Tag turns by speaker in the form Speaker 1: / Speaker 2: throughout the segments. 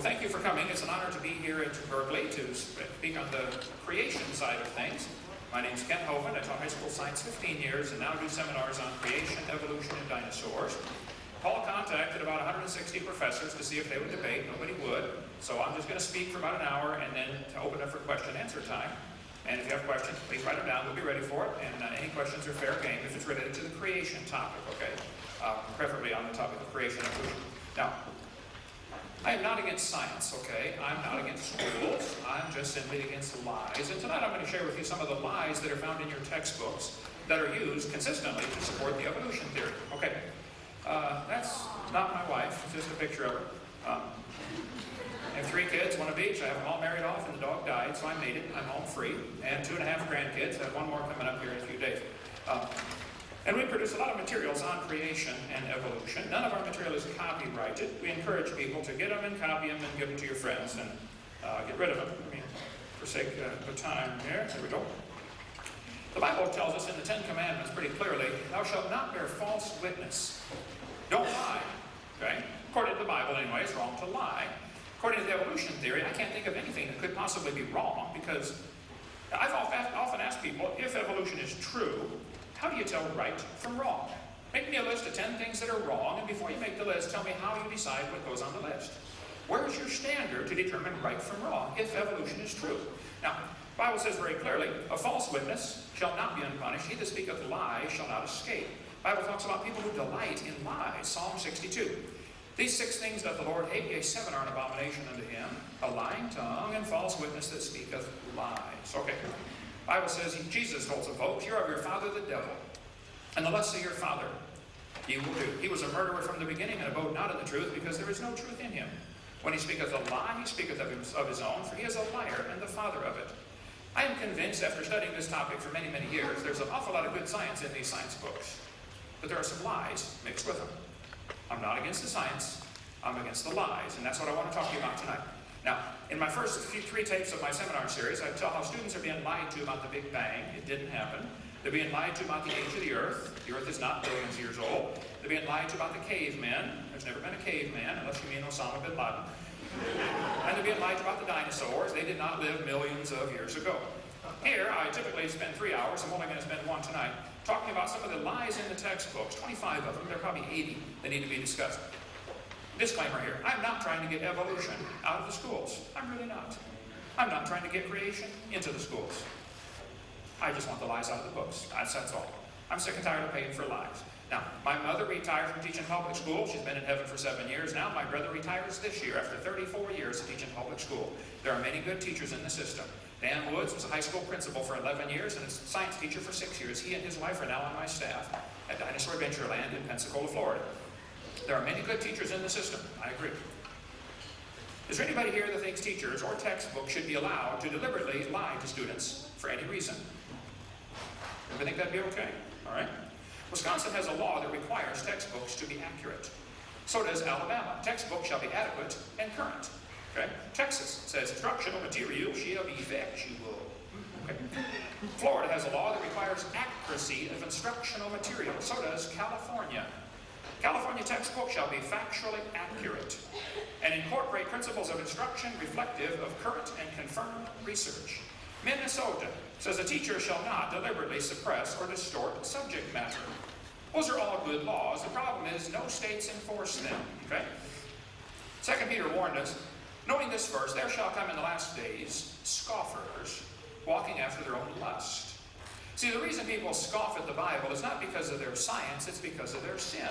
Speaker 1: Well, thank you for coming. It's an honor to be here at Berkeley to speak on the creation side of things. My name is Ken Hovind. I taught high school science 15 years and now do seminars on creation, evolution, and dinosaurs. Paul contacted about 160 professors to see if they would debate. Nobody would. So I'm just going to speak for about an hour and then to open up for question and answer time. And if you have questions, please write them down. We'll be ready for it. And any questions are fair game if it's related to the creation topic, okay? Preferably on the topic of creation and evolution. Now, I am not against science, okay? I'm not against schools. I'm just simply against lies. And tonight I'm going to share with you some of the lies that are found in your textbooks that are used consistently to support the evolution theory, okay? That's not my wife. It's just a picture of her. I have 3 kids, 1 of each. I have them all married off, and the dog died, so I made it. I'm home free. And 2.5 grandkids. I have 1 more coming up here in a few days. And we produce a lot of materials on creation and evolution. None of our material is copyrighted. We encourage people to get them and copy them and give them to your friends and get rid of them. I mean, for sake of time here, there we go. The Bible tells us in the 10 Commandments pretty clearly, thou shalt not bear false witness. Don't lie, okay? According to the Bible anyway, it's wrong to lie. According to the evolution theory, I can't think of anything that could possibly be wrong because I've often asked people, if evolution is true, how do you tell right from wrong? Make me a list of 10 things that are wrong, and before you make the list, tell me how you decide what goes on the list. Where is your standard to determine right from wrong, if evolution is true? Now, the Bible says very clearly, a false witness shall not be unpunished. He that speaketh lies shall not escape. The Bible talks about people who delight in lies. Psalm 62. These 6 things doth the Lord hate, yea, 7 are an abomination unto him, a lying tongue and false witness that speaketh lies. Okay. The Bible says, Jesus told some folks, you're of your father the devil, and the lusts of your father you will do. He was a murderer from the beginning, and abode not in the truth, because there is no truth in him. When he speaketh a lie, he speaketh of his own, for he is a liar and the father of it. I am convinced, after studying this topic for many, many years, there's an awful lot of good science in these science books, but there are some lies mixed with them. I'm not against the science, I'm against the lies, and that's what I want to talk to you about tonight. Now, in my first 3 tapes of my seminar series, I tell how students are being lied to about the Big Bang. It didn't happen. They're being lied to about the age of the Earth. The Earth is not billions of years old. They're being lied to about the cavemen. There's never been a caveman, unless you mean Osama bin Laden. And they're being lied to about the dinosaurs. They did not live millions of years ago. Here, I typically spend 3 hours. I'm only going to spend 1 tonight, talking about some of the lies in the textbooks. 25 of them. There are probably 80 that need to be discussed. Disclaimer here, I'm not trying to get evolution out of the schools. I'm really not. I'm not trying to get creation into the schools. I just want the lies out of the books. That's all. I'm sick and tired of paying for lies. Now, my mother retired from teaching public school. She's been in heaven for 7 years now. My brother retires this year after 34 years of teaching public school. There are many good teachers in the system. Dan Woods was a high school principal for 11 years and a science teacher for 6 years. He and his wife are now on my staff at Dinosaur Adventureland in Pensacola, Florida. There are many good teachers in the system. I agree. Is there anybody here that thinks teachers or textbooks should be allowed to deliberately lie to students for any reason? Anybody think that'd be okay? All right. Wisconsin has a law that requires textbooks to be accurate. So does Alabama. Textbooks shall be adequate and current. Okay. Texas says instructional material shall be factual. Okay. Florida has a law that requires accuracy of instructional material. So does California. California textbooks shall be factually accurate and incorporate principles of instruction reflective of current and confirmed research. Minnesota says a teacher shall not deliberately suppress or distort subject matter. Those are all good laws. The problem is no states enforce them. Okay? 2 Peter warned us, knowing this verse, there shall come in the last days scoffers, walking after their own lust. See, the reason people scoff at the Bible is not because of their science, it's because of their sin.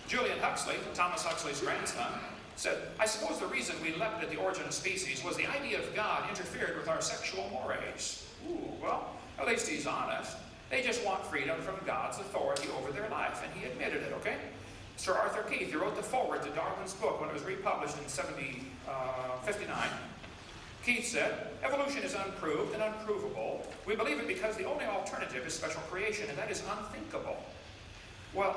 Speaker 1: Julian Huxley, Thomas Huxley's grandson, said, I suppose the reason we leapt at the origin of species was the idea of God interfered with our sexual mores. Ooh, well, at least he's honest. They just want freedom from God's authority over their life, and he admitted it, okay? Sir Arthur Keith, he wrote the foreword to Darwin's book when it was republished in 59. Keith said, evolution is unproved and unprovable. We believe it because the only alternative is special creation, and that is unthinkable. Well,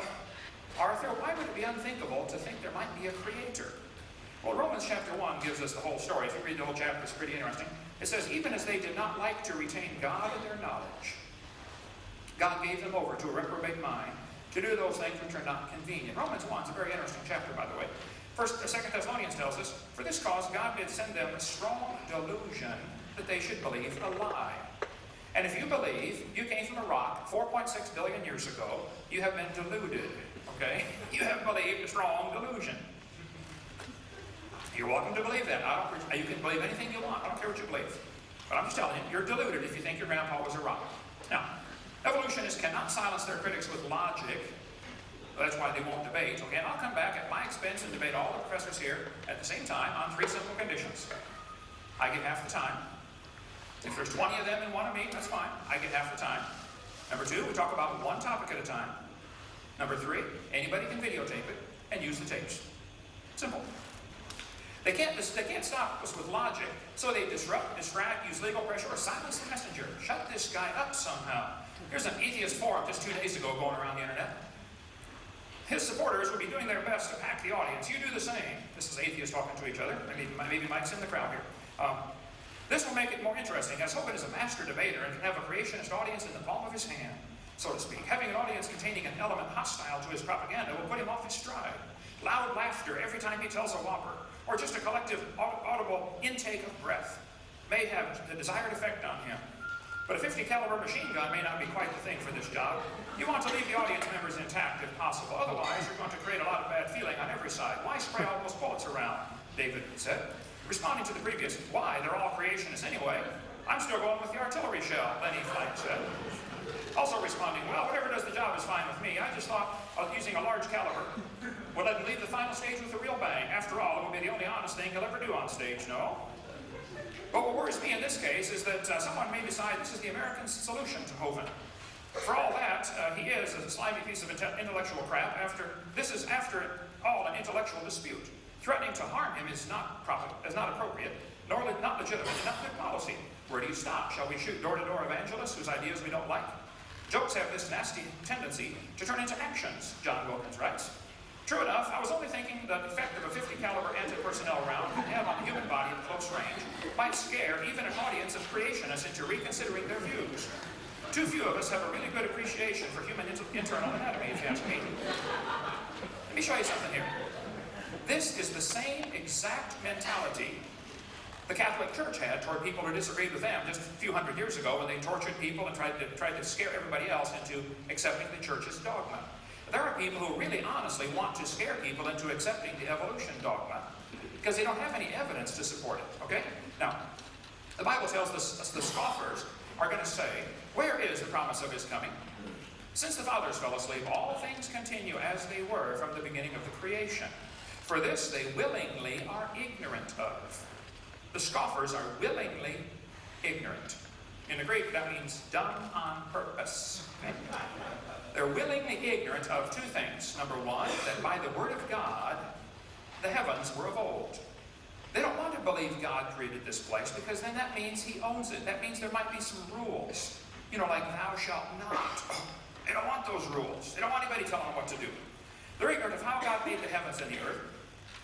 Speaker 1: Arthur, why would it be unthinkable to think there might be a creator? Well, Romans chapter 1 gives us the whole story. If you read the whole chapter, it's pretty interesting. It says, even as they did not like to retain God in their knowledge, God gave them over to a reprobate mind to do those things which are not convenient. Romans 1 is a very interesting chapter, by the way. 2 Thessalonians Thessalonians tells us, for this cause God did send them a strong delusion that they should believe a lie. And if you believe you came from a rock 4.6 billion years ago, you have been deluded, okay? You have believed a strong delusion. You're welcome to believe that. You can believe anything you want. I don't care what you believe. But I'm just telling you, you're deluded if you think your grandpa was a rock. Now, evolutionists cannot silence their critics with logic. That's why they won't debate. Okay, and I'll come back at my expense and debate all the professors here at the same time on 3 simple conditions. I get half the time. If there's 20 of them and 1 of me, that's fine. I get half the time. Number 2, we talk about 1 topic at a time. Number 3, anybody can videotape it and use the tapes. Simple. They can't stop us with logic, so they disrupt, distract, use legal pressure, or silence the messenger. Shut this guy up somehow. Here's an atheist forum just 2 days ago going around the internet. His supporters would be doing their best to pack the audience. You do the same. This is atheists talking to each other. Maybe Mike's in the crowd here. This will make it more interesting, as Hovind is a master debater and can have a creationist audience in the palm of his hand, so to speak. Having an audience containing an element hostile to his propaganda will put him off his stride. Loud laughter every time he tells a whopper, or just a collective audible intake of breath, may have the desired effect on him. But a 50 caliber machine gun may not be quite the thing for this job. You want to leave the audience members intact if possible. Otherwise, you're going to create a lot of bad feeling on every side. Why spray all those bullets around? David said. Responding to the previous, why? They're all creationists anyway. I'm still going with the artillery shell, Lenny Flank said. Also responding, well, whatever does the job is fine with me. I just thought of using a large caliber would let him leave the final stage with a real bang. After all, it will be the only honest thing he'll ever do on stage, no? But what worries me in this case is that someone may decide this is the American solution to Hovind. For all that, he is a slimy piece of intellectual crap. This is, after all, an intellectual dispute. Threatening to harm him is not appropriate, nor not legitimate, and not good policy. Where do you stop? Shall we shoot door-to-door evangelists whose ideas we don't like? Jokes have this nasty tendency to turn into actions, John Wilkins writes. True enough, I was only thinking the effect of a 50 caliber anti-personnel round could have on the human body at close range might scare even an audience of creationists into reconsidering their views. Too few of us have a really good appreciation for human internal anatomy, if you ask me. Let me show you something here. This is the same exact mentality the Catholic Church had toward people who disagreed with them just a few hundred years ago when they tortured people and tried to scare everybody else into accepting the Church's dogma. There are people who really honestly want to scare people into accepting the evolution dogma because they don't have any evidence to support it, okay? Now, the Bible tells us the scoffers are going to say, where is the promise of his coming? Since the fathers fell asleep, all things continue as they were from the beginning of the creation. For this they willingly are ignorant of. The scoffers are willingly ignorant. In the Greek, that means done on purpose. Okay? They're willingly ignorant of 2 things. Number 1, that by the word of God, the heavens were of old. They don't want to believe God created this place because then that means he owns it. That means there might be some rules. You know, like thou shalt not. They don't want those rules. They don't want anybody telling them what to do. They're ignorant of how God made the heavens and the earth.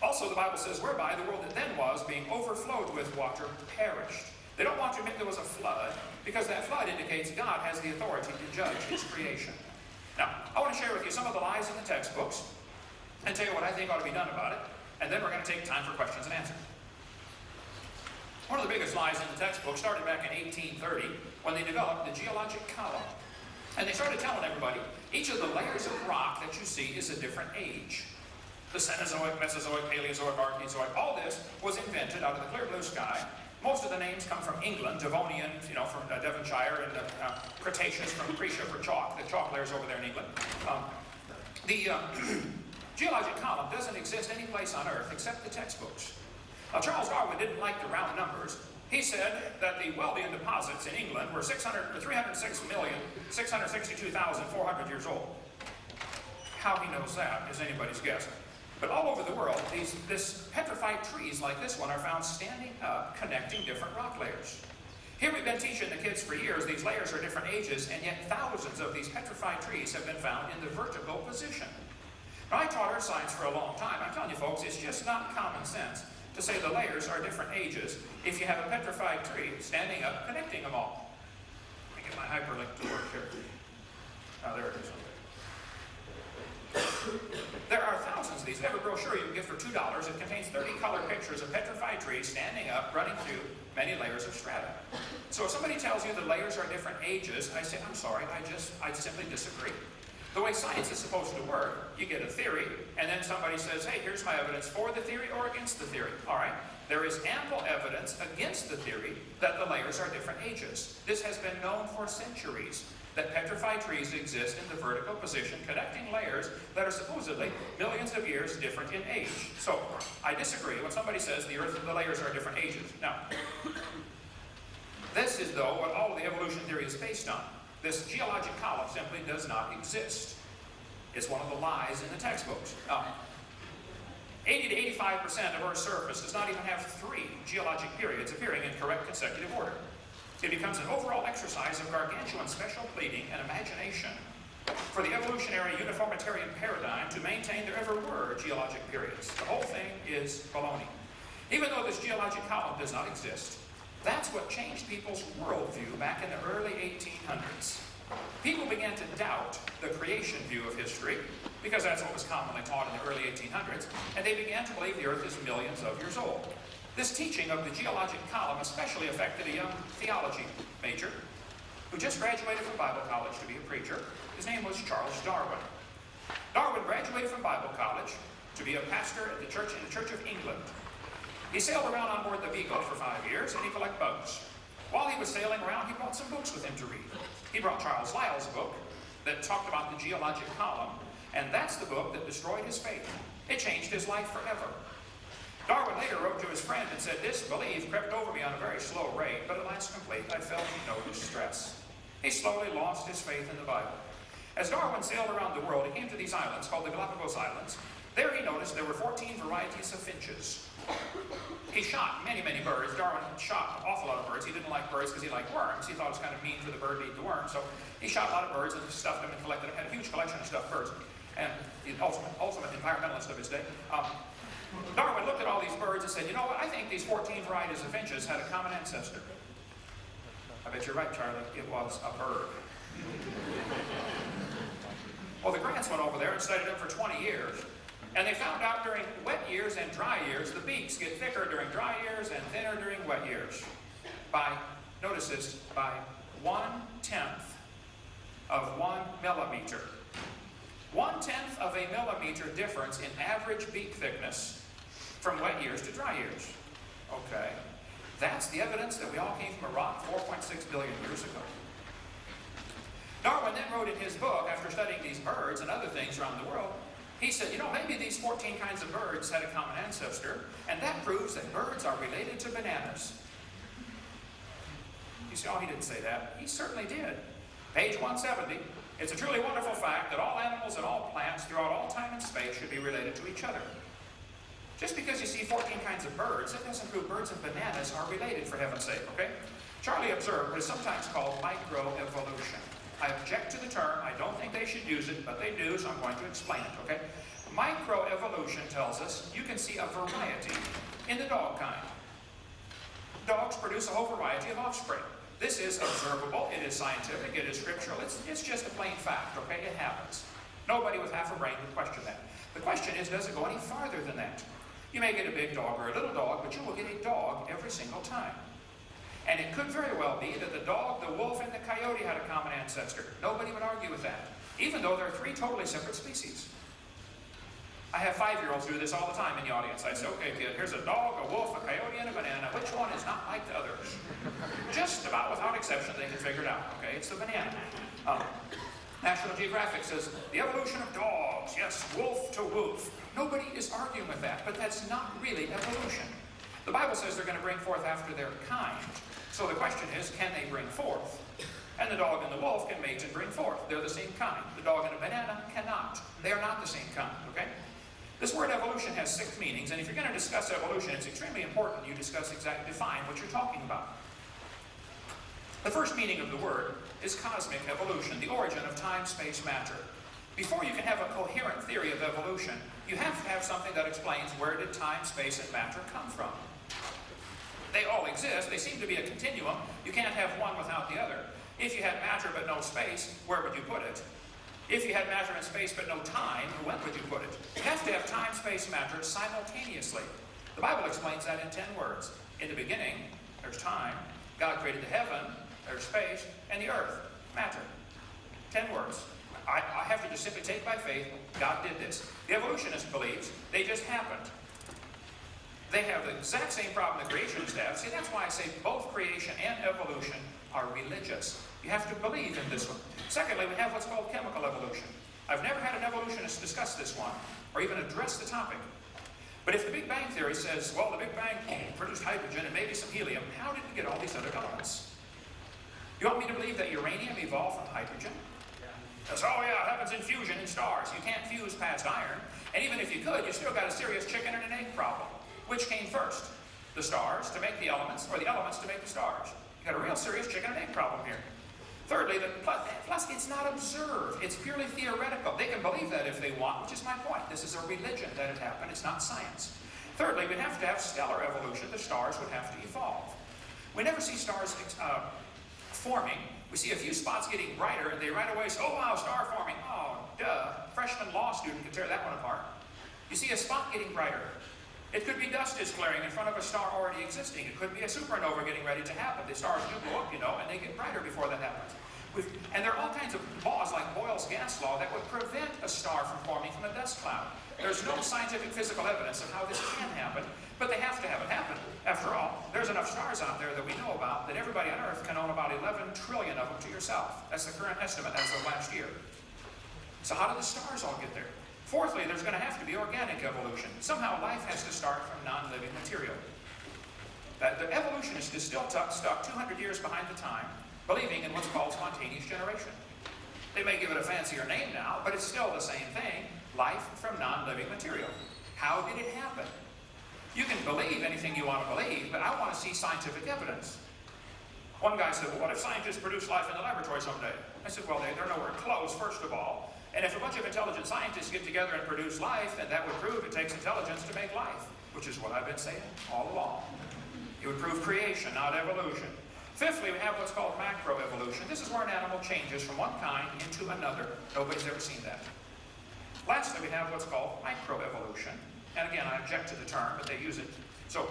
Speaker 1: Also, the Bible says, whereby the world that then was, being overflowed with water, perished. They don't want to admit there was a flood, because that flood indicates God has the authority to judge his creation. Now, I want to share with you some of the lies in the textbooks, and tell you what I think ought to be done about it, and then we're going to take time for questions and answers. One of the biggest lies in the textbook started back in 1830, when they developed the geologic column. And they started telling everybody, each of the layers of rock that you see is a different age. The Cenozoic, Mesozoic, Paleozoic, Archeozoic, all this was invented out of the clear blue sky. Most of the names come from England, Devonian, from Devonshire, and Cretaceous from Cretia for chalk, the chalk layers over there in England. The geologic column doesn't exist any place on Earth except the textbooks. Now, Charles Darwin didn't like the round numbers. He said that the Weldian deposits in England were 306,662,400 years old. How he knows that is anybody's guess. But all over the world, this petrified trees like this one are found standing up, connecting different rock layers. Here we've been teaching the kids for years these layers are different ages, and yet thousands of these petrified trees have been found in the vertical position. Now, I taught earth science for a long time. I'm telling you folks, it's just not common sense to say the layers are different ages if you have a petrified tree standing up, connecting them all. Let me get my hyperlink to work here. Oh, there it is. There are thousands of these. I have a brochure you can get for $2. It contains 30 color pictures of petrified trees standing up, running through many layers of strata. So if somebody tells you the layers are different ages, I say, I'm sorry, I simply disagree. The way science is supposed to work, you get a theory, and then somebody says, hey, here's my evidence for the theory or against the theory. All right, there is ample evidence against the theory that the layers are different ages. This has been known for centuries, that petrified trees exist in the vertical position, connecting layers that are supposedly millions of years different in age. So, I disagree when somebody says the Earth and the layers are different ages. Now, this is, though, what all of the evolution theory is based on. This geologic column simply does not exist. It's one of the lies in the textbooks. 80 to 85% of Earth's surface does not even have 3 geologic periods appearing in correct consecutive order. It becomes an overall exercise of gargantuan special pleading and imagination for the evolutionary uniformitarian paradigm to maintain there ever were geologic periods. The whole thing is baloney. Even though this geologic column does not exist, that's what changed people's worldview back in the early 1800s. People began to doubt the creation view of history, because that's what was commonly taught in the early 1800s, and they began to believe the Earth is millions of years old. This teaching of the geologic column especially affected a young theology major who just graduated from Bible college to be a preacher. His name was Charles Darwin. Darwin graduated from Bible college to be a pastor at the church in the Church of England. He sailed around on board the Beagle for 5 years, and he collected bugs. While he was sailing around, he brought some books with him to read. He brought Charles Lyell's book that talked about the geologic column, and that's the book that destroyed his faith. It changed his life forever. Darwin later wrote to his friend and said, disbelief crept over me on a very slow rate, but at last complete, I felt no distress. He slowly lost his faith in the Bible. As Darwin sailed around the world, he came to these islands called the Galapagos Islands. There he noticed there were 14 varieties of finches. He shot many, many birds. Darwin shot an awful lot of birds. He didn't like birds because he liked worms. He thought it was kind of mean for the bird to eat the worm. So he shot a lot of birds and stuffed them and collected them. Had a huge collection of stuffed birds. And the ultimate environmentalist of his day. Darwin looked at all these birds and said, you know what, I think these 14 varieties of finches had a common ancestor. I bet you're right, Charlie. It was a bird. Well, the Grants went over there and studied them for 20 years. And they found out during wet years and dry years, the beaks get thicker during dry years and thinner during wet years. By, notice this, by 1/10 of 1 millimeter. 1/10 of a millimeter difference in average beak thickness from wet years to dry years. Okay. That's the evidence that we all came from a rock 4.6 billion years ago. Darwin then wrote in his book, after studying these birds and other things around the world, he said, you know, maybe these 14 kinds of birds had a common ancestor, and that proves that birds are related to bananas. You say, oh, he didn't say that. He certainly did. Page 170, it's a truly wonderful fact that all animals and all plants throughout all time and space should be related to each other. Just because you see 14 kinds of birds, that doesn't prove birds and bananas are related, for heaven's sake, okay? Charlie observed what is sometimes called microevolution. I object to the term. I don't think they should use it, but they do, so I'm going to explain it, okay? Microevolution tells us you can see a variety in the dog kind. Dogs produce a whole variety of offspring. This is observable, it is scientific, it is scriptural, it's just a plain fact, okay? It happens. Nobody with half a brain would question that. The question is, does it go any farther than that? You may get a big dog or a little dog, but you will get a dog every single time. And it could very well be that the dog, the wolf, and the coyote had a common ancestor. Nobody would argue with that, even though they're 3 totally separate species. I have 5-year-olds do this all the time in the audience. I say, okay, kid, here's a dog, a wolf, a coyote, and a banana. Which one is not like the others? Just about without exception, they can figure it out, okay? It's the banana. National Geographic says, the evolution of dogs, yes, wolf to wolf. Nobody is arguing with that, but that's not really evolution. The Bible says they're going to bring forth after their kind. So the question is, can they bring forth? And the dog and the wolf can mate and bring forth. They're the same kind. The dog and a banana cannot. They are not the same kind, okay? This word evolution has 6 meanings, and if you're going to discuss evolution, it's extremely important you define what you're talking about. The first meaning of the word is cosmic evolution, the origin of time, space, matter. Before you can have a coherent theory of evolution, you have to have something that explains where did time, space, and matter come from. They all exist. They seem to be a continuum. You can't have one without the other. If you had matter but no space, where would you put it? If you had matter and space but no time, when would you put it? You have to have time, space, matter simultaneously. The Bible explains that in 10 words. In the beginning, there's time. God created the heaven, there's space, and the earth, matter. 10 words. I have to just simply take by faith, God did this. The evolutionist believes they just happened. They have the exact same problem the creationists have. See, that's why I say both creation and evolution are religious. You have to believe in this one. Secondly, we have what's called chemical evolution. I've never had an evolutionist discuss this one, or even address the topic. But if the Big Bang Theory says, well, the Big Bang produced hydrogen and maybe some helium, how did we get all these other elements? You want me to believe that uranium evolved from hydrogen? That's, oh yeah, it happens in fusion in stars. You can't fuse past iron. And even if you could, you still got a serious chicken and an egg problem. Which came first? The stars to make the elements, or the elements to make the stars? You got a real serious chicken and egg problem here. Thirdly, plus it's not observed. It's purely theoretical. They can believe that if they want, which is my point. This is a religion that it happened. It's not science. Thirdly, we'd have to have stellar evolution. The stars would have to evolve. We never see stars forming. We see a few spots getting brighter, and they right away say, oh wow, star forming. Oh, duh. Freshman law student can tear that one apart. You see a spot getting brighter. It could be dust is clearing in front of a star already existing. It could be a supernova getting ready to happen. The stars do go up, you know, and they get brighter before that happens. And there are all kinds of laws, like Boyle's gas law, that would prevent a star from forming from a dust cloud. There's no scientific physical evidence of how this can happen, but they have to have it happen. After all, there's enough stars out there that we know about that everybody on Earth can own about 11 trillion of them to yourself. That's the current estimate as of last year. So how do the stars all get there? Fourthly, there's going to have to be organic evolution. Somehow life has to start from non-living material. The evolutionist is still stuck 200 years behind the time, believing in what's called spontaneous generation. They may give it a fancier name now, but it's still the same thing, life from non-living material. How did it happen? You can believe anything you want to believe, but I want to see scientific evidence. One guy said, well, what if scientists produce life in the laboratory someday? I said, well, they're nowhere close, first of all. And if a bunch of intelligent scientists get together and produce life, then that would prove it takes intelligence to make life, which is what I've been saying all along. It would prove creation, not evolution. Fifthly, we have what's called macroevolution. This is where an animal changes from one kind into another. Nobody's ever seen that. Lastly, we have what's called microevolution. And again, I object to the term, but they use it. So,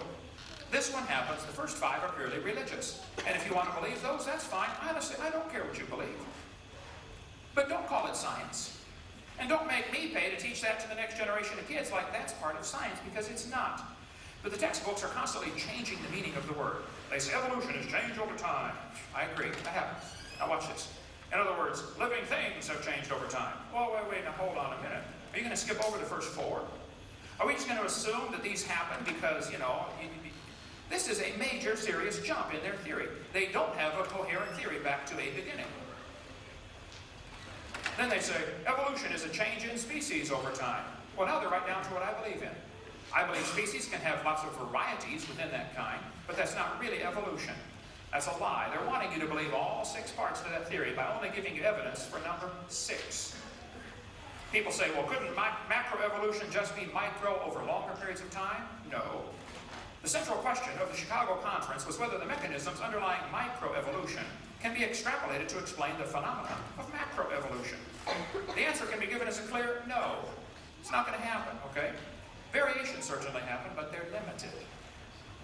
Speaker 1: this one happens. The first five are purely religious. And if you want to believe those, that's fine. Honestly, I don't care what you believe. But don't call it science. And don't make me pay to teach that to the next generation of kids like that's part of science, because it's not. But the textbooks are constantly changing the meaning of the word. They say evolution has changed over time. I agree, I haven't. Now watch this. In other words, living things have changed over time. Well, wait, now hold on a minute. Are you going to skip over the first four? Are we just going to assume that these happen because, you know, this is a major, serious jump in their theory. They don't have a coherent theory back to a beginning. Then they say, evolution is a change in species over time. Well, now they're right down to what I believe in. I believe species can have lots of varieties within that kind, but that's not really evolution. That's a lie. They're wanting you to believe all 6 parts to that theory by only giving you evidence for number 6. People say, well, couldn't macroevolution just be micro over longer periods of time? No. The central question of the Chicago Conference was whether the mechanisms underlying microevolution can be extrapolated to explain the phenomena of macroevolution. The answer can be given as a clear no. It's not going to happen, okay? Variations certainly happen, but they're limited.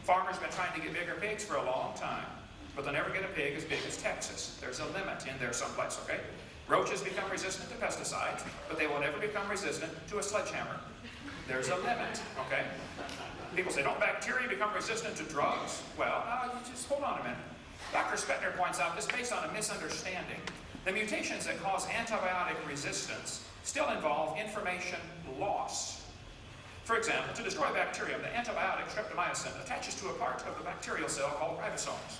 Speaker 1: Farmers have been trying to get bigger pigs for a long time, but they'll never get a pig as big as Texas. There's a limit in there someplace, okay? Roaches become resistant to pesticides, but they will never become resistant to a sledgehammer. There's a limit, okay? People say, don't bacteria become resistant to drugs? Well, just hold on a minute. Dr. Spetner points out this based on a misunderstanding. The mutations that cause antibiotic resistance still involve information loss. For example, to destroy bacterium, the antibiotic streptomycin attaches to a part of the bacterial cell called ribosomes.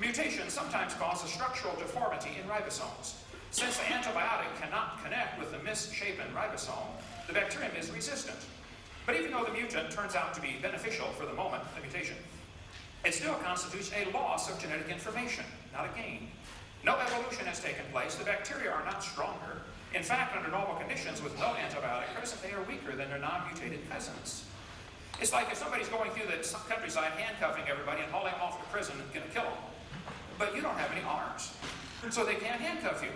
Speaker 1: Mutations sometimes cause a structural deformity in ribosomes. Since the antibiotic cannot connect with the misshapen ribosome, the bacterium is resistant. But even though the mutant turns out to be beneficial for the moment, the mutation, it still constitutes a loss of genetic information, not a gain. No evolution has taken place. The bacteria are not stronger. In fact, under normal conditions with no antibiotic present, they are weaker than their non-mutated cousins. It's like if somebody's going through the countryside handcuffing everybody and hauling them off to prison and going to kill them. But you don't have any arms, so they can't handcuff you.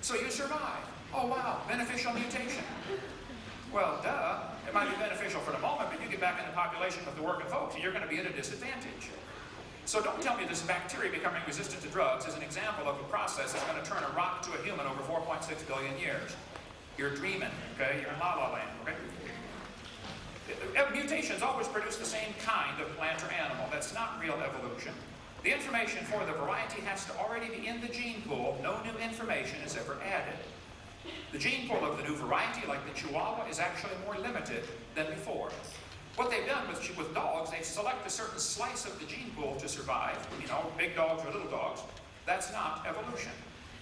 Speaker 1: So you survive. Oh wow, beneficial mutation. Well, duh. It might be beneficial for the moment, but you get back in the population with the working folks, and you're going to be at a disadvantage. So don't tell me this bacteria becoming resistant to drugs is an example of a process that's going to turn a rock to a human over 4.6 billion years. You're dreaming, okay? You're in la-la land, okay? Mutations always produce the same kind of plant or animal. That's not real evolution. The information for the variety has to already be in the gene pool. No new information is ever added. The gene pool of the new variety, like the Chihuahua, is actually more limited than before. What they've done with dogs, they select a certain slice of the gene pool to survive. You know, big dogs or little dogs. That's not evolution.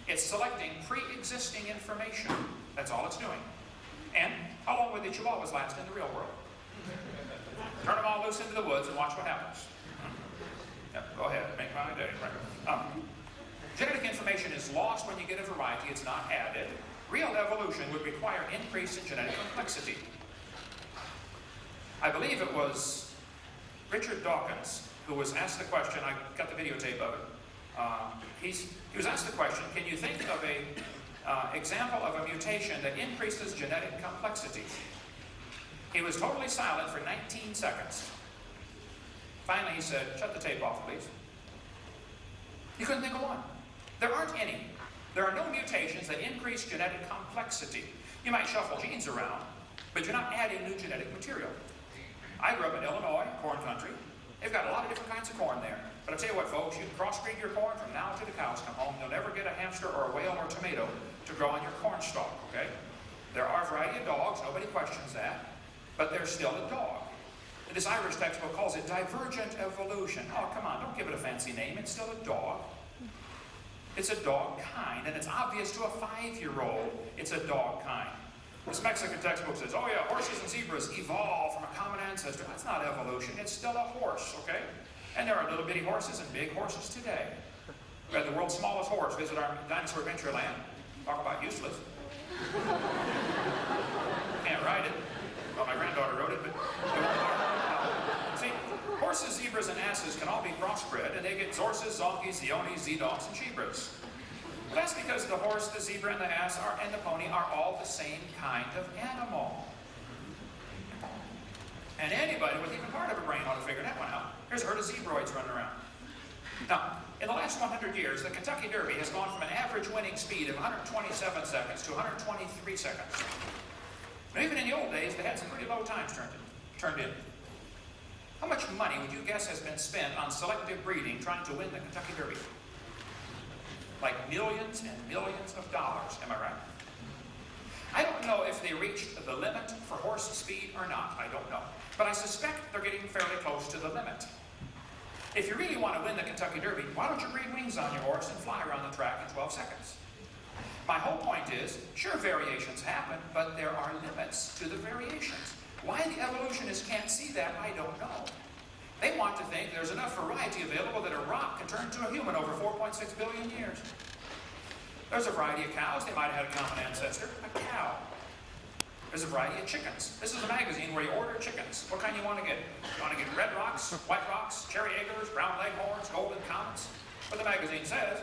Speaker 1: It's selecting pre-existing information. That's all it's doing. And how long would the Chihuahuas last in the real world? Turn them all loose into the woods and watch what happens. Yep, go ahead, make my day. Genetic information is lost when you get a variety. It's not added. Real evolution would require increase in genetic complexity. I believe it was Richard Dawkins who was asked the question, I got the videotape of it. He was asked the question, can you think of an example of a mutation that increases genetic complexity? He was totally silent for 19 seconds. Finally he said, shut the tape off, please. He couldn't think of one. There aren't any. There are no mutations that increase genetic complexity. You might shuffle genes around, but you're not adding new genetic material. I grew up in Illinois, corn country. They've got a lot of different kinds of corn there. But I'll tell you what, folks, you can crossbreed your corn from now to the cows come home. You'll never get a hamster or a whale or tomato to grow on your corn stalk, okay? There are a variety of dogs, nobody questions that, but they're still a dog. And this Irish textbook calls it divergent evolution. Oh, come on, don't give it a fancy name. It's still a dog. It's a dog kind, and it's obvious to a 5-year-old it's a dog kind. This Mexican textbook says, oh yeah, horses and zebras evolved from a common ancestor. That's not evolution, it's still a horse, okay? And there are little bitty horses and big horses today. We had the world's smallest horse visit our dinosaur adventure land. Talk about useless. Can't ride it. Well, my granddaughter rode it, but see, horses, zebras, and asses can all be crossbred, and they get zorses, zonkies, zionis, z-dogs, and chebras. Well, that's because the horse, the zebra, and the ass and the pony are all the same kind of animal. And anybody with even part of a brain ought to figure that one out. Here's a herd of zebroids running around. Now, in the last 100 years, the Kentucky Derby has gone from an average winning speed of 127 seconds to 123 seconds. But even in the old days, they had some pretty low times turned in. How much money would you guess has been spent on selective breeding trying to win the Kentucky Derby? Like millions and millions of dollars, am I right? I don't know if they reached the limit for horse speed or not, I don't know. But I suspect they're getting fairly close to the limit. If you really want to win the Kentucky Derby, why don't you breed wings on your horse and fly around the track in 12 seconds? My whole point is, sure, variations happen, but there are limits to the variations. Why the evolutionists can't see that, I don't know. They want to think there's enough variety available that a rock can turn into a human over 4.6 billion years. There's a variety of cows. They might have had a common ancestor, a cow. There's a variety of chickens. This is a magazine where you order chickens. What kind you want to get? You want to get red rocks, white rocks, cherry eggers, brown leghorns, golden comets? But the magazine says,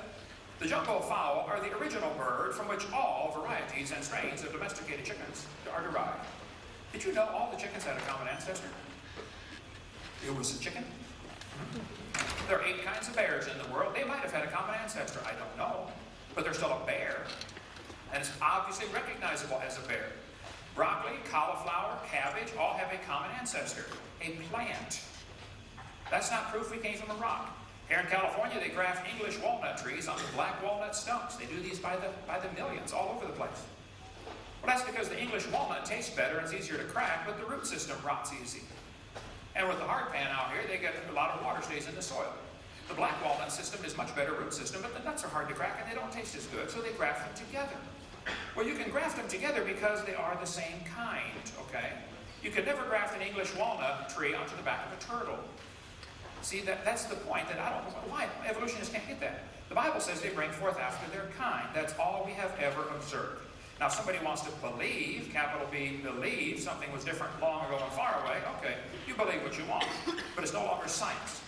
Speaker 1: the jumbo fowl are the original bird from which all varieties and strains of domesticated chickens are derived. Did you know all the chickens had a common ancestor? It was a chicken. There are 8 kinds of bears in the world. They might have had a common ancestor. I don't know. But they're still a bear. And it's obviously recognizable as a bear. Broccoli, cauliflower, cabbage all have a common ancestor. A plant. That's not proof we came from a rock. Here in California, they graft English walnut trees onto black walnut stumps. They do these by the millions all over the place. Well, that's because the English walnut tastes better and it's easier to crack, but the root system rots easy. And with the hard pan out here, they get a lot of water stays in the soil. The black walnut system is much better root system, but the nuts are hard to crack and they don't taste as good, so they graft them together. Well, you can graft them together because they are the same kind, okay? You could never graft an English walnut tree onto the back of a turtle. See, that's the point that I don't know why evolutionists can't get that. The Bible says they bring forth after their kind. That's all we have ever observed. Now, if somebody wants to believe, capital B, believe, something was different long ago and far away, okay, you believe what you want, but it's no longer science.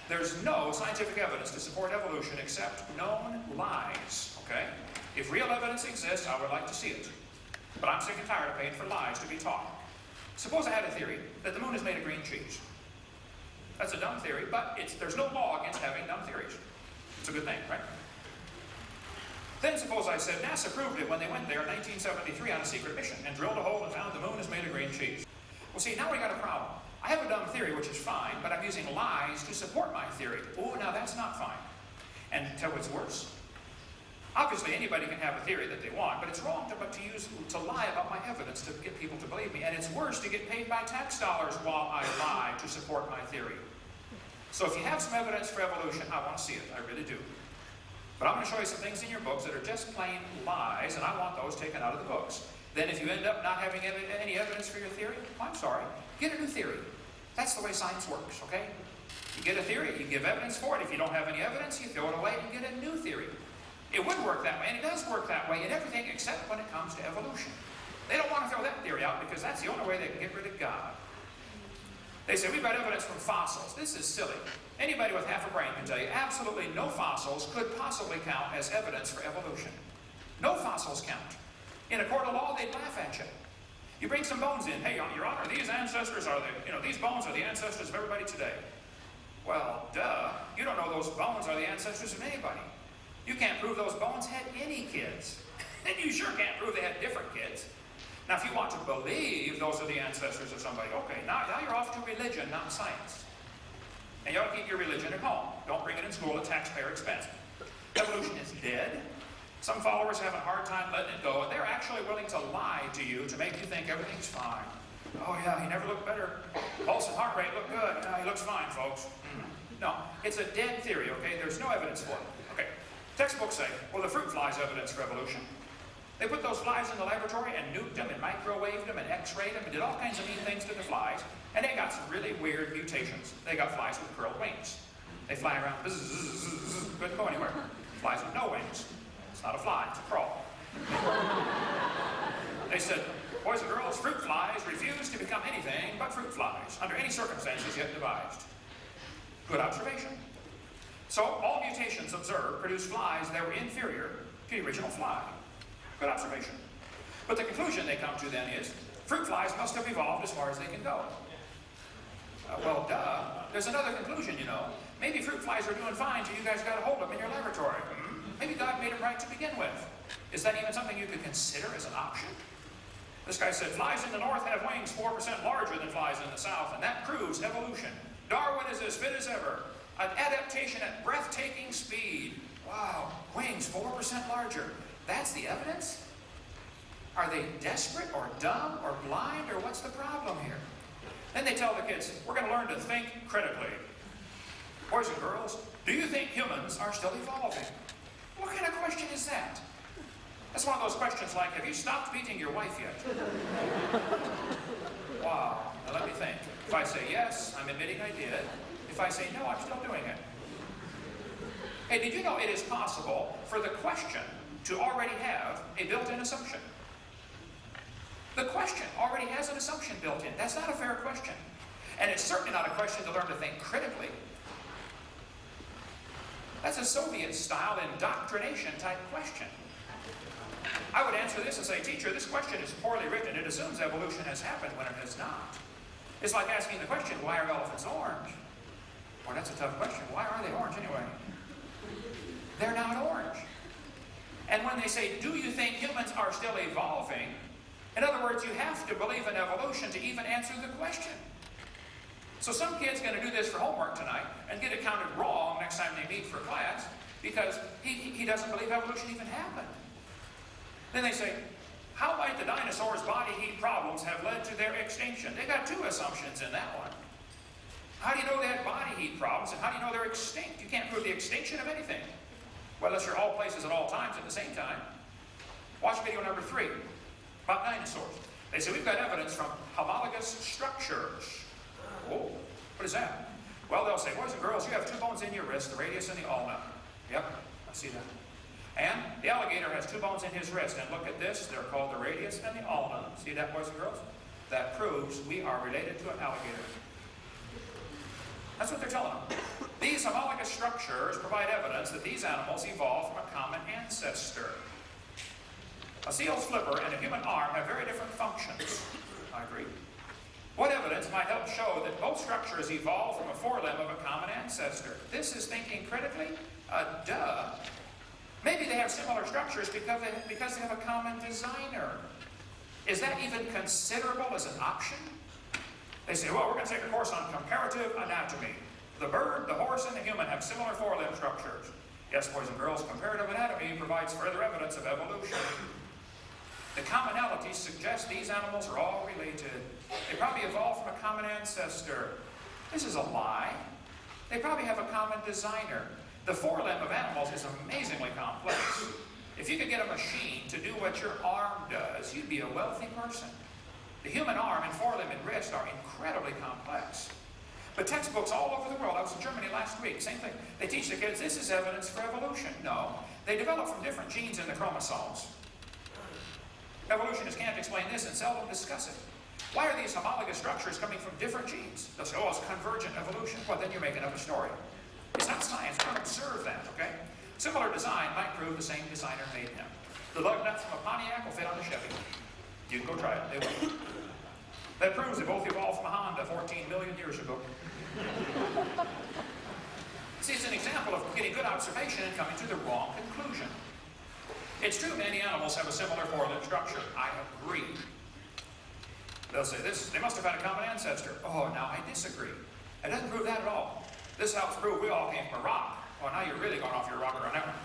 Speaker 1: There's no scientific evidence to support evolution except known lies, okay? If real evidence exists, I would like to see it. But I'm sick and tired of paying for lies to be taught. Suppose I had a theory that the moon is made of green cheese. That's a dumb theory, but there's no law against having dumb theories. It's a good thing, right? Then suppose I said NASA proved it when they went there in 1973 on a secret mission and drilled a hole and found the moon is made of green cheese. Well, see, now we got a problem. I have a dumb theory, which is fine, but I'm using lies to support my theory. Oh, now that's not fine. And tell what's worse. Obviously, anybody can have a theory that they want, but it's wrong to lie about my evidence to get people to believe me. And it's worse to get paid by tax dollars while I lie to support my theory. So if you have some evidence for evolution, I want to see it. I really do. But I'm going to show you some things in your books that are just plain lies, and I want those taken out of the books. Then if you end up not having any evidence for your theory, I'm sorry, get a new theory. That's the way science works, okay? You get a theory, you give evidence for it. If you don't have any evidence, you throw it away and get a new theory. It would work that way, and it does work that way in everything except when it comes to evolution. They don't want to throw that theory out because that's the only way they can get rid of God. They say, we've got evidence from fossils. This is silly. Anybody with half a brain can tell you absolutely no fossils could possibly count as evidence for evolution. No fossils count. In a court of law, they'd laugh at you. You bring some bones in. Hey, Your Honor, these ancestors are these bones are the ancestors of everybody today. Well, duh. You don't know those bones are the ancestors of anybody. You can't prove those bones had any kids. And you sure can't prove they had different kids. Now, if you want to believe those are the ancestors of somebody, okay, now you're off to religion, not science. And you ought to keep your religion at home. Don't bring it in school at taxpayer expense. Evolution is dead. Some followers have a hard time letting it go, and they're actually willing to lie to you to make you think everything's fine. Oh yeah, he never looked better. Pulse and heart rate look good. No, he looks fine, folks. No, it's a dead theory, okay? There's no evidence for it. Okay, textbooks say, well, the fruit fly's evidence for evolution. They put those flies in the laboratory and nuked them and microwaved them and x-rayed them and did all kinds of mean things to the flies, and they got some really weird mutations. They got flies with curled wings. They fly around, couldn't go anywhere. Flies with no wings. It's not a fly, it's a crawl. They said, boys and girls, fruit flies refuse to become anything but fruit flies, under any circumstances yet devised. Good observation. So all mutations observed produce flies that were inferior to the original fly. Good observation. But the conclusion they come to then is, fruit flies must have evolved as far as they can go. Well, duh. There's another conclusion, you know. Maybe fruit flies are doing fine till you guys got a hold of them in your laboratory. Maybe God made them right to begin with. Is that even something you could consider as an option? This guy said, flies in the north have wings 4% larger than flies in the south, and that proves evolution. Darwin is as fit as ever. An adaptation at breathtaking speed. Wow, wings 4% larger. That's the evidence? Are they desperate or dumb or blind, or what's the problem here? Then they tell the kids, we're going to learn to think critically. Boys and girls, do you think humans are still evolving? What kind of question is that? That's one of those questions like, have you stopped beating your wife yet? Wow, now let me think. If I say yes, I'm admitting I did. If I say no, I'm still doing it. Hey, did you know it is possible for the question to already have a built-in assumption? The question already has an assumption built in. That's not a fair question. And it's certainly not a question to learn to think critically. That's a Soviet-style indoctrination type question. I would answer this and say, teacher, this question is poorly written. It assumes evolution has happened when it has not. It's like asking the question, why are elephants orange? Well, that's a tough question. Why are they orange anyway? They're not orange. And when they say, do you think humans are still evolving? In other words, you have to believe in evolution to even answer the question. So some kid's going to do this for homework tonight and get it counted wrong next time they meet for class because he doesn't believe evolution even happened. Then they say, how might the dinosaurs' body heat problems have led to their extinction? They got two assumptions in that one. How do you know they had body heat problems, and how do you know they're extinct? You can't prove the extinction of anything. Well, unless you're all places at all times at the same time. Watch video number 3 about dinosaurs. They say we've got evidence from homologous structures. Oh, what is that? Well, they'll say, boys and girls, you have 2 bones in your wrist, the radius and the ulna. Yep, I see that. And the alligator has 2 bones in his wrist. And look at this, they're called the radius and the ulna. See that, boys and girls? That proves we are related to an alligator. That's what they're telling them. These homologous structures provide evidence that these animals evolved from a common ancestor. A seal's flipper and a human arm have very different functions. I agree. What evidence might help show that both structures evolved from a forelimb of a common ancestor? This is thinking critically? Duh. Maybe they have similar structures because they have a common designer. Is that even considerable as an option? They say, well, we're going to take a course on comparative anatomy. The bird, the horse, and the human have similar forelimb structures. Yes, boys and girls, comparative anatomy provides further evidence of evolution. The commonalities suggest these animals are all related. They probably evolved from a common ancestor. This is a lie. They probably have a common designer. The forelimb of animals is amazingly complex. If you could get a machine to do what your arm does, you'd be a wealthy person. The human arm and forelimb and wrist are incredibly complex. But textbooks all over the world, I was in Germany last week, same thing. They teach the kids, this is evidence for evolution. No, they develop from different genes in the chromosomes. Evolutionists can't explain this and seldom discuss it. Why are these homologous structures coming from different genes? They'll say, oh, it's convergent evolution. Well, then you're making up a story. It's not science. We're going to observe that, okay? Similar design might prove the same designer made him. The lug nuts from a Pontiac will fit on a Chevy. You can go try it. They will. That proves they both evolved from a Honda 14 million years ago. See, it's an example of getting good observation and coming to the wrong conclusion. It's true many animals have a similar forelimb structure. I agree. They'll say this, they must have had a common ancestor. Oh, now I disagree. It doesn't prove that at all. This helps prove we all came from a rock. Oh, now you're really going off your rocker on that one.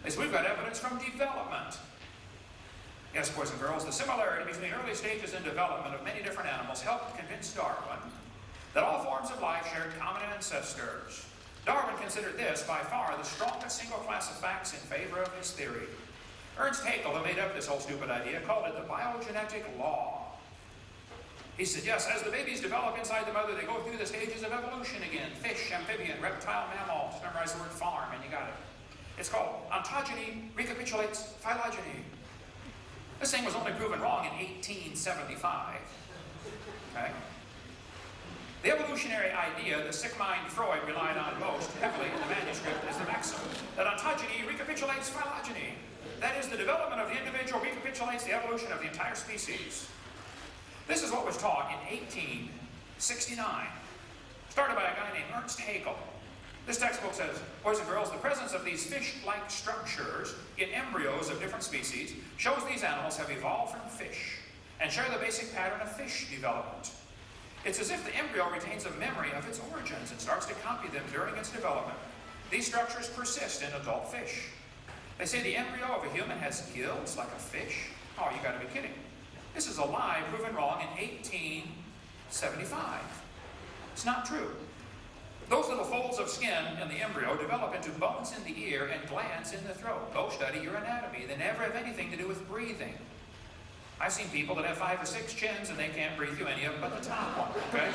Speaker 1: They say we've got evidence from development. Yes, boys and girls, the similarity between the early stages in development of many different animals helped convince Darwin that all forms of life shared common ancestors. Darwin considered this by far the strongest single class of facts in favor of his theory. Ernst Haeckel, who made up this whole stupid idea, called it the biogenetic law. He said, yes, as the babies develop inside the mother, they go through the stages of evolution again. Fish, amphibian, reptile, mammal. Just memorize the word farm and you got it. It's called ontogeny recapitulates phylogeny. This thing was only proven wrong in 1875. Okay? The evolutionary idea that sick mind Freud relied on most heavily in the manuscript is the maxim that ontogeny recapitulates phylogeny. That is, the development of the individual recapitulates the evolution of the entire species. This is what was taught in 1869, started by a guy named Ernst Haeckel. This textbook says, boys and girls, the presence of these fish-like structures in embryos of different species shows these animals have evolved from fish and share the basic pattern of fish development. It's as if the embryo retains a memory of its origins and starts to copy them during its development. These structures persist in adult fish. They say the embryo of a human has gills like a fish. Oh, you got to be kidding. This is a lie proven wrong in 1875. It's not true. Those little folds of skin in the embryo develop into bones in the ear and glands in the throat. Go study your anatomy. They never have anything to do with breathing. I've seen people that have 5 or 6 chins and they can't breathe through any of them but the top one, okay?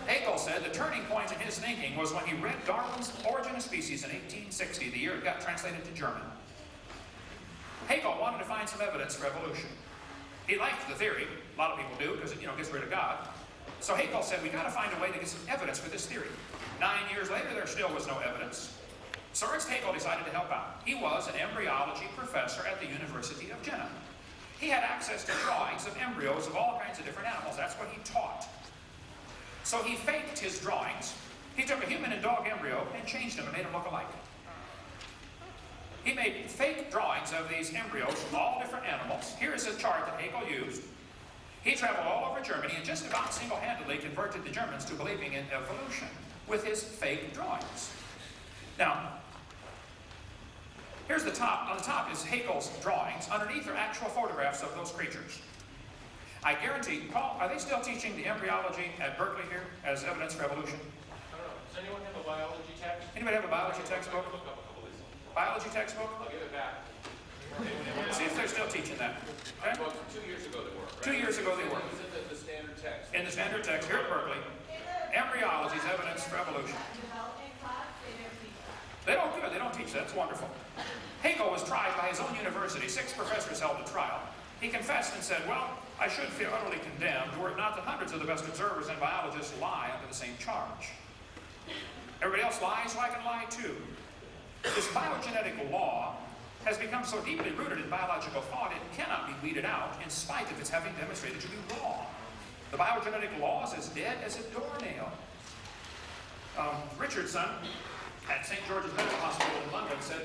Speaker 1: Haeckel said the turning point in his thinking was when he read Darwin's Origin of Species in 1860, the year it got translated to German. Haeckel wanted to find some evidence for evolution. He liked the theory. A lot of people do because it, gets rid of God. So Haeckel said, we've got to find a way to get some evidence for this theory. 9 years later, there still was no evidence. So Ernst Haeckel decided to help out. He was an embryology professor at the University of Jena. He had access to drawings of embryos of all kinds of different animals. That's what he taught. So he faked his drawings. He took a human and dog embryo and changed them and made them look alike. He made fake drawings of these embryos from all different animals. Here is a chart that Haeckel used. He traveled all over Germany and just about single-handedly converted the Germans to believing in evolution with his fake drawings. Now, here's the top. On the top is Haeckel's drawings. Underneath are actual photographs of those creatures. I guarantee, Paul, are they still teaching the embryology at Berkeley here as evidence for evolution?
Speaker 2: I don't know. Does anyone have a biology text?
Speaker 1: Anybody have a biology textbook?
Speaker 2: Look up a couple of these.
Speaker 1: Biology textbook?
Speaker 2: I'll give it back.
Speaker 1: See if they're still teaching that. Okay?
Speaker 2: Well, 2 years ago they were. Right?
Speaker 1: 2 years ago they were.
Speaker 2: It was in the standard text.
Speaker 1: In the standard text here at Berkeley, embryology is evidence for evolution. They don't do it. They don't teach that. It's wonderful. Haeckel was tried by his own university. 6 professors held a trial. He confessed and said, well, I should feel utterly condemned were it not that hundreds of the best observers and biologists lie under the same charge. Everybody else lies, so I can lie too. This biogenetic law has become so deeply rooted in biological thought it cannot be weeded out in spite of its having demonstrated to be wrong. The biogenetic law is as dead as a doornail. Richardson at St. George's Medical Hospital in London said,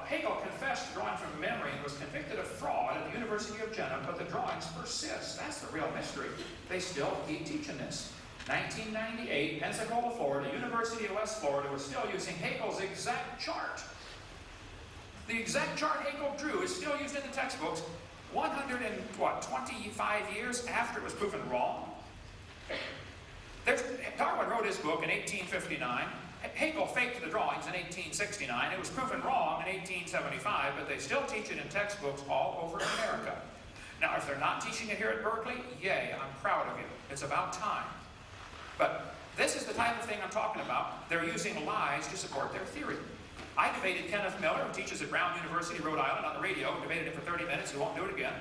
Speaker 1: Hegel confessed drawing from memory and was convicted of fraud at the University of Jena, but the drawings persist. That's the real mystery. They still keep teaching this. 1998, Pensacola, Florida, University of West Florida was still using Hegel's exact chart. The exact chart Hegel drew is still used in the textbooks 125 years after it was proven wrong. Darwin wrote his book in 1859. Hegel faked the drawings in 1869. It was proven wrong in 1875, but they still teach it in textbooks all over America. Now, if they're not teaching it here at Berkeley, yay, I'm proud of you. It's about time. But this is the type of thing I'm talking about. They're using lies to support their theory. I debated Kenneth Miller, who teaches at Brown University, Rhode Island, on the radio. Debated him for 30 minutes. He won't do it again.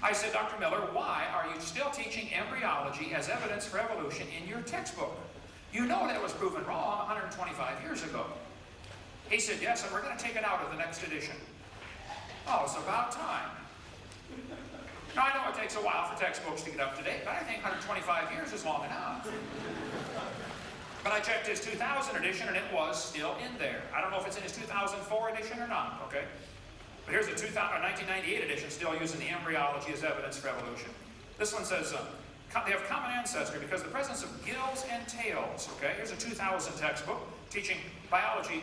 Speaker 1: I said, Dr. Miller, why are you still teaching embryology as evidence for evolution in your textbook? You know that it was proven wrong 125 years ago. He said, yes, and we're going to take it out of the next edition. Oh, it's about time. Now, I know it takes a while for textbooks to get up to date, but I think 125 years is long enough. But I checked his 2000 edition, and it was still in there. I don't know if it's in his 2004 edition or not, okay? But here's a 1998 edition still using the embryology as evidence for evolution. This one says, they have common ancestry because the presence of gills and tails, okay? Here's a 2000 textbook teaching biology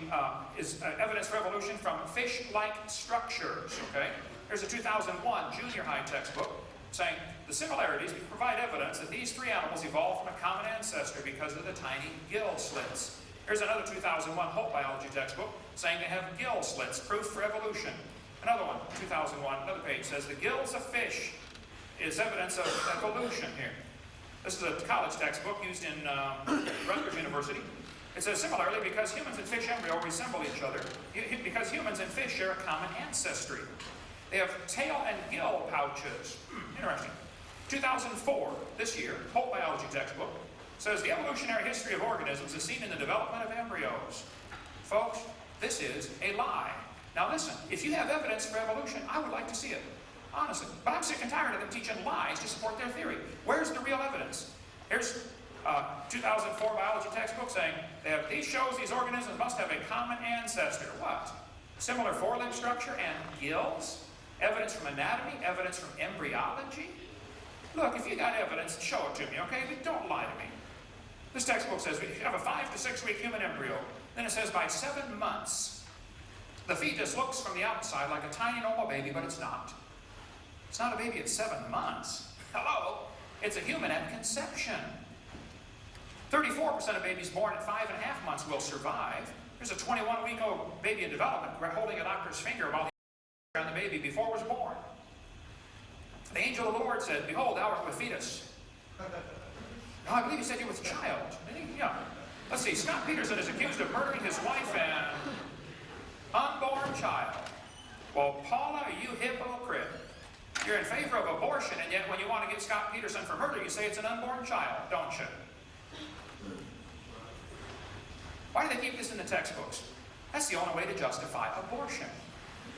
Speaker 1: is evidence for evolution from fish-like structures, okay? Here's a 2001 junior high textbook saying the similarities provide evidence that these three animals evolved from a common ancestor because of the tiny gill slits. Here's another 2001 Hope biology textbook saying they have gill slits, proof for evolution. Another one, 2001, another page says the gills of fish is evidence of evolution here. This is a college textbook used in Rutgers University. It says, similarly, because humans and fish embryo resemble each other, because humans and fish share a common ancestry. They have tail and gill pouches. Interesting. 2004, this year, Hope biology textbook, says the evolutionary history of organisms is seen in the development of embryos. Folks, this is a lie. Now listen, if you have evidence for evolution, I would like to see it. Honestly. But I'm sick and tired of them teaching lies to support their theory. Where's the real evidence? Here's 2004 biology textbook saying these shows these organisms must have a common ancestor. What? Similar forelimb structure and gills? Evidence from anatomy? Evidence from embryology? Look, if you got evidence, show it to me, okay? But don't lie to me. This textbook says we have a 5 to 6 week human embryo. Then it says by 7 months, the fetus looks from the outside like a tiny normal baby, but it's not. It's not a baby at 7 months. Hello? It's a human at conception. 34% of babies born at 5.5 months will survive. There's a 21-week-old baby in development holding a doctor's finger while the on the baby before it was born. The angel of the Lord said, behold, thou art with fetus. No, I believe he said you with child. Didn't he? Yeah. Let's see, Scott Peterson is accused of murdering his wife and unborn child. Well, Paula, you hypocrite. You're in favor of abortion, and yet when you want to get Scott Peterson for murder, you say it's an unborn child, don't you? Why do they keep this in the textbooks? That's the only way to justify abortion.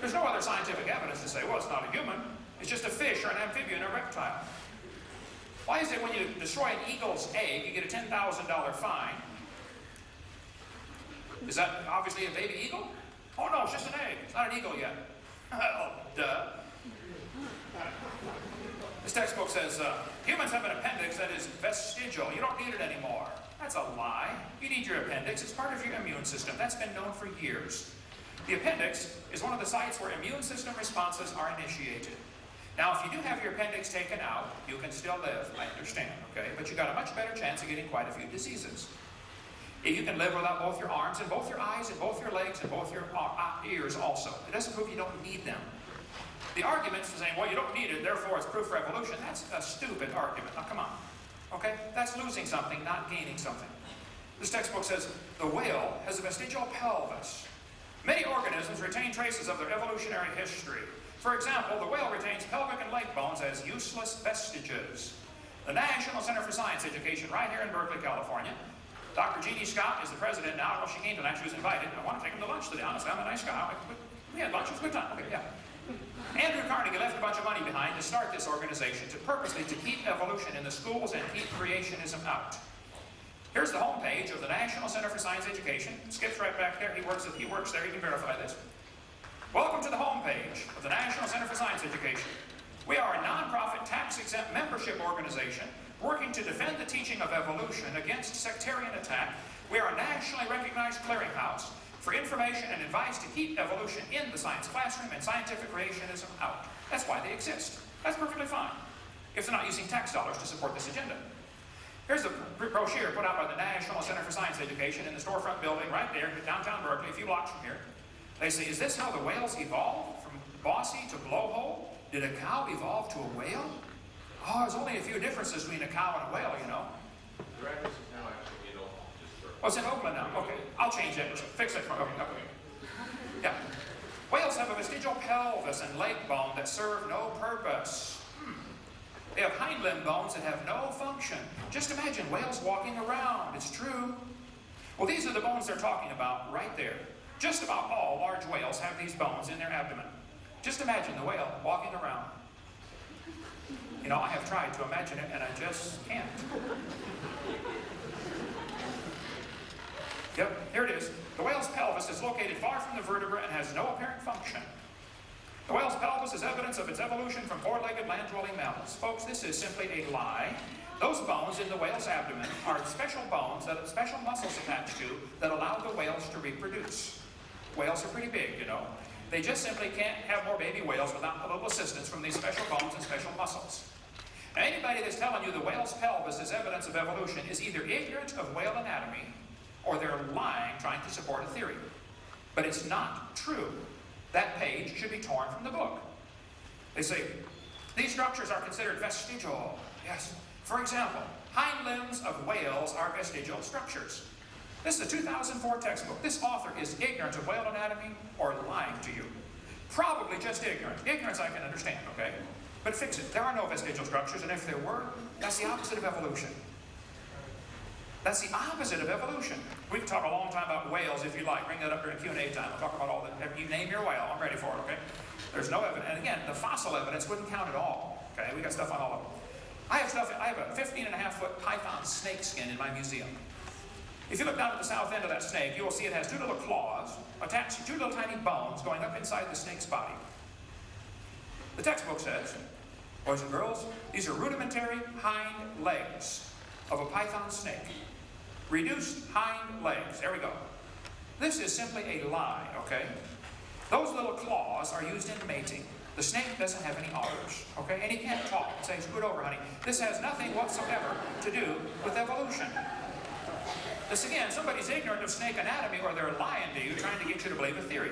Speaker 1: There's no other scientific evidence to say, well, it's not a human. It's just a fish or an amphibian or a reptile. Why is it when you destroy an eagle's egg, you get a $10,000 fine? Is that obviously a baby eagle? Oh, no, it's just an egg. It's not an eagle yet. Oh, duh. This textbook says, humans have an appendix that is vestigial. You don't need it anymore. That's a lie. You need your appendix. It's part of your immune system. That's been known for years. The appendix is one of the sites where immune system responses are initiated. Now, if you do have your appendix taken out, you can still live, I understand, okay? But you got a much better chance of getting quite a few diseases. You can live without both your arms and both your eyes and both your legs and both your ears also. It doesn't prove you don't need them. The argument for saying, well, you don't need it, therefore it's proof for evolution, that's a stupid argument. Now, come on. Okay? That's losing something, not gaining something. This textbook says, the whale has a vestigial pelvis. Many organisms retain traces of their evolutionary history. For example, the whale retains pelvic and leg bones as useless vestiges. The National Center for Science Education, right here in Berkeley, California. Dr. Jeannie Scott is the president now. Well, she came tonight. She was invited. I want to take him to lunch today. Honestly, I'm a nice guy. We had lunch. It was a good time. Okay, yeah. Andrew Carnegie left a bunch of money behind to start this organization purposely to keep evolution in the schools and keep creationism out. Here's the homepage of the National Center for Science Education. Skip's right back there. He works there. He can verify this. Welcome to the homepage of the National Center for Science Education. We are a nonprofit, tax-exempt membership organization working to defend the teaching of evolution against sectarian attack. We are a nationally recognized clearinghouse for information and advice to keep evolution in the science classroom and scientific creationism out. That's why they exist. That's perfectly fine, if they're not using tax dollars to support this agenda. Here's a brochure put out by the National Center for Science Education in the storefront building right there in downtown Berkeley, a few blocks from here. They say, is this how the whales evolved? From bossy to blowhole? Did a cow evolve to a whale? Oh, there's only a few differences between a cow and a whale, you know.
Speaker 2: The address is now actually in Oakland, just for...
Speaker 1: Oh, it's in Oakland now. Okay. I'll change that. Fix it for Oakland. Okay. Yeah. Whales have a vestigial pelvis and leg bone that serve no purpose. They have hind limb bones that have no function. Just imagine whales walking around. It's true. Well, these are the bones they're talking about right there. Just about all large whales have these bones in their abdomen. Just imagine the whale walking around. You know, I have tried to imagine it, and I just can't. Yep, here it is. The whale's pelvis is located far from the vertebra and has no apparent function. The whale's pelvis is evidence of its evolution from four-legged land-dwelling mammals. Folks, this is simply a lie. Those bones in the whale's abdomen are special bones that have special muscles attached to that allow the whales to reproduce. Whales are pretty big, you know. They just simply can't have more baby whales without a little assistance from these special bones and special muscles. Now, anybody that's telling you the whale's pelvis is evidence of evolution is either ignorant of whale anatomy or they're lying trying to support a theory. But it's not true. That page should be torn from the book. They say, these structures are considered vestigial. Yes. For example, hind limbs of whales are vestigial structures. This is a 2004 textbook. This author is ignorant of whale anatomy or lying to you. Probably just ignorant. Ignorance I can understand, okay? But fix it. There are no vestigial structures, and if there were, that's the opposite of evolution. That's the opposite of evolution. We can talk a long time about whales if you like. Bring that up during Q&A time. We'll talk about all that. You name your whale. I'm ready for it, okay? There's no evidence. And again, the fossil evidence wouldn't count at all. Okay? We got stuff on all of them. I have a 15.5-foot python snake skin in my museum. If you look down at the south end of that snake, you will see it has two little claws attached to two little tiny bones going up inside the snake's body. The textbook says, boys and girls, these are rudimentary hind legs of a python snake. Reduced hind legs. There we go. This is simply a lie, okay? Those little claws are used in mating. The snake doesn't have any udders, okay? And he can't talk and say, scoot over, honey. This has nothing whatsoever to do with evolution. This again, somebody's ignorant of snake anatomy or they're lying to you, trying to get you to believe a theory.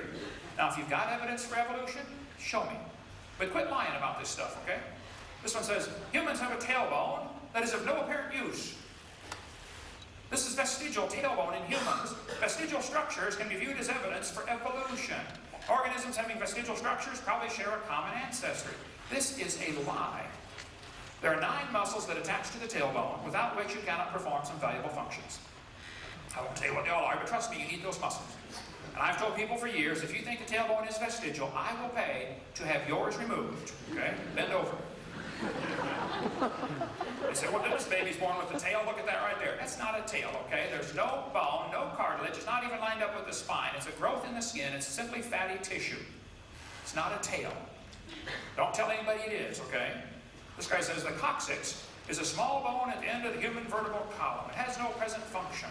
Speaker 1: Now, if you've got evidence for evolution, show me. But quit lying about this stuff, okay? This one says, humans have a tailbone that is of no apparent use. This is vestigial tailbone in humans. Vestigial structures can be viewed as evidence for evolution. Organisms having vestigial structures probably share a common ancestry. This is a lie. There are 9 muscles that attach to the tailbone, without which you cannot perform some valuable functions. I won't tell you what they all are, but trust me, you need those muscles. And I've told people for years, if you think the tailbone is vestigial, I will pay to have yours removed. Okay? Bend over. They say, well, this baby's born with a tail. Look at that right there. That's not a tail, okay? There's no bone, no cartilage. It's not even lined up with the spine. It's a growth in the skin. It's simply fatty tissue. It's not a tail. Don't tell anybody it is, okay? This guy says the coccyx is a small bone at the end of the human vertebral column. It has no present function,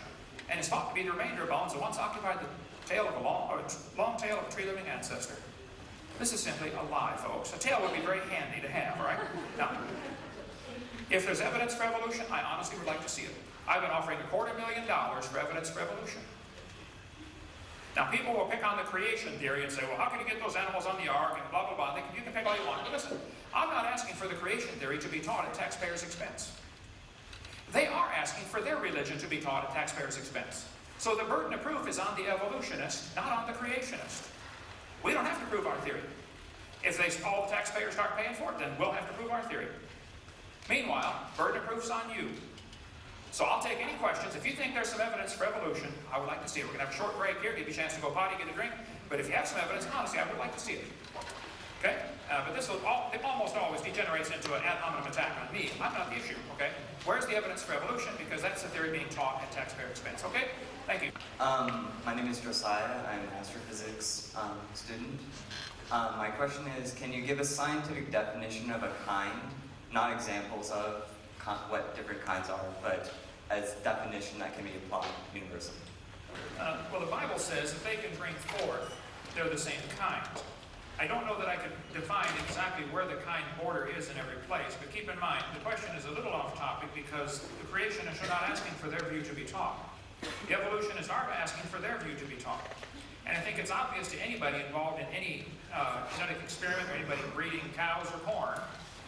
Speaker 1: and it's thought to be the remainder of bones that once occupied the tail of a long tail of a tree-living ancestor. This is simply a lie, folks. A tail would be very handy to have, right? Now, if there's evidence for evolution, I honestly would like to see it. I've been offering $250,000 for evidence for evolution. Now, people will pick on the creation theory and say, well, how can you get those animals on the ark and blah, blah, blah. You can pick all you want. But listen, I'm not asking for the creation theory to be taught at taxpayers' expense. They are asking for their religion to be taught at taxpayers' expense. So the burden of proof is on the evolutionist, not on the creationist. We don't have to prove our theory. If all the taxpayers start paying for it, then we'll have to prove our theory. Meanwhile, burden of proof's on you. So I'll take any questions. If you think there's some evidence for evolution, I would like to see it. We're going to have a short break here, give you a chance to go potty, get a drink, But if you have some evidence, honestly, I would like to see it. Okay? But this will it almost always degenerates into an ad hominem attack on me. I'm not the issue. Okay? Where's the evidence for evolution? Because that's the theory being taught at taxpayer expense. Okay? Thank you.
Speaker 3: My name is Josiah. I'm an astrophysics student. My question is, can you give a scientific definition of a kind, not examples of what different kinds are, but as definition that can be applied universally?
Speaker 1: Well, the Bible says if they can bring forth, they're the same kind. I don't know that I could define exactly where the kind border is in every place, but keep in mind, the question is a little off topic because the creationists are not asking for their view to be taught. The evolutionists are asking for their view to be taught. And I think it's obvious to anybody involved in any genetic experiment or anybody breeding cows or corn,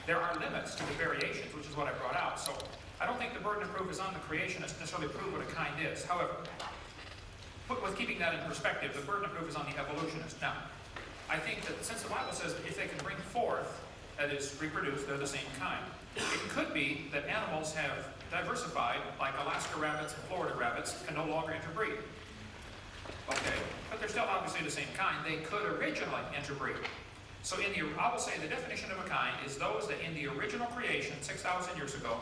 Speaker 1: there are limits to the variations, which is what I brought out. So I don't think the burden of proof is on the creationists to necessarily prove what a kind is. However, with keeping that in perspective, the burden of proof is on the evolutionist. Now, I think that since the Bible says that if they can bring forth, that is, reproduce, they're the same kind, it could be that animals have diversified, like Alaska rabbits and Florida rabbits can no longer interbreed. Okay, but they're still obviously the same kind. They could originally interbreed. So I will say the definition of a kind is those that in the original creation, 6,000 years ago,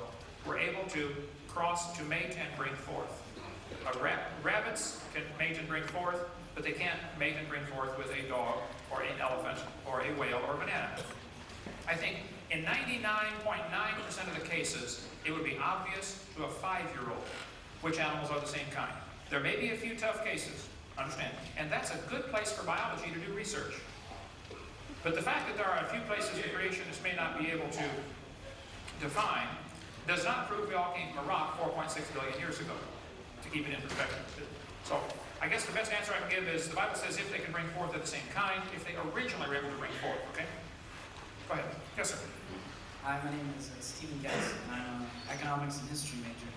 Speaker 1: were able to cross, to mate and bring forth. Rabbits can mate and bring forth, but they can't mate and bring forth with a dog or an elephant or a whale or a banana. I think in 99.9% of the cases, it would be obvious to a 5-year-old which animals are the same kind. There may be a few tough cases, understand, and that's a good place for biology to do research. But the fact that there are a few places the creationists may not be able to define does not prove we all came from a rock 4.6 billion years ago, to keep it in perspective. So I guess the best answer I can give is the Bible says if they can bring forth, they're the same kind, if they originally were able to bring forth, okay? Go ahead. Yes, sir.
Speaker 4: Hi, my name is Stephen Guest, and I'm an economics and history major.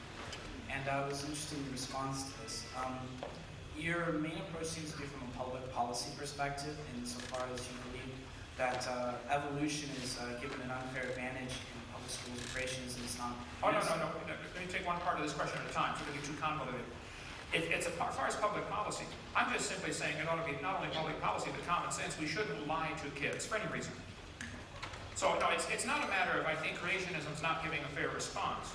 Speaker 4: And I was interested in your response to this. Your main approach seems to be from a public policy perspective, insofar as you believe that evolution is given an unfair advantage in public schools and creations, and it's not.
Speaker 1: Oh, no. Let me take one part of this question at a time, so it'll be too convoluted. As far as public policy, I'm just simply saying it ought to be not only public policy, but common sense. We shouldn't lie to kids for any reason. So, no, it's not a matter of, I think, creationism's not giving a fair response.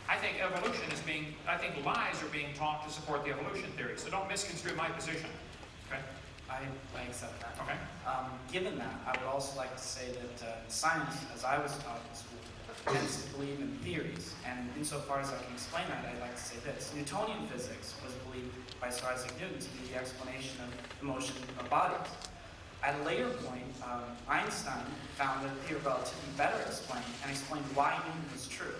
Speaker 1: I think evolution is I think lies are being taught to support the evolution theory, so don't misconstrue my position, okay?
Speaker 4: I accept that.
Speaker 1: Okay.
Speaker 4: Given that, I would also like to say that science, as I was taught in school, tends to believe in theories. And insofar as I can explain that, I'd like to say this. Newtonian physics was believed by Sir Isaac Newton to be the explanation of the motion of bodies. At a later point, Einstein found that the theory of relativity better explained and explained why Newton was true.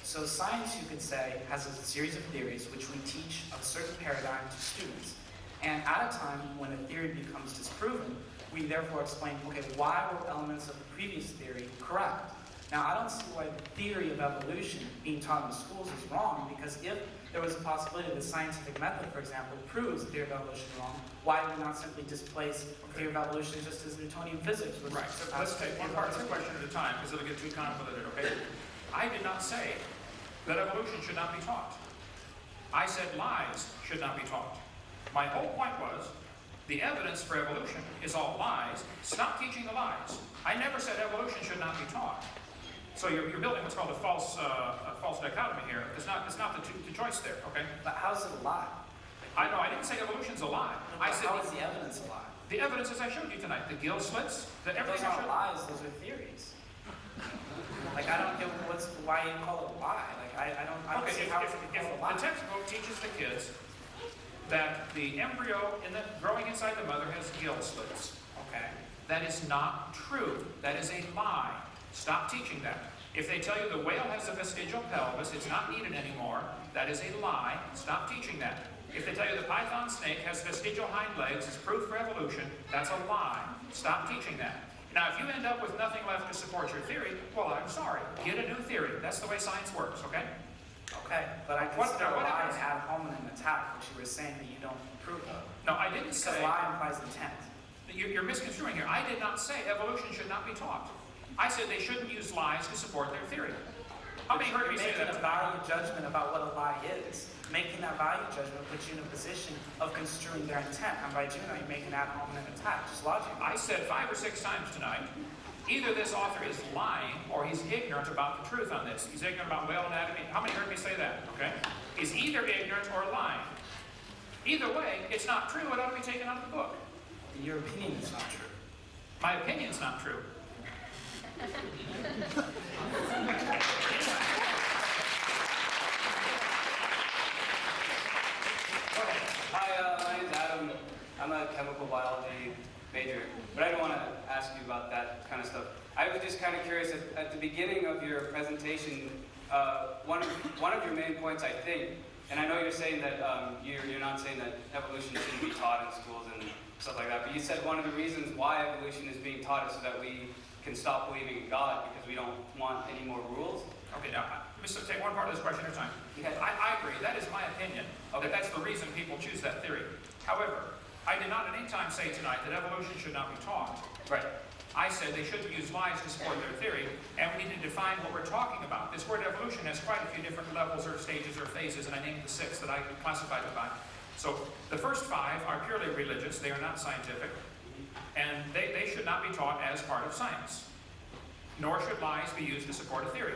Speaker 4: So science, you could say, has a series of theories which we teach a certain paradigm to students. And at a time when a theory becomes disproven, we therefore explain, okay, why were elements of the previous theory correct? Now, I don't see why the theory of evolution being taught in schools is wrong, because if there was a possibility that the scientific method, for example, proves the theory of evolution wrong, why do we not simply displace the theory of evolution just as Newtonian physics was?
Speaker 1: Right, so let's take one part of the question at a time, because it'll get too convoluted, okay? I did not say that evolution should not be taught. I said lies should not be taught. My whole point was, the evidence for evolution is all lies. Stop teaching the lies. I never said evolution should not be taught. So you're building what's called a false dichotomy here. It's not the choice there, okay?
Speaker 4: But how is it a lie?
Speaker 1: I know, I didn't say evolution's a lie.
Speaker 4: I said how is the evidence a lie?
Speaker 1: The evidence, as I showed you tonight, the gill slits, everything.
Speaker 4: Those aren't lies, those are theories. Like, I don't get why you call it a lie. Like, I don't see how it's a lie.
Speaker 1: The textbook teaches the kids that the embryo growing inside the mother has gill slits. Okay. That is not true. That is a lie. Stop teaching that. If they tell you the whale has a vestigial pelvis, it's not needed anymore, that is a lie. Stop teaching that. If they tell you the python snake has vestigial hind legs, it's proof for evolution, that's a lie. Stop teaching that. Now, if you end up with nothing left to support your theory, well, I'm sorry. Get a new theory. That's the way science works, okay?
Speaker 4: Okay, but I can still lie and ad hominem attack, which you were saying that you don't approve of.
Speaker 1: No, I didn't say...
Speaker 4: Because lie implies intent.
Speaker 1: You're misconstruing here. I did not say evolution should not be taught. I said they shouldn't use lies to support their theory. How many heard me
Speaker 4: You're
Speaker 1: say
Speaker 4: making
Speaker 1: that
Speaker 4: a
Speaker 1: tonight?
Speaker 4: value judgment about what a lie is. Making that value judgment puts you in a position of construing their intent. And by doing that, you're making that hominem attack. Just logic.
Speaker 1: I said 5 or 6 times tonight, either this author is lying or he's ignorant about the truth on this. He's ignorant about whale anatomy. How many heard me say that? Okay? He's either ignorant or lying. Either way, it's not true. It ought to be taken out of the book.
Speaker 4: In your opinion, it's not true.
Speaker 1: My opinion's not true.
Speaker 5: Hi, my name's Adam. I'm a chemical biology major, but I don't want to ask you about that kind of stuff. I was just kind of curious, at the beginning of your presentation, one of your main points, I think, and I know you're saying that you're not saying that evolution shouldn't be taught in schools and stuff like that, but you said one of the reasons why evolution is being taught is so that we can stop believing in God because we don't want any more rules.
Speaker 1: Okay, now, let me take one part of this question at a time.
Speaker 5: Okay.
Speaker 1: I agree. That is my opinion.
Speaker 5: Okay.
Speaker 1: That's the reason people choose that theory. However, I did not at any time say tonight that evolution should not be taught.
Speaker 5: Right.
Speaker 1: I said they shouldn't use lies to support their theory, and we need to define what we're talking about. This word evolution has quite a few different levels or stages or phases, and I named the 6 that I classified it by. So the first 5 are purely religious. They are not scientific, and they should not be taught as part of science. Nor should lies be used to support a theory.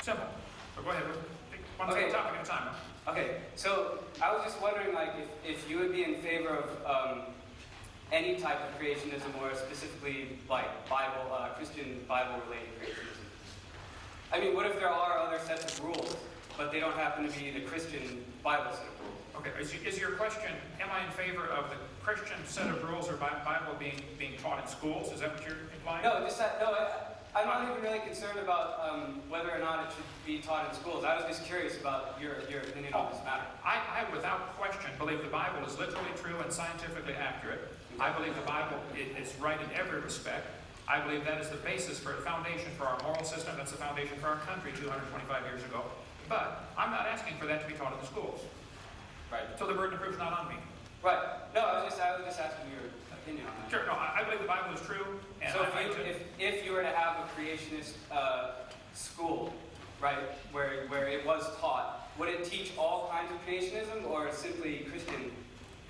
Speaker 1: Simple. So go ahead. Take one
Speaker 5: Okay.
Speaker 1: topic at a time.
Speaker 5: Okay, so I was just wondering, like, if you would be in favor of any type of creationism, or specifically like Christian Bible-related creationism. I mean, what if there are other sets of rules, but they don't happen to be the Christian Bible set of rules?
Speaker 1: Okay. Is your question, am I in favor of the Christian set of rules or Bible being taught in schools? Is that what you're implying?
Speaker 5: No, just that. No, I'm not even really concerned about whether or not it should be taught in schools. I was just curious about your opinion on this matter.
Speaker 1: I, without question, believe the Bible is literally true and scientifically accurate. I believe the Bible is right in every respect. I believe that is the basis for a foundation for our moral system. That's the foundation for our country 225 years ago. But I'm not asking for that to be taught in the schools.
Speaker 5: Right.
Speaker 1: So the burden of proof is not on me.
Speaker 5: Right. No, I was just asking your opinion on that.
Speaker 1: Sure, no, I believe the Bible is true. And
Speaker 5: So
Speaker 1: I like to-
Speaker 5: if you were to have a creationist school, right, where it was taught, would it teach all kinds of creationism or simply Christian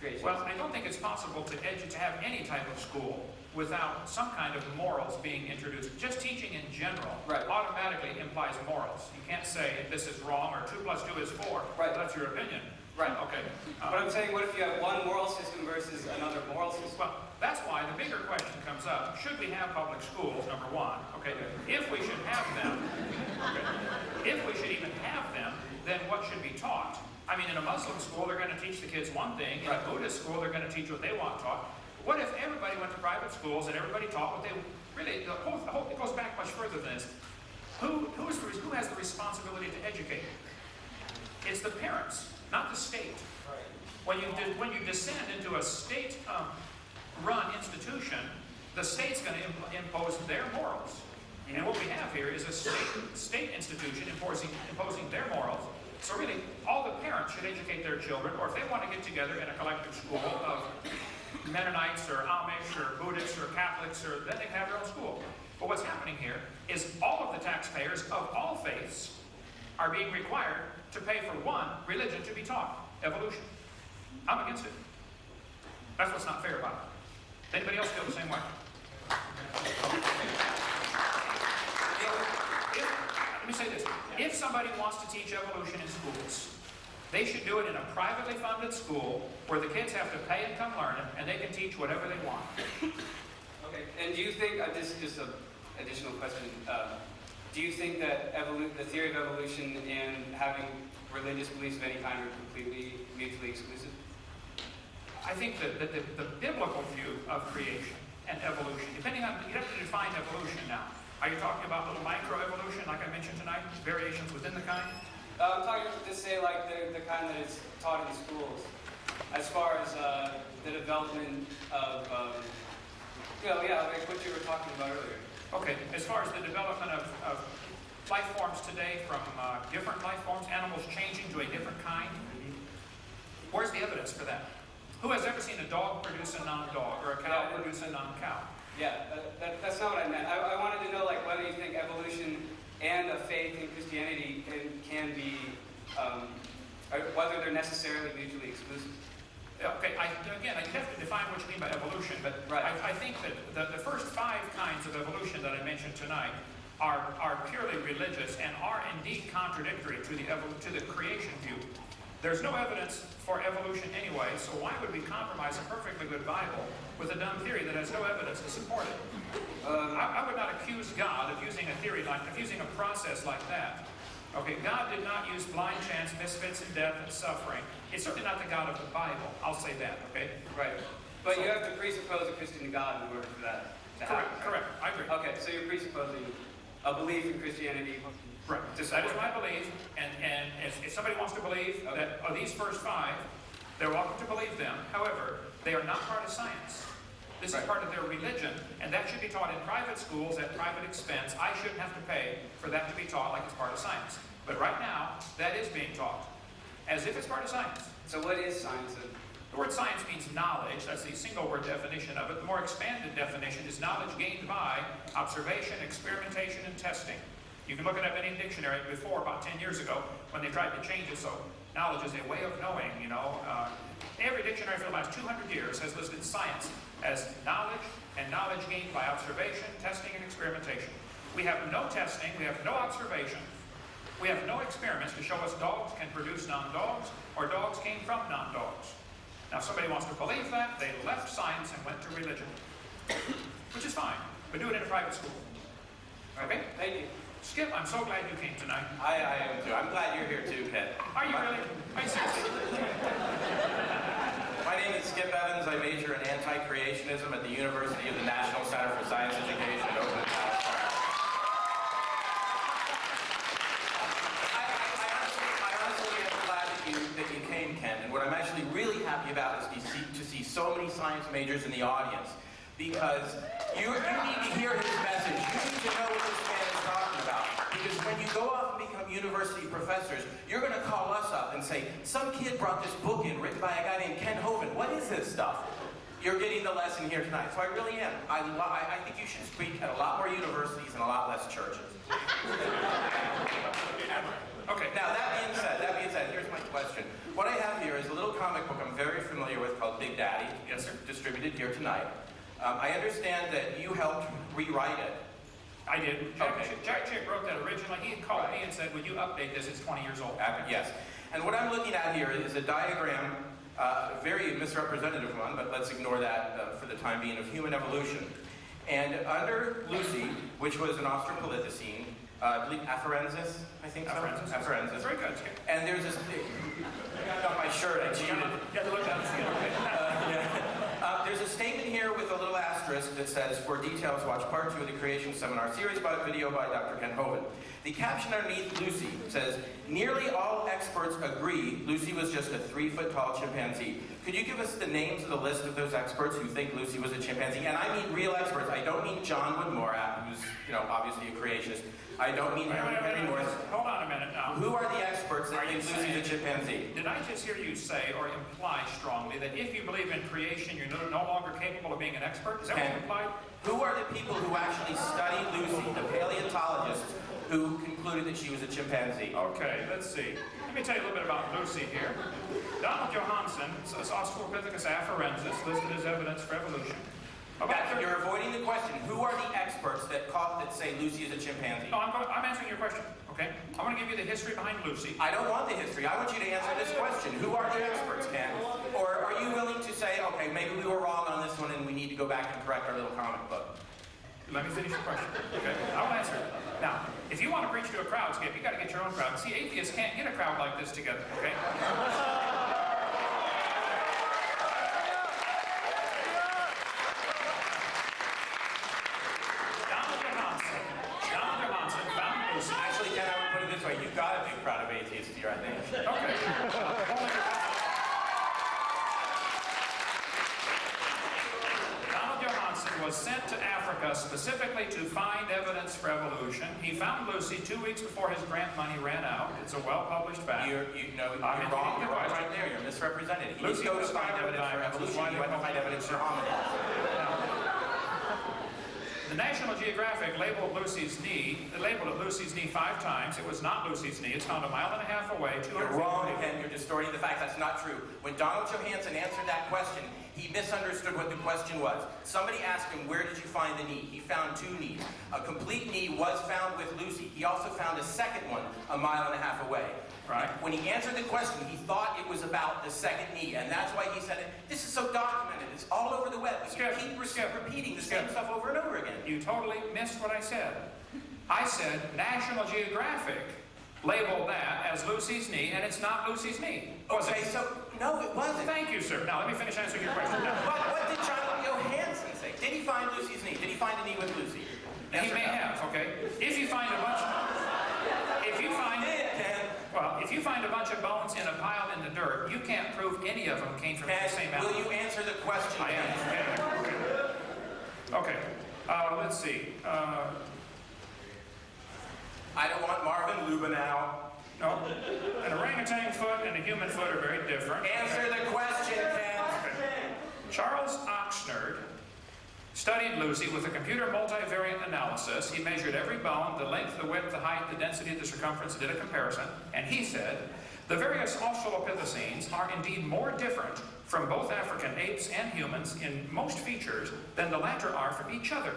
Speaker 5: creationism?
Speaker 1: Well, I don't think it's possible to have any type of school without some kind of morals being introduced. Just teaching in general automatically implies morals. You can't say this is wrong or 2 + 2 is 4.
Speaker 5: Right.
Speaker 1: That's your opinion.
Speaker 5: Right.
Speaker 1: Okay.
Speaker 5: But I'm saying, what if you have one moral system versus another moral system?
Speaker 1: Well, that's why the bigger question comes up. Should we have public schools, number one? Okay. If we should have them, if we should even have them, then what should be taught? I mean, in a Muslim school, they're going to teach the kids one thing. In a Buddhist school, they're going to teach what they want taught. What if everybody went to private schools and everybody taught what they really? It goes back much further than this. Who has the responsibility to educate? It's the parents, not the state. When you descend into a state-run institution, the state's going to impose their morals. And what we have here is a state institution imposing their morals. So really, all the parents should educate their children, or if they want to get together in a collective school of Mennonites or Amish or Buddhists or Catholics, then they have their own school. But what's happening here is all of the taxpayers of all faiths are being required to pay for one religion to be taught, evolution. I'm against it. That's what's not fair about it. Anybody else feel the same way? Let me say this. If somebody wants to teach evolution in schools, they should do it in a privately funded school where the kids have to pay and come learn it, and they can teach whatever they want.
Speaker 5: Okay. And do you think, this is just an additional question, do you think that the theory of evolution and having religious beliefs of any kind are completely mutually exclusive?
Speaker 1: I think that the biblical view of creation and evolution, depending on, you have to define evolution now. Are you talking about little microevolution, like I mentioned tonight, variations within the kind?
Speaker 5: I'm talking to say like the kind that is taught in schools, as far as the development of, like what you were talking about earlier.
Speaker 1: Okay, as far as the development of life forms today, from different life forms, animals changing to a different kind, where's the evidence for that? Who has ever seen a dog produce a non-dog, or a cow produce a non-cow?
Speaker 5: Yeah, that's not what I meant. I wanted to know, like, whether you think evolution and a faith in Christianity can be, whether they're necessarily mutually exclusive.
Speaker 1: Okay, again, I have to define what you mean by evolution, but
Speaker 5: right.
Speaker 1: I think that the first 5 kinds of evolution that I mentioned tonight are purely religious and are indeed contradictory to the creation view. There's no evidence for evolution anyway, so why would we compromise a perfectly good Bible with a dumb theory that has no evidence to support it? I would not accuse God of using a process like that. Okay, God did not use blind chance, misfits, and death and suffering. It's certainly not the God of the Bible. I'll say that, okay?
Speaker 5: Right. But you have to presuppose a Christian God in order for that to happen.
Speaker 1: Correct. I agree.
Speaker 5: Okay, so you're presupposing a belief in Christianity.
Speaker 1: Right. That is my belief, and if somebody wants to believe that these first 5, they're welcome to believe them. However, they are not part of science. This is part of their religion, and that should be taught in private schools at private expense. I shouldn't have to pay for that to be taught like it's part of science. But right now, that is being taught as if it's part of science.
Speaker 5: So what is science then?
Speaker 1: The word science means knowledge. That's the single word definition of it. The more expanded definition is knowledge gained by observation, experimentation, and testing. You can look it up in any dictionary before, about 10 years ago, when they tried to change it so knowledge is a way of knowing, you know. Every dictionary for the last 200 years has listed science as knowledge and knowledge gained by observation, testing, and experimentation. We have no testing, we have no observation, we have no experiments to show us dogs can produce non-dogs or dogs came from non-dogs. Now, if somebody wants to believe that, they left science and went to religion, which is fine, but do it in a private school. Okay?
Speaker 5: Thank you.
Speaker 1: Skip, I'm so glad you came tonight.
Speaker 2: I am too. I'm glad you're here too, Ken.
Speaker 1: Are you really? Are you seriously?
Speaker 2: My name is Skip Evans. I major in anti-creationism at the University of the National Center for Science Education in Oakland, California. I honestly am glad that you came, Ken. And what I'm actually really happy about is to see so many science majors in the audience, because you need to hear his message. You need to know what this man is talking about. Because when you go off and become university professors, you're going to call us up and say, some kid brought this book in written by a guy named Ken Hovind. What is this stuff? You're getting the lesson here tonight. So I really am. I think you should speak at a lot more universities and a lot less churches. Okay, now that being said, here's my question. What I have here is a little comic book I'm very familiar with called Big Daddy.
Speaker 1: Yes, sir.
Speaker 2: Distributed here tonight. I understand that you helped rewrite it.
Speaker 1: I did. Jack Chick wrote that originally. He had called me and said, would you update this? It's 20 years old.
Speaker 2: Yes. And what I'm looking at here is a diagram, a very misrepresentative one, but let's ignore that for the time being, of human evolution. And under Lucy, which was an Australopithecine, I believe Afarensis, I think so? Afarensis.
Speaker 1: Very good.
Speaker 2: And there's this, I got it on my shirt, I cheated.
Speaker 1: You have to look down and see it.
Speaker 2: There's a statement here with a little asterisk that says, for details, watch part 2 of the Creation Seminar series video by Dr. Ken Hovind. The caption underneath Lucy says, nearly all experts agree Lucy was just a 3-foot-tall chimpanzee. Could you give us the names of the list of those experts who think Lucy was a chimpanzee? And I mean real experts. I don't mean John Woodmore, who's, obviously a creationist. I don't mean Henry Morris.
Speaker 1: Hold on a minute now.
Speaker 2: Who are the experts that think Lucy's a chimpanzee?
Speaker 1: Did I just hear you say or imply strongly that if you believe in creation, you're no longer capable of being an expert? Is that what you implied?
Speaker 2: Who are the people who actually studied Lucy, the paleontologists, who concluded that she was a chimpanzee?
Speaker 1: Okay, let's see. Let me tell you a little bit about Lucy here. Donald Johansen, Australopithecus afarensis, listed as evidence for evolution.
Speaker 2: You're avoiding the question. Who are the experts that say Lucy is a chimpanzee?
Speaker 1: No, I'm answering your question, okay? I want to give you the history behind Lucy.
Speaker 2: I don't want the history. I want you to answer this question. Who are the experts, Ken? Or are you willing to say, okay, maybe we were wrong on this one and we need to go back and correct our little comic book?
Speaker 1: Let me finish your question, okay? I will answer it. Now, if you want to preach to a crowd, Skip, you got to get your own crowd. See, atheists can't get a crowd like this together, okay?
Speaker 2: Actually, Ken, I would put it this way. You've got a big crowd of atheists here, I think.
Speaker 1: Okay. Donald Johansen was sent to Africa specifically to find evidence for evolution. He found Lucy 2 weeks before his grant money ran out. It's a well-published fact.
Speaker 2: You're wrong. You're wrong right there. You're misrepresented. He didn't go to find evidence for evolution. You went to find evidence for hominids.
Speaker 1: The National Geographic labeled it Lucy's knee 5 times. It was not Lucy's knee. It's found a mile and a half away, 200
Speaker 2: You're
Speaker 1: feet
Speaker 2: wrong
Speaker 1: away.
Speaker 2: again. You're distorting the facts. That's not true. When Donald Johanson answered that question, he misunderstood what the question was. Somebody asked him, where did you find the knee? He found 2 knees. A complete knee was found with Lucy. He also found a second one a mile and a half away.
Speaker 1: Right.
Speaker 2: When he answered the question, he thought it was about the second knee, and that's why he said it. This is so documented. It's all over the web. You keep repeating the same stuff over and over again.
Speaker 1: You totally missed what I said. I said National Geographic labeled that as Lucy's knee, and it's not Lucy's knee. Was
Speaker 2: Okay,
Speaker 1: it?
Speaker 2: so, no, it wasn't.
Speaker 1: Thank you, sir. Now, let me finish answering your question. Now,
Speaker 2: What did John Johansson say? Did he find Lucy's knee? Did he find a knee with Lucy?
Speaker 1: he may have, okay? If you find a bunch of bones in a pile in the dirt, you can't prove any of them came from the same mountain.
Speaker 2: Will you answer the question?
Speaker 1: I am. Okay. Let's see.
Speaker 2: I don't want Marvin Lubenow.
Speaker 1: No. An orangutan foot and a human foot are very different.
Speaker 2: Answer the question, Ken.
Speaker 1: Okay. Charles Oxnard studied Lucy with a computer multivariate analysis. He measured every bone, the length, the width, the height, the density, the circumference, and did a comparison. And he said, the various Australopithecines are indeed more different from both African apes and humans in most features than the latter are from each other.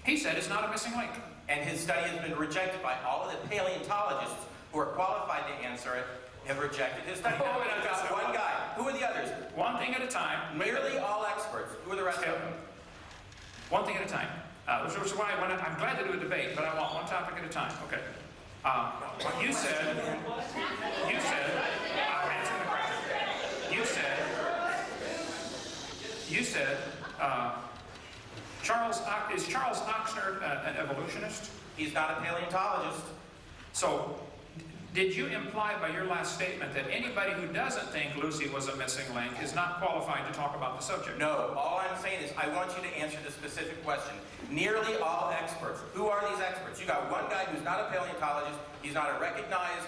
Speaker 1: He said it's not a missing link.
Speaker 2: And his study has been rejected by all of the paleontologists who are qualified to answer it, have rejected his study. Now, we've got one guy. Who are the others?
Speaker 1: One thing at a time.
Speaker 2: Nearly all experts. Who are the rest of them?
Speaker 1: One thing at a time. Which is why I'm glad to do a debate, but I want one topic at a time. Okay. You said, I'm answering the question. You said, is Charles Oxnard an evolutionist?
Speaker 2: He's not a paleontologist.
Speaker 1: So, did you imply by your last statement that anybody who doesn't think Lucy was a missing link is not qualified to talk about the subject?
Speaker 2: No, all I'm saying is I want you to answer the specific question. Nearly all experts. Who are these experts? You got one guy who's not a paleontologist. He's not a recognized,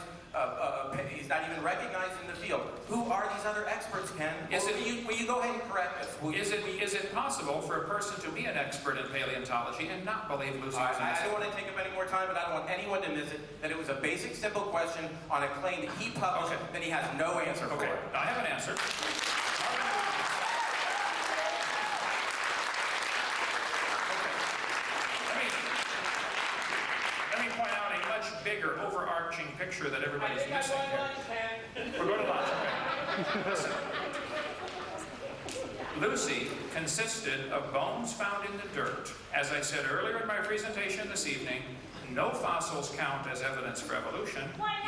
Speaker 2: he's not even recognized in the field. Who are these other experts, Ken? Will you go ahead and correct us?
Speaker 1: Is it possible for a person to be an expert in paleontology and not believe Lucy was a missing link?
Speaker 2: I don't want to take up any more time, but I don't want anyone to miss it, that it was a basic, simple question on a claim that he published that he has no answer for.
Speaker 1: Okay, I have an answer. Let me point out a much bigger, overarching picture that everybody's missing here. We're going to lunch, okay? Listen. Lucy consisted of bones found in the dirt. As I said earlier in my presentation this evening, no fossils count as evidence for evolution.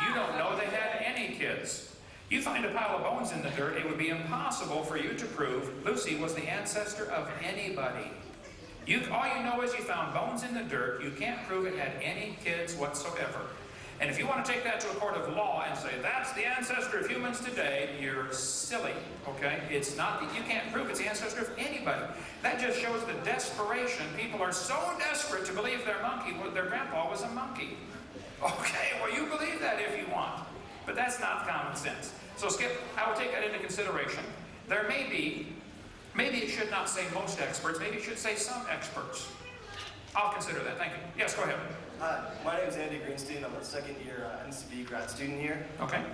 Speaker 1: You don't know they had any kids. You find a pile of bones in the dirt, it would be impossible for you to prove Lucy was the ancestor of anybody. All you know is you found bones in the dirt. You can't prove it had any kids whatsoever. And if you want to take that to a court of law and say, that's the ancestor of humans today, you're silly, okay? It's not, you can't prove it's the ancestor of anybody. That just shows the desperation. People are so desperate to believe their grandpa was a monkey. Okay, well, you believe that if you want. But that's not common sense. So Skip, I will take that into consideration. There may be, maybe it should not say most experts, maybe it should say some experts. I'll consider that, thank you. Yes, go ahead.
Speaker 6: Hi, my name is Andy Greenstein. I'm a second-year NCB grad student here.
Speaker 1: Okay.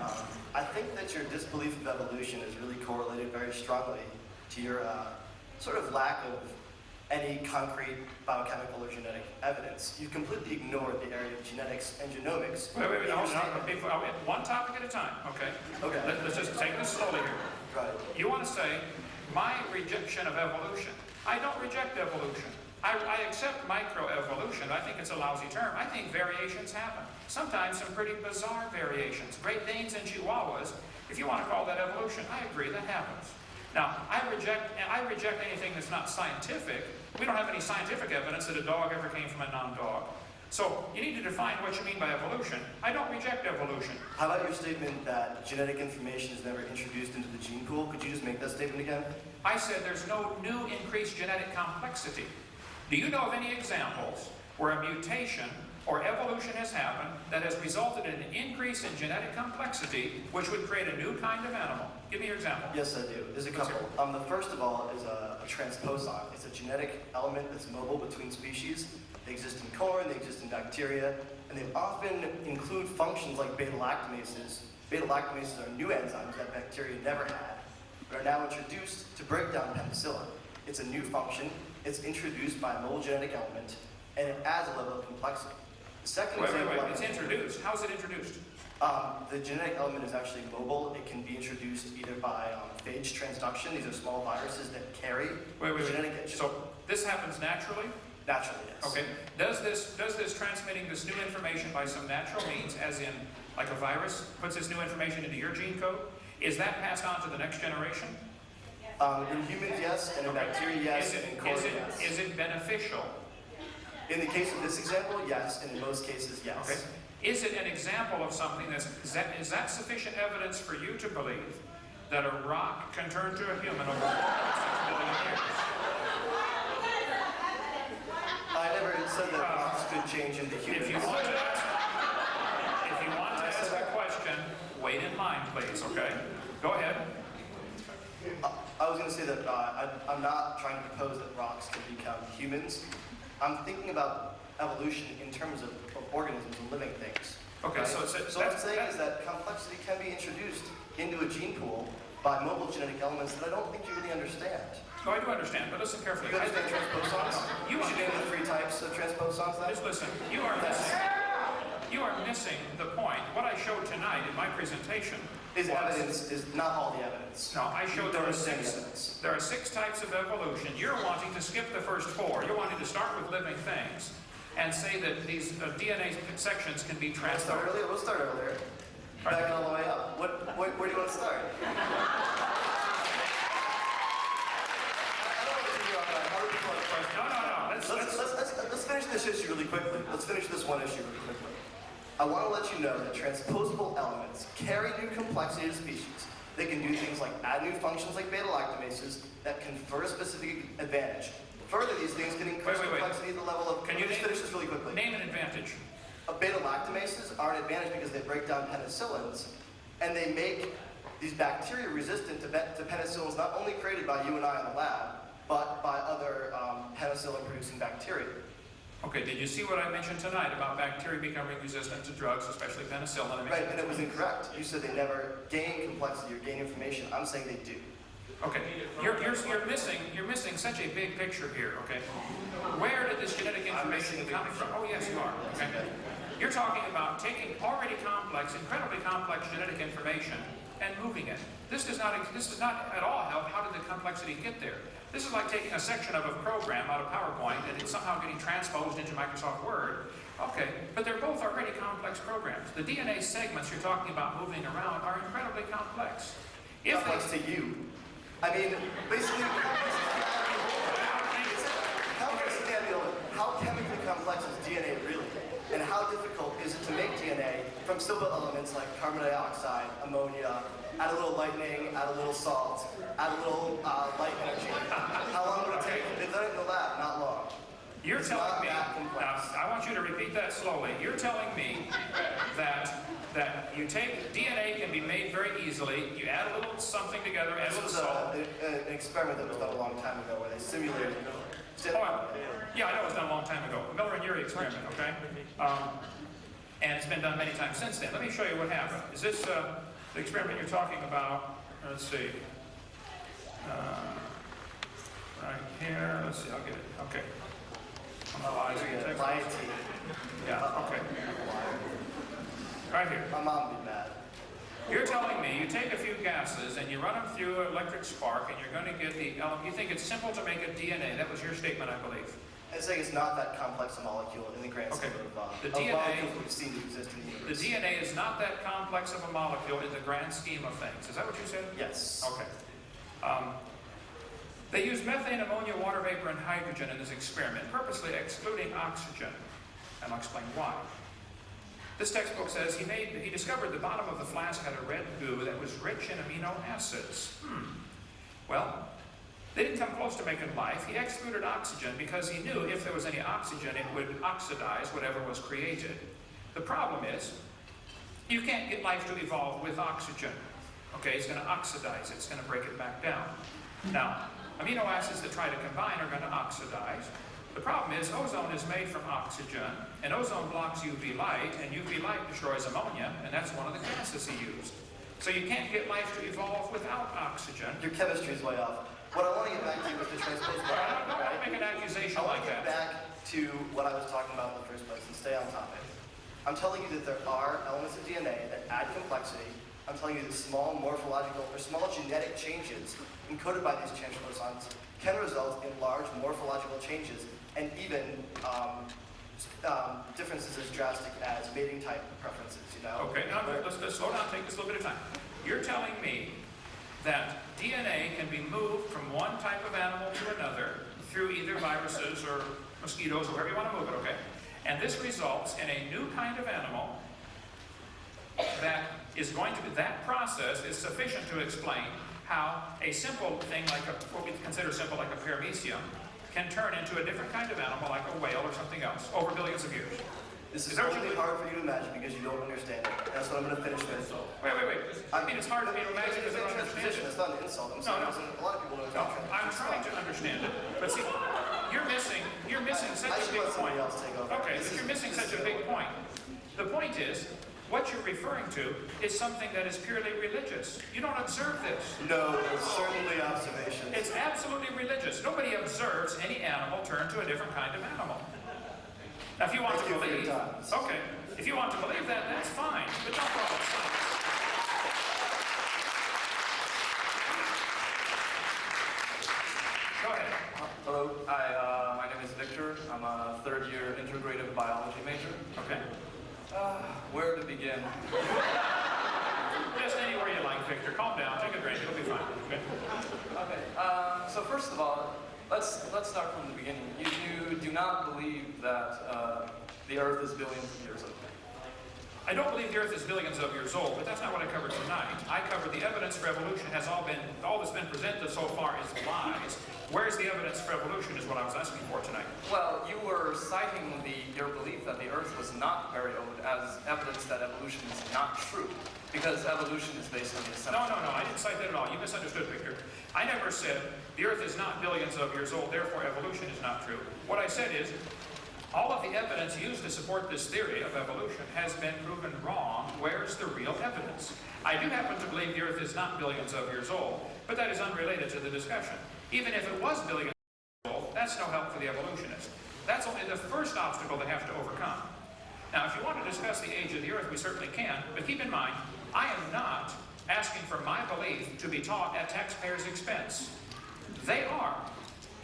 Speaker 6: I think that your disbelief of evolution is really correlated very strongly to your sort of lack of any concrete biochemical or genetic evidence. You completely ignored the area of genetics and genomics.
Speaker 1: Wait, one topic at a time, okay?
Speaker 6: Okay.
Speaker 1: Let's just take this slowly here.
Speaker 6: Right.
Speaker 1: You want to say, my rejection of evolution. I don't reject evolution. I accept microevolution. I think it's a lousy term. I think variations happen. Sometimes some pretty bizarre variations. Great Danes and Chihuahuas, if you want to call that evolution, I agree, that happens. Now, I reject anything that's not scientific. We don't have any scientific evidence that a dog ever came from a non-dog. So, you need to define what you mean by evolution. I don't reject evolution.
Speaker 6: How about your statement that genetic information is never introduced into the gene pool? Could you just make that statement again?
Speaker 1: I said there's no new increased genetic complexity. Do you know of any examples where a mutation or evolution has happened that has resulted in an increase in genetic complexity, which would create a new kind of animal? Give me your example.
Speaker 6: Yes, I do. There's a couple. The first of all is a transposon. It's a genetic element that's mobile between species. They exist in corn, they exist in bacteria, and they often include functions like beta-lactamases. Beta-lactamases are new enzymes that bacteria never had, but are now introduced to break down penicillin. It's a new function. It's introduced by a mobile genetic element, and it adds a level of complexity. The second example...
Speaker 1: It's introduced. How is it introduced?
Speaker 6: The genetic element is actually mobile. It can be introduced either by phage transduction. These are small viruses that carry genetic...
Speaker 1: So this happens naturally?
Speaker 6: Naturally, yes.
Speaker 1: Okay. Does this transmitting this new information by some natural means, as in like a virus, puts this new information into your gene code? Is that passed on to the next generation?
Speaker 6: In humans, yes, and in bacteria, yes, and in corn, yes.
Speaker 1: Is it beneficial?
Speaker 6: In the case of this example, yes, and in most cases, yes.
Speaker 1: Okay. Is it an example of something is that sufficient evidence for you to believe that a rock can turn to a human over 6 billion years?
Speaker 6: I never said that rocks could change into humans.
Speaker 1: If you want to ask a question, wait in line, please, okay? Go ahead.
Speaker 6: I was going to say that I'm not trying to propose that rocks can become humans. I'm thinking about evolution in terms of organisms and living things.
Speaker 1: Okay,
Speaker 6: right?
Speaker 1: so
Speaker 6: what I'm saying is that complexity can be introduced into a gene pool by mobile genetic elements that I don't think you really understand.
Speaker 1: No, I do understand, but listen carefully.
Speaker 6: You understand transposons? You should name the 3 types of transposons then?
Speaker 1: Just listen. You are missing the point. What I showed tonight in my presentation
Speaker 6: is not all the evidence.
Speaker 1: No, I showed there are 6 types of evolution. You're wanting to skip the first 4. You're wanting to start with living things and say that these DNA sections can be transferred.
Speaker 6: We'll start earlier. Back all the way up. Where do you want to start? Let's finish this issue really quickly. Let's finish this one issue really quickly. I want to let you know that transposable elements carry new complexity to species. They can do things like add new functions like beta-lactamases that confer a specific advantage. Further, these things can increase complexity at the level of...
Speaker 1: Can you
Speaker 6: just finish this really quickly?
Speaker 1: Name an advantage.
Speaker 6: Beta-lactamases are an advantage because they break down penicillins, and they make these bacteria resistant to penicillins not only created by you and I in the lab, but by other penicillin-producing bacteria.
Speaker 1: Okay, did you see what I mentioned tonight about bacteria becoming resistant to drugs, especially penicillin?
Speaker 6: Right, and it was incorrect. You said they never gain complexity or gain information. I'm saying they do.
Speaker 1: Okay, you're missing such a big picture here. Okay, where did this genetic information come from? Oh yes, you are. Okay, you're talking about taking already complex, incredibly complex genetic information and moving it. This does not at all help. How did the complexity get there? This is like taking a section of a program out of PowerPoint and it's somehow getting transposed into Microsoft Word. Okay, but they're both already complex programs. The DNA segments you're talking about moving around are incredibly complex.
Speaker 6: Complex to you. I mean, basically, how chemically complex is DNA really? And how difficult is it to make DNA from simple elements like carbon dioxide, ammonia, add a little lightning, add a little salt, add a little light energy? How long would it take? They've done it in the lab, not long.
Speaker 1: You're telling me, now, I want you to repeat that slowly. You're telling me that you take, DNA can be made very easily, you add a little something together, add a little salt.
Speaker 6: This was an experiment that was done a long time ago where they simulated.
Speaker 1: Yeah, I know it was done a long time ago. Miller and Urey experiment, okay? And it's been done many times since then. Let me show you what happened. Is this the experiment you're talking about? Let's see. Right here. Let's see, I'll get it. Okay. Yeah, okay. Right here.
Speaker 6: My mom would be mad.
Speaker 1: You're telling me you take a few gases and you run them through an electric spark and you're going to get the element. You think it's simple to make a DNA. That was your statement, I believe.
Speaker 6: I'm saying it's not that complex a molecule in the grand scheme
Speaker 1: the
Speaker 6: of
Speaker 1: DNA,
Speaker 6: molecules we've seen exist in the universe.
Speaker 1: The DNA is not that complex of a molecule in the grand scheme of things. Is that what you said?
Speaker 6: Yes.
Speaker 1: Okay. They used methane, ammonia, water vapor, and hydrogen in this experiment, purposely excluding oxygen. And I'll explain why. This textbook says he discovered the bottom of the flask had a red goo that was rich in amino acids. Well, they didn't come close to making life, he excluded oxygen because he knew if there was any oxygen, it would oxidize whatever was created. The problem is, you can't get life to evolve with oxygen. Okay, it's going to oxidize it. It's going to break it back down. Now, amino acids that try to combine are going to oxidize. The problem is ozone is made from oxygen, and ozone blocks UV light, and UV light destroys ammonia, and that's one of the gases he used. So you can't get life to evolve without oxygen.
Speaker 6: Your chemistry is way off. What I want to get back to is the transpose back.
Speaker 1: Don't make an accusation
Speaker 6: I want
Speaker 1: like
Speaker 6: to get
Speaker 1: that.
Speaker 6: back to what I was talking about in the first place and stay on topic. I'm telling you that there are elements of DNA that add complexity. I'm telling you that small morphological or small genetic changes encoded by these transposons can result in large morphological changes and even differences as drastic as mating type preferences, you know?
Speaker 1: Okay, now let's slow down, take this a little bit of time. You're telling me that DNA can be moved from one type of animal to another through either viruses or mosquitoes, or however you want to move it, okay? And this results in a new kind of animal that is going to be, that process is sufficient to explain how a simple thing like what we consider simple like a paramecium can turn into a different kind of animal like a whale or something else over billions of years.
Speaker 6: This is really hard for you to imagine because you don't understand it. That's what I'm going to finish with.
Speaker 1: Wait. I mean, it's hard for me to imagine because I don't understand it.
Speaker 6: It's not an insult. I'm saying a lot of people don't understand it.
Speaker 1: I'm trying to understand it. But see, you're missing such a big point. Okay, but you're missing such a big point. The point is, what you're referring to is something that is purely religious. You don't observe this.
Speaker 6: No, it's certainly observations.
Speaker 1: It's absolutely religious. Nobody observes any animal turn to a different kind of animal. Now, if you want to believe, okay, if you want to believe that, that's fine, but don't call it science. Go ahead.
Speaker 7: Hello, hi, my name is Victor. I'm a third-year integrative biology major.
Speaker 1: Okay.
Speaker 7: Where to begin?
Speaker 1: Just anywhere you like, Victor. Calm down, take a drink, it'll be fine. Okay.
Speaker 7: Okay, so first of all, let's start from the beginning. You do not believe that the Earth is billions of years old?
Speaker 1: I don't believe the Earth is billions of years old, but that's not what I covered tonight. I covered the evidence for evolution has all that's been presented so far is lies. Where's the evidence for evolution is what I was asking for tonight.
Speaker 7: Well, you were citing your belief that the Earth was not very old as evidence that evolution is not true, because evolution is based on the assumption.
Speaker 1: No, I didn't cite that at all. You misunderstood, Victor. I never said the Earth is not billions of years old, therefore evolution is not true. What I said is, all of the evidence used to support this theory of evolution has been proven wrong. Where's the real evidence? I do happen to believe the Earth is not billions of years old, but that is unrelated to the discussion. Even if it was billions of years old, that's no help for the evolutionist. That's only the first obstacle they have to overcome. Now, if you want to discuss the age of the Earth, we certainly can, but keep in mind, I am not asking for my belief to be taught at taxpayers' expense. They are.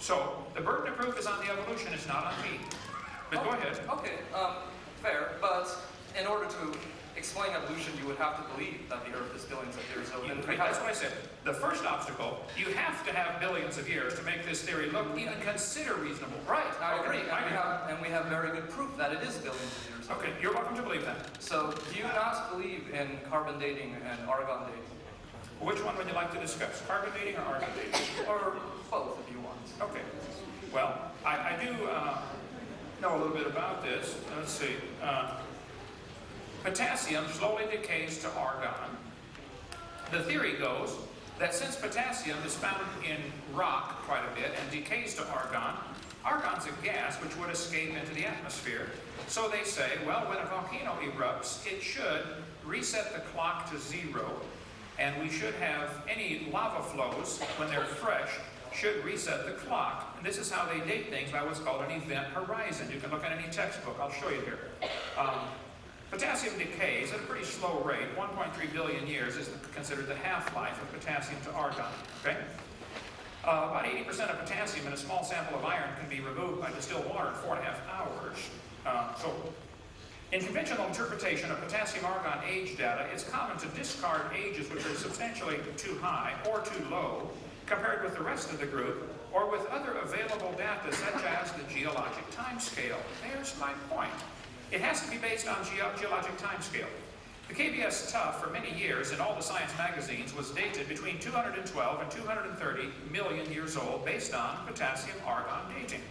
Speaker 1: So, the burden of proof is on the evolutionist, not on me. But go ahead.
Speaker 7: Okay, fair, but in order to explain evolution, you would have to believe that the Earth is billions of years old.
Speaker 1: That's what I said. The first obstacle, you have to have billions of years to make this theory look even consider reasonable. Right,
Speaker 7: I agree. And we have very good proof that it is billions of years old.
Speaker 1: Okay, you're welcome to believe that.
Speaker 7: So, do you not believe in carbon dating and argon dating?
Speaker 1: Which one would you like to discuss? Carbon dating or argon dating?
Speaker 7: Or both, if you want.
Speaker 1: Okay. Well, I do know a little bit about this. Let's see. Potassium slowly decays to argon. The theory goes that since potassium is found in rock quite a bit and decays to argon, argon's a gas which would escape into the atmosphere. So they say, well, when a volcano erupts, it should reset the clock to 0, and we should have any lava flows, when they're fresh, should reset the clock. And this is how they date things by what's called an event horizon. You can look at any textbook. I'll show you here. Potassium decays at a pretty slow rate. 1.3 billion years is considered the half-life of potassium to argon. Okay? About 80% of potassium in a small sample of iron can be removed by distilled water in 4.5 hours. So, in conventional interpretation of potassium-argon age data, it's common to discard ages which are substantially too high or too low compared with the rest of the group, or with other available data such as the geologic time scale. There's my point. It has to be based on geologic time scale. The KBS Tough, for many years in all the science magazines, was dated between 212 and 230 million years old based on potassium-argon dating.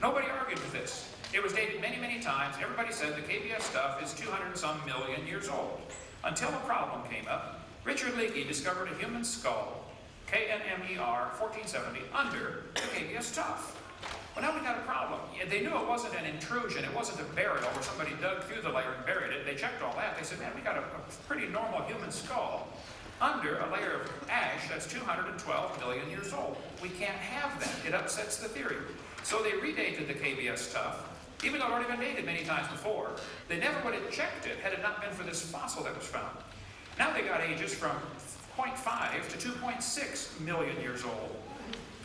Speaker 1: Nobody argued with this. It was dated many, many times. Everybody said the KBS Stuff is 200 and some million years old. Until a problem came up. Richard Leakey discovered a human skull, KNMER 1470, under the KBS Tough. Well, now we got a problem. They knew it wasn't an intrusion. It wasn't a burial where somebody dug through the layer and buried it. They checked all that. They said, man, we got a pretty normal human skull under a layer of ash that's 212 million years old. We can't have that. It upsets the theory. So they redated the KBS Tough, even though it had already been dated many times before. They never would have checked it had it not been for this fossil that was found. Now they got ages from 0.5 to 2.6 million years old.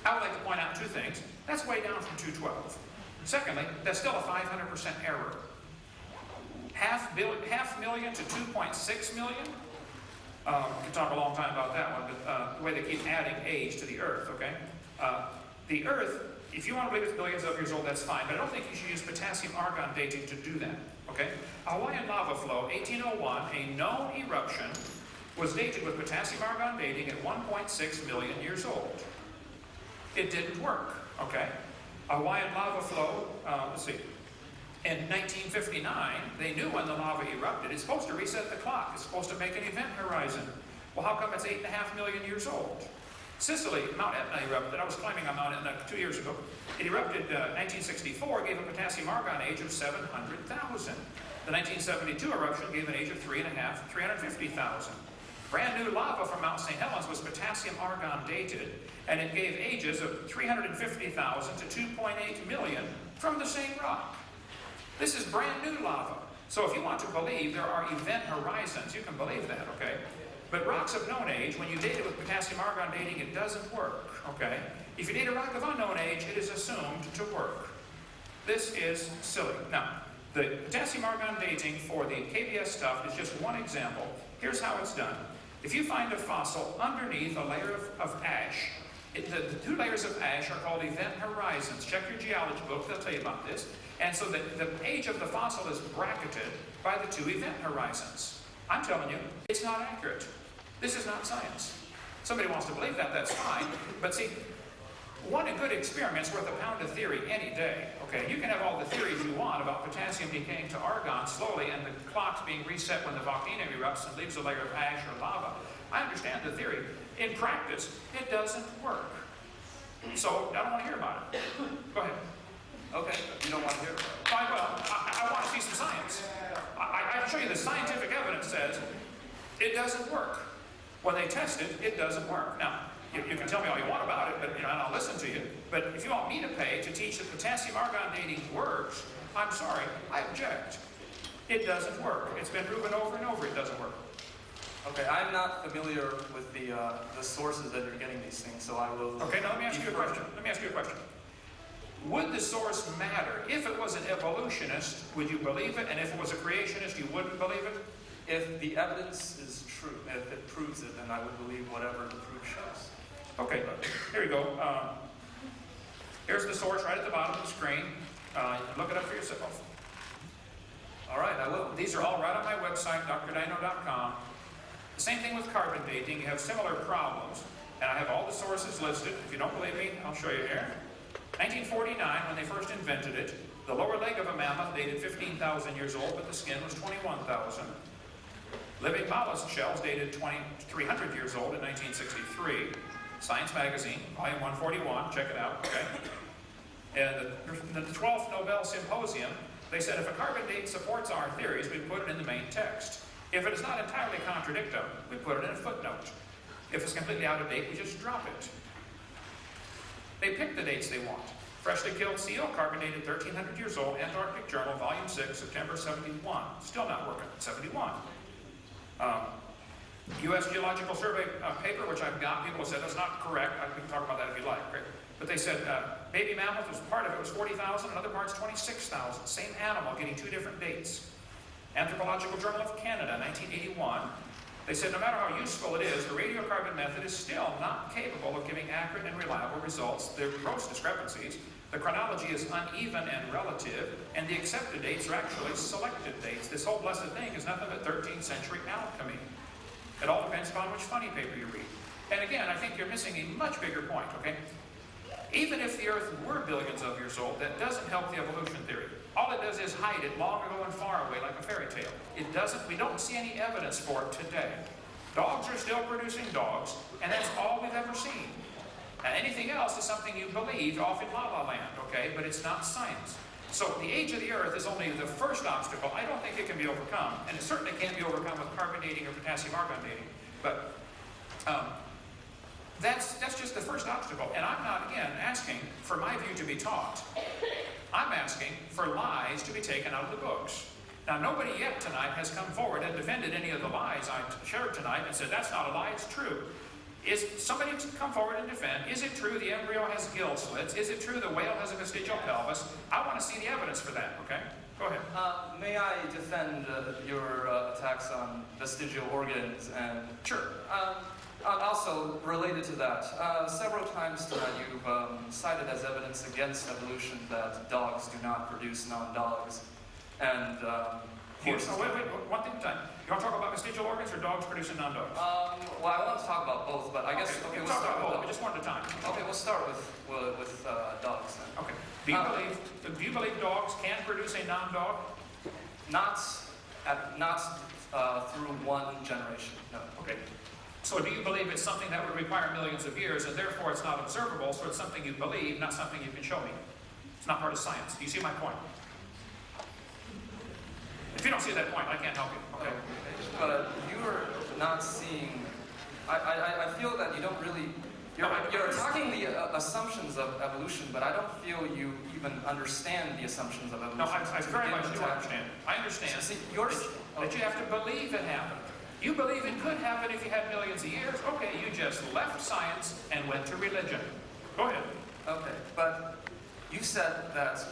Speaker 1: I would like to point out two things. That's way down from 212. Secondly, that's still a 500% error. Half million to 2.6 million? We can talk a long time about that one, but the way they keep adding age to the Earth, okay? The Earth, if you want to believe it's billions of years old, that's fine, but I don't think you should use potassium-argon dating to do that, okay? A Hawaiian lava flow, 1801, a known eruption, was dated with potassium-argon dating at 1.6 million years old. It didn't work, okay? A Hawaiian lava flow, let's see, in 1959, they knew when the lava erupted. It's supposed to reset the clock. It's supposed to make an event horizon. Well, how come it's 8.5 million years old? Sicily, Mount Etna erupted. I was climbing on Mount Etna 2 years ago. It erupted 1964, gave a potassium-argon age of 700,000. The 1972 eruption gave an age of 350,000. Brand new lava from Mount St. Helens was potassium-argon dated, and it gave ages of 350,000 to 2.8 million from the same rock. This is brand new lava. So if you want to believe there are event horizons, you can believe that, okay? But rocks of known age, when you date it with potassium-argon dating, it doesn't work, okay? If you date a rock of unknown age, it is assumed to work. This is silly. Now, the potassium-argon dating for the KBS stuff is just one example. Here's how it's done. If you find a fossil underneath a layer of ash, the two layers of ash are called event horizons. Check your geology book, they'll tell you about this. And so the age of the fossil is bracketed by the two event horizons. I'm telling you, it's not accurate. This is not science. Somebody wants to believe that, that's fine. But see, one good experiment's worth a pound of theory any day. Okay, you can have all the theories you want about potassium decaying to argon slowly and the clocks being reset when the volcano erupts and leaves a layer of ash or lava. I understand the theory. In practice, it doesn't work. So I don't want to hear about it. Go ahead.
Speaker 7: Okay, you don't want to hear about it.
Speaker 1: Fine, well, I want to see some science. I can show you the scientific evidence says it doesn't work. When they test it, it doesn't work. Now, you can tell me all you want about it, but and I'll listen to you. But if you want me to pay to teach that potassium-argon dating works, I'm sorry, I object. It doesn't work. It's been proven over and over it doesn't work.
Speaker 7: Okay, I'm not familiar with the sources that you're getting these things, so I will...
Speaker 1: Okay, now let me ask you a question. Let me ask you a question. Would the source matter? If it was an evolutionist, would you believe it? And if it was a creationist, you wouldn't believe it?
Speaker 7: If the evidence is true, if it proves it, then I would believe whatever the proof shows.
Speaker 1: Okay, here you go. Here's the source right at the bottom of the screen. You can look it up for yourself.
Speaker 7: All right, I will.
Speaker 1: These are all right on my website, drdino.com. The same thing with carbon dating. You have similar problems, and I have all the sources listed. If you don't believe me, I'll show you here. 1949, when they first invented it, the lower leg of a mammoth dated 15,000 years old, but the skin was 21,000. Living mollusk shells dated 2,300 years old in 1963. Science Magazine, volume 141, check it out, okay? And the 12th Nobel Symposium, they said if a carbon date supports our theories, we put it in the main text. If it does not entirely contradict them, we put it in a footnote. If it's completely out of date, we just drop it. They pick the dates they want. Freshly killed seal, carbon dated 1,300 years old, Antarctic Journal, volume 6, September 71. Still not working, 71. U.S. Geological Survey paper, which I've got, people have said that's not correct. We can talk about that if you like. Right? But they said baby mammoth was part of it was 40,000, another part's 26,000. Same animal getting two different dates. Anthropological Journal of Canada, 1981. They said no matter how useful it is, the radiocarbon method is still not capable of giving accurate and reliable results. There are gross discrepancies. The chronology is uneven and relative, and the accepted dates are actually selected dates. This whole blessed thing is nothing but 13th century alchemy. It all depends upon which funny paper you read. And again, I think you're missing a much bigger point, okay? Even if the Earth were billions of years old, that doesn't help the evolution theory. All it does is hide it long ago and far away like a fairy tale. We don't see any evidence for it today. Dogs are still producing dogs, and that's all we've ever seen. And anything else is something you believe off in La La Land, okay? But it's not science. So the age of the Earth is only the first obstacle. I don't think it can be overcome, and it certainly can't be overcome with carbon dating or potassium argon dating. But that's just the first obstacle. And I'm not, again, asking for my view to be taught. I'm asking for lies to be taken out of the books. Now, nobody yet tonight has come forward and defended any of the lies I shared tonight and said, that's not a lie, it's true. Is somebody come forward and defend, is it true the embryo has gill slits? Is it true the whale has a vestigial pelvis? I want to see the evidence for that, okay? Go ahead.
Speaker 7: May I defend your attacks on vestigial organs and...
Speaker 1: Sure.
Speaker 7: Also, related to that, several times tonight you've cited as evidence against evolution that dogs do not produce non-dogs. And
Speaker 1: Wait, one thing at a time. You want to talk about vestigial organs or dogs producing non-dogs?
Speaker 7: well, I want to talk about both, but I guess
Speaker 1: we'll
Speaker 7: we'll
Speaker 1: talk
Speaker 7: start
Speaker 1: about both,
Speaker 7: with
Speaker 1: but just one at a time.
Speaker 7: Okay, we'll start with dogs then.
Speaker 1: Okay. Do you believe dogs can produce a non-dog?
Speaker 7: Not through one generation. No.
Speaker 1: Okay. So do you believe it's something that would require millions of years, and therefore it's not observable, so it's something you believe, not something you can show me? It's not part of science. Do you see my point? If you don't see that point, I can't help you. Okay.
Speaker 7: But you're not seeing. I feel that you don't really. You're attacking the assumptions of evolution, but I don't feel you even understand the assumptions of evolution.
Speaker 1: No, I very much do understand. I understand
Speaker 7: See,
Speaker 1: that you have to believe it happened. You believe it could happen if you had millions of years. Okay, you just left science and went to religion. Go ahead.
Speaker 7: Okay, but you said that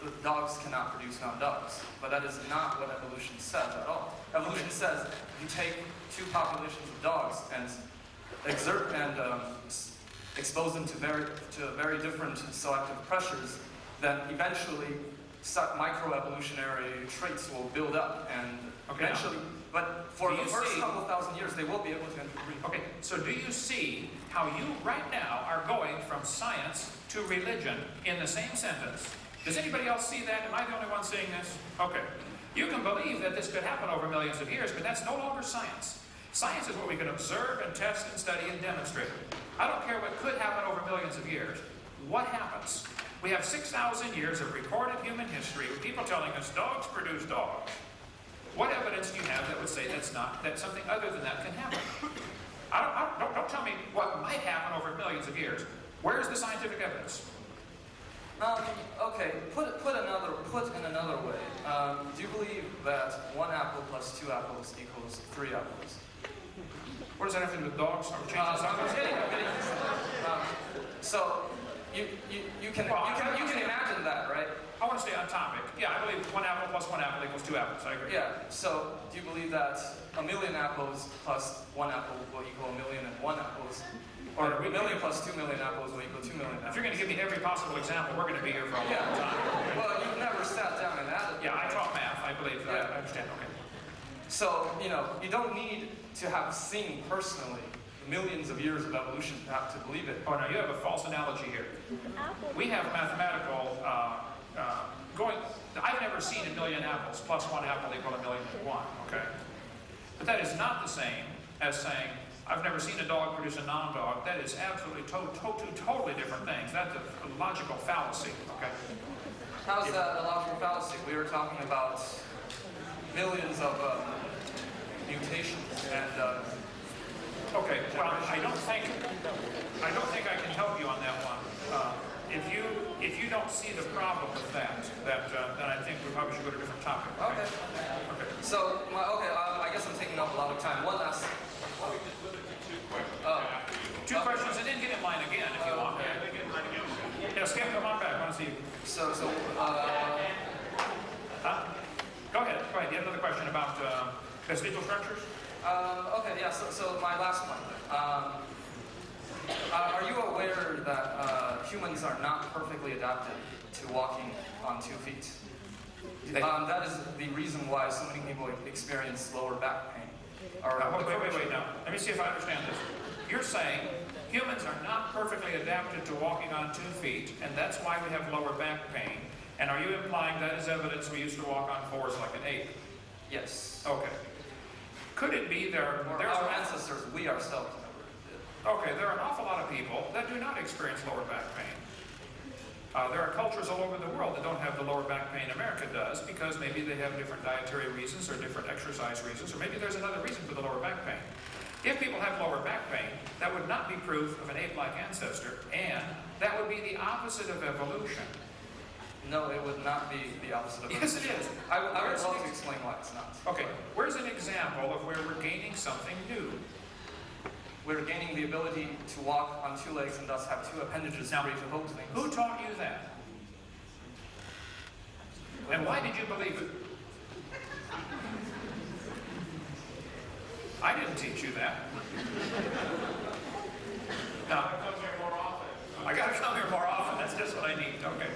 Speaker 7: the dogs cannot produce non-dogs, but that is not what evolution says at all. Evolution says you take two populations of dogs and expose them to very different selective pressures, then eventually microevolutionary traits will build up, and eventually. But for the first couple thousand years, they will be able to interbreed.
Speaker 1: Okay, so do you see how you right now are going from science to religion in the same sentence? Does anybody else see that? Am I the only one seeing this? Okay. You can believe that this could happen over millions of years, but that's no longer science. Science is what we can observe and test and study and demonstrate. I don't care what could happen over millions of years. What happens? We have 6,000 years of recorded human history with people telling us dogs produce dogs. What evidence do you have that would say that something other than that can happen? Don't tell me what might happen over millions of years. Where's the scientific evidence?
Speaker 7: Okay, put in another way. Do you believe that 1 apple plus 2 apples equals 3 apples?
Speaker 1: What does that have to do with dogs? Are we changing
Speaker 7: I'm
Speaker 1: subject?
Speaker 7: kidding. So you can imagine that, right?
Speaker 1: I want to stay on topic. Yeah, I believe 1 apple plus 1 apple equals 2 apples. I agree.
Speaker 7: Yeah. So do you believe that 1 million apples plus 1 apple will equal 1,000,001 apples? Or 1 million plus 2 million apples will equal 2 million apples?
Speaker 1: If you're going to give me every possible example, we're going to be here for a long time.
Speaker 7: Well, you've never sat down and added.
Speaker 1: Yeah, I taught math. I believe that.
Speaker 7: Yeah.
Speaker 1: I understand. Okay.
Speaker 7: So, you don't need to have seen personally millions of years of evolution to have to believe it.
Speaker 1: Oh, now you have a false analogy here. We have mathematical I've never seen 1 million apples plus 1 apple equal 1,000,001. Okay. But that is not the same as saying I've never seen a dog produce a non-dog. That is absolutely two totally different things. That's a logical fallacy. Okay.
Speaker 7: How is that a logical fallacy? We were talking about millions of mutations and.
Speaker 1: Okay. Well, I don't think I can help you on that one. If you don't see the problem with that, then I think we probably should go to a different topic.
Speaker 7: Okay. So, I guess I'm taking up a lot of time. One last.
Speaker 1: Two questions, and then get in line again if you want. Yeah, Skip, come on back. I want to see you. Go ahead. You have another question about vestigial structures?
Speaker 7: Okay, yeah, so my last one. Are you aware that humans are not perfectly adapted to walking on 2 feet. That is the reason why so many people experience lower back pain.
Speaker 1: Wait, now. Let me see if I understand this. You're saying humans are not perfectly adapted to walking on 2 feet, and that's why we have lower back pain. And are you implying that is evidence we used to walk on 4s like an ape?
Speaker 7: Yes.
Speaker 1: Okay. Could it be there's
Speaker 7: our ancestors, we ourselves never did.
Speaker 1: Okay, there are an awful lot of people that do not experience lower back pain. There are cultures all over the world that don't have the lower back pain America does because maybe they have different dietary reasons or different exercise reasons, or maybe there's another reason for the lower back pain. If people have lower back pain, that would not be proof of an ape-like ancestor, and that would be the opposite of evolution.
Speaker 7: No, it would not be the opposite of
Speaker 1: Yes, it is.
Speaker 7: I would love to explain why it's not.
Speaker 1: Okay, where's an example of where we're gaining something new?
Speaker 7: We're gaining the ability to walk on 2 legs and thus have 2 appendages free to hold things.
Speaker 1: Who taught you that? And why did you believe it? I didn't teach you that. Now, I gotta come here more often. That's just what I need. Okay.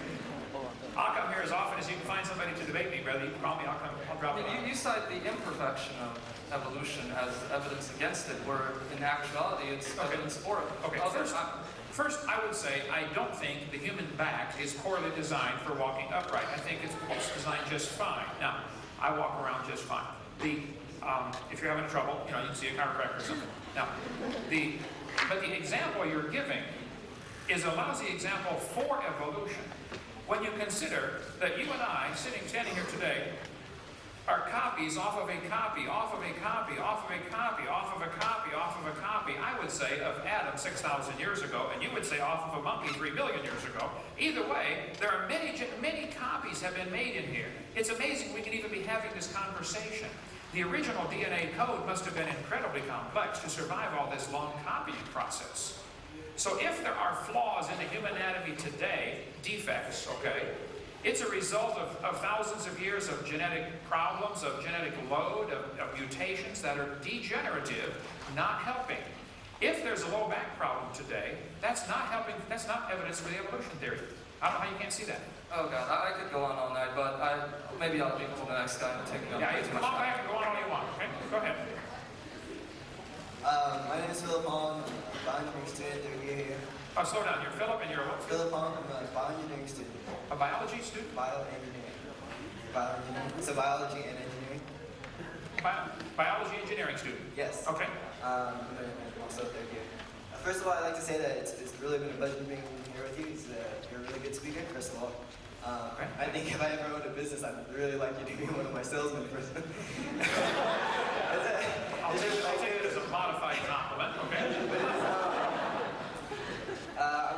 Speaker 1: I'll come here as often as you can find somebody to debate me, brother. You can call me, I'll drop it.
Speaker 7: You cite the imperfection of evolution as evidence against it, where in actuality it's evidence for it.
Speaker 1: Okay, first I would say I don't think the human back is poorly designed for walking upright. I think it's designed just fine. Now, I walk around just fine. If you're having trouble, you can see a chiropractor or something. Now, but the example you're giving is a lousy example for evolution. When you consider that you and I, standing here today, are copies off of a copy, off of a copy, off of a copy, off of a copy, off of a copy, I would say, of Adam 6,000 years ago, and you would say off of a monkey 3 billion years ago. Either way, there are many copies have been made in here. It's amazing we can even be having this conversation. The original DNA code must have been incredibly complex to survive all this long copying process. So if there are flaws in the human anatomy today, defects, okay, it's a result of thousands of years of genetic problems, of genetic load, of mutations that are degenerative, not helping. If there's a low back problem today, that's not helping, that's not evidence for the evolution theory. I don't know how you can't see that.
Speaker 7: Oh God, I could go on all night, but maybe I'll leave it to the next guy to take me on.
Speaker 1: Yeah, you can come back and go on all you want, okay? Go ahead.
Speaker 8: My name is Philip Hong. I'm a bioengineering student third year here.
Speaker 1: Oh, slow down. You're Philip and you're a what?
Speaker 8: Philip Hong, I'm a bioengineering student.
Speaker 1: A biology student?
Speaker 8: Bioengineering. Bioengineering. It's a biology and engineering.
Speaker 1: Biology engineering student?
Speaker 8: Yes.
Speaker 1: Okay.
Speaker 8: I'm also third year. First of all, I'd like to say that it's really been a pleasure being here with you. You're a really good speaker, first of all. I think if I ever owned a business, I'd really like you to be one of my salesmen.
Speaker 1: I'll take it as a modified compliment, okay?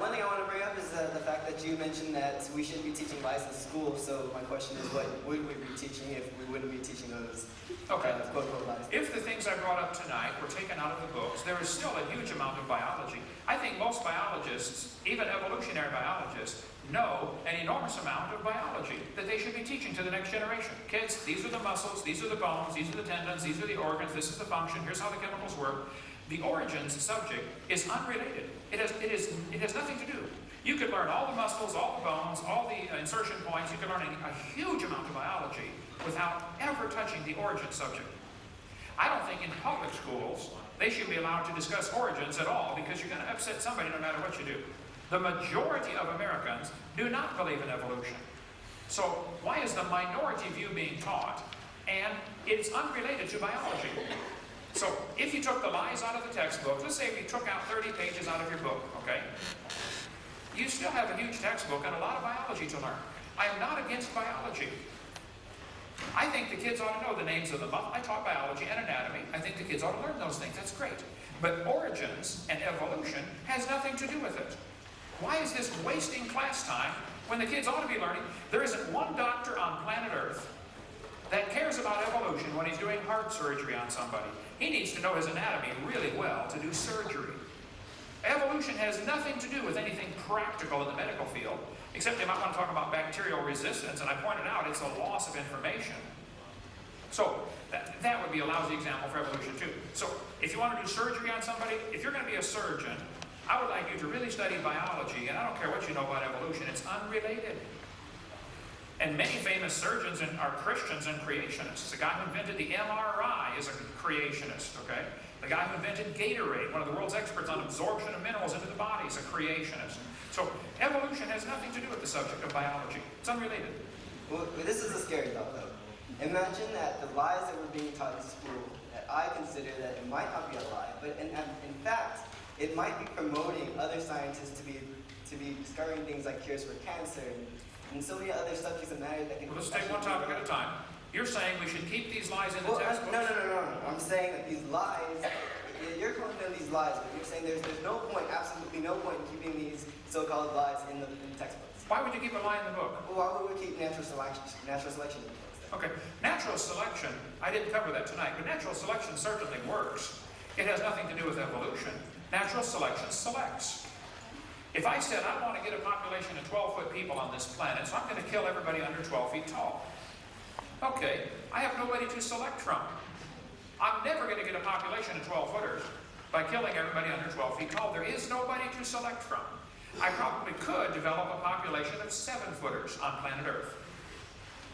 Speaker 8: One thing I want to bring up is the fact that you mentioned that we shouldn't be teaching licensed schools. So my question is, what would we be teaching if we wouldn't be teaching those quote-unquote licensed?
Speaker 1: If the things I brought up tonight were taken out of the books, there is still a huge amount of biology. I think most biologists, even evolutionary biologists, know an enormous amount of biology that they should be teaching to the next generation. Kids, these are the muscles, these are the bones, these are the tendons, these are the organs, this is the function, here's how the chemicals work. The origins subject is unrelated. It has nothing to do. You could learn all the muscles, all the bones, all the insertion points. You could learn a huge amount of biology without ever touching the origin subject. I don't think in public schools they should be allowed to discuss origins at all because you're going to upset somebody no matter what you do. The majority of Americans do not believe in evolution. So why is the minority view being taught? And it's unrelated to biology. So if you took the lies out of the textbook, let's say if you took out 30 pages out of your book, okay? You still have a huge textbook and a lot of biology to learn. I am not against biology. I think the kids ought to know the names of the muscles. I taught biology and anatomy. I think the kids ought to learn those things. That's great. But origins and evolution has nothing to do with it. Why is this wasting class time when the kids ought to be learning? There isn't one doctor on planet Earth that cares about evolution when he's doing heart surgery on somebody. He needs to know his anatomy really well to do surgery. Evolution has nothing to do with anything practical in the medical field, except they might want to talk about bacterial resistance, and I pointed out it's a loss of information. So that would be a lousy example for evolution too. So if you want to do surgery on somebody, if you're going to be a surgeon, I would like you to really study biology, and I don't care what you know about evolution, it's unrelated. And many famous surgeons are Christians and creationists. The guy who invented the MRI is a creationist, okay? The guy who invented Gatorade, one of the world's experts on absorption of minerals into the body, is a creationist. So evolution has nothing to do with the subject of biology. It's unrelated.
Speaker 8: Well, this is a scary thought, though. Imagine that the lies that were being taught in school, that I consider that it might not be a lie, but in fact, it might be promoting other scientists to be discovering things like cures for cancer and so many other subjects of matter that can.
Speaker 1: Well, let's take one topic at a time. You're saying we should keep these lies in the
Speaker 8: Well,
Speaker 1: textbooks?
Speaker 8: no. I'm saying that these lies, you're calling them these lies, but you're saying there's no point, absolutely no point in keeping these so-called lies in the textbooks.
Speaker 1: Why would you keep a lie in the book?
Speaker 8: Well, why would we keep natural selection in the books then?
Speaker 1: Okay, natural selection, I didn't cover that tonight, but natural selection certainly works. It has nothing to do with evolution. Natural selection selects. If I said I want to get a population of 12-foot people on this planet, so I'm going to kill everybody under 12 feet tall. Okay, I have nobody to select from. I'm never going to get a population of 12-footers by killing everybody under 12 feet tall. There is nobody to select from. I probably could develop a population of 7-footers on planet Earth.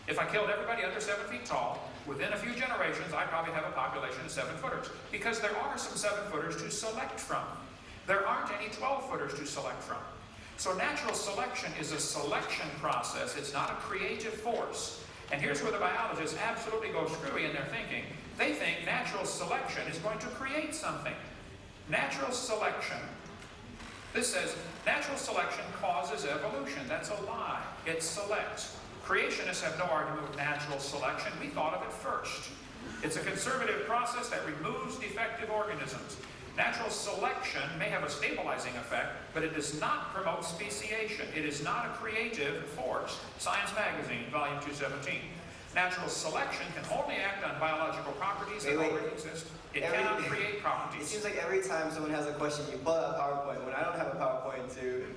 Speaker 1: If I killed everybody under 7 feet tall, within a few generations, I'd probably have a population of 7-footers. Because there are some 7-footers to select from. There aren't any 12-footers to select from. So natural selection is a selection process. It's not a creative force. And here's where the biologists absolutely go screwy in their thinking. They think natural selection is going to create something. Natural selection. This says natural selection causes evolution. That's a lie. It selects. Creationists have no argument with natural selection. We thought of it first. It's a conservative process that removes defective organisms. Natural selection may have a stabilizing effect, but it does not promote speciation. It is not a creative force. Science Magazine, volume 217. Natural selection can only act on biological properties that already exist. It cannot create
Speaker 8: It
Speaker 1: properties.
Speaker 8: seems like every time someone has a question, you pull out a PowerPoint. When I don't have a PowerPoint to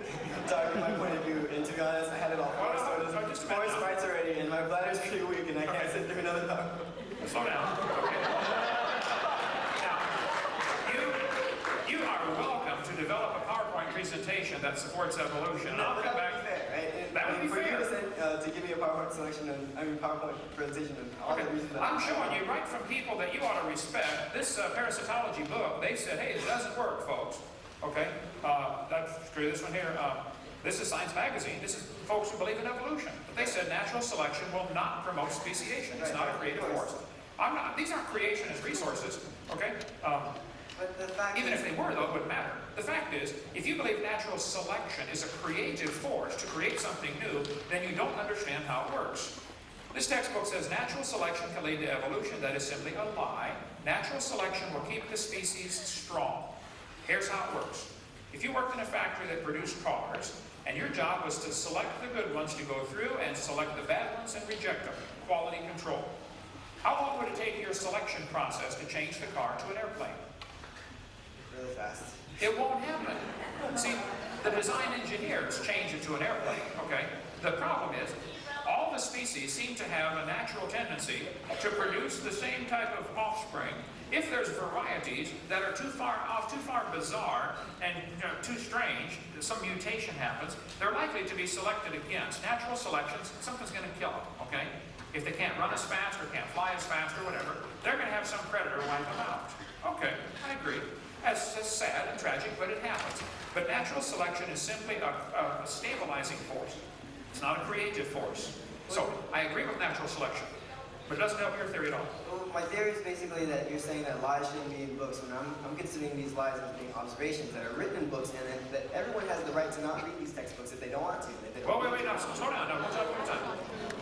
Speaker 8: talk my point of view, and to be honest, I had it all four slides already, and my bladder's pretty weak, and I can't sit through another PowerPoint.
Speaker 1: Slow down. Okay. Now, you are welcome to develop a PowerPoint presentation that supports evolution. I'll come back. That would be
Speaker 8: For
Speaker 1: fair.
Speaker 8: you to give me a PowerPoint selection, PowerPoint presentation, and all the reasons that
Speaker 1: I'm showing you right from people that you ought to respect. This parasitology book, they said, hey, it doesn't work, folks. Okay? That's true. This one here, this is Science Magazine. This is folks who believe in evolution. But they said natural selection will not promote speciation. It's not a creative force. These aren't creationist resources. Okay?
Speaker 8: But the fact
Speaker 1: Even if they were, though, it wouldn't matter. The fact is, if you believe natural selection is a creative force to create something new, then you don't understand how it works. This textbook says natural selection can lead to evolution. That is simply a lie. Natural selection will keep the species strong. Here's how it works. If you worked in a factory that produced cars, and your job was to select the good ones to go through and select the bad ones and reject them, quality control. How long would it take your selection process to change the car to an airplane?
Speaker 8: really fast.
Speaker 1: It won't happen. See, the design engineers change it to an airplane, okay? The problem is, all the species seem to have a natural tendency to produce the same type of offspring. If there's varieties that are too far off, too far bizarre, and too strange, some mutation happens, they're likely to be selected against. Natural selection, something's going to kill them, okay? If they can't run as fast or can't fly as fast or whatever, they're going to have some predator wipe them out. Okay, I agree. That's sad and tragic, but it happens. But natural selection is simply a stabilizing force. It's not a creative force. So, I agree with natural selection, but it doesn't help your theory at all.
Speaker 8: Well, my theory is basically that you're saying that lies shouldn't be in books, and I'm considering these lies as being observations that are written in books, and that everyone has the right to not read these textbooks if they don't want to.
Speaker 1: Well, wait, no, slow down. No, we'll talk one time.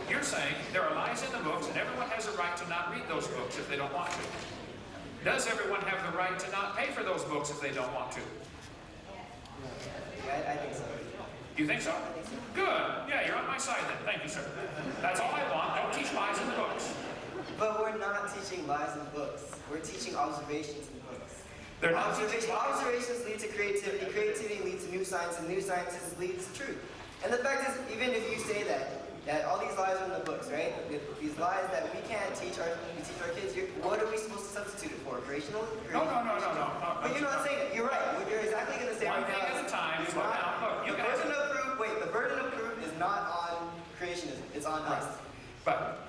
Speaker 1: You're saying there are lies in the books, and everyone has a right to not read those books if they don't want to. Does everyone have the right to not pay for those books if they don't want to?
Speaker 8: Yeah, I think so.
Speaker 1: You think so? Good. Yeah, you're on my side then. Thank you, sir. That's all I want. Don't teach lies in the books.
Speaker 8: But we're not teaching lies in books. We're teaching observations in books.
Speaker 1: They're not teaching lies.
Speaker 8: Observations lead to creativity. Creativity leads to new science, and new sciences leads to truth. And the fact is, even if you say that, that all these lies are in the books, right? These lies that we can't teach our kids. What are we supposed to substitute it for? Creational?
Speaker 1: No.
Speaker 8: But you're not saying it. You're right. What you're exactly going to say
Speaker 1: One
Speaker 8: right
Speaker 1: thing
Speaker 8: now
Speaker 1: at a
Speaker 8: is
Speaker 1: time.
Speaker 8: it's
Speaker 1: Slow
Speaker 8: not-
Speaker 1: down. Look, you
Speaker 8: the
Speaker 1: guys.
Speaker 8: burden of proof. Wait, the burden of proof is not on creationism. It's on us.
Speaker 1: But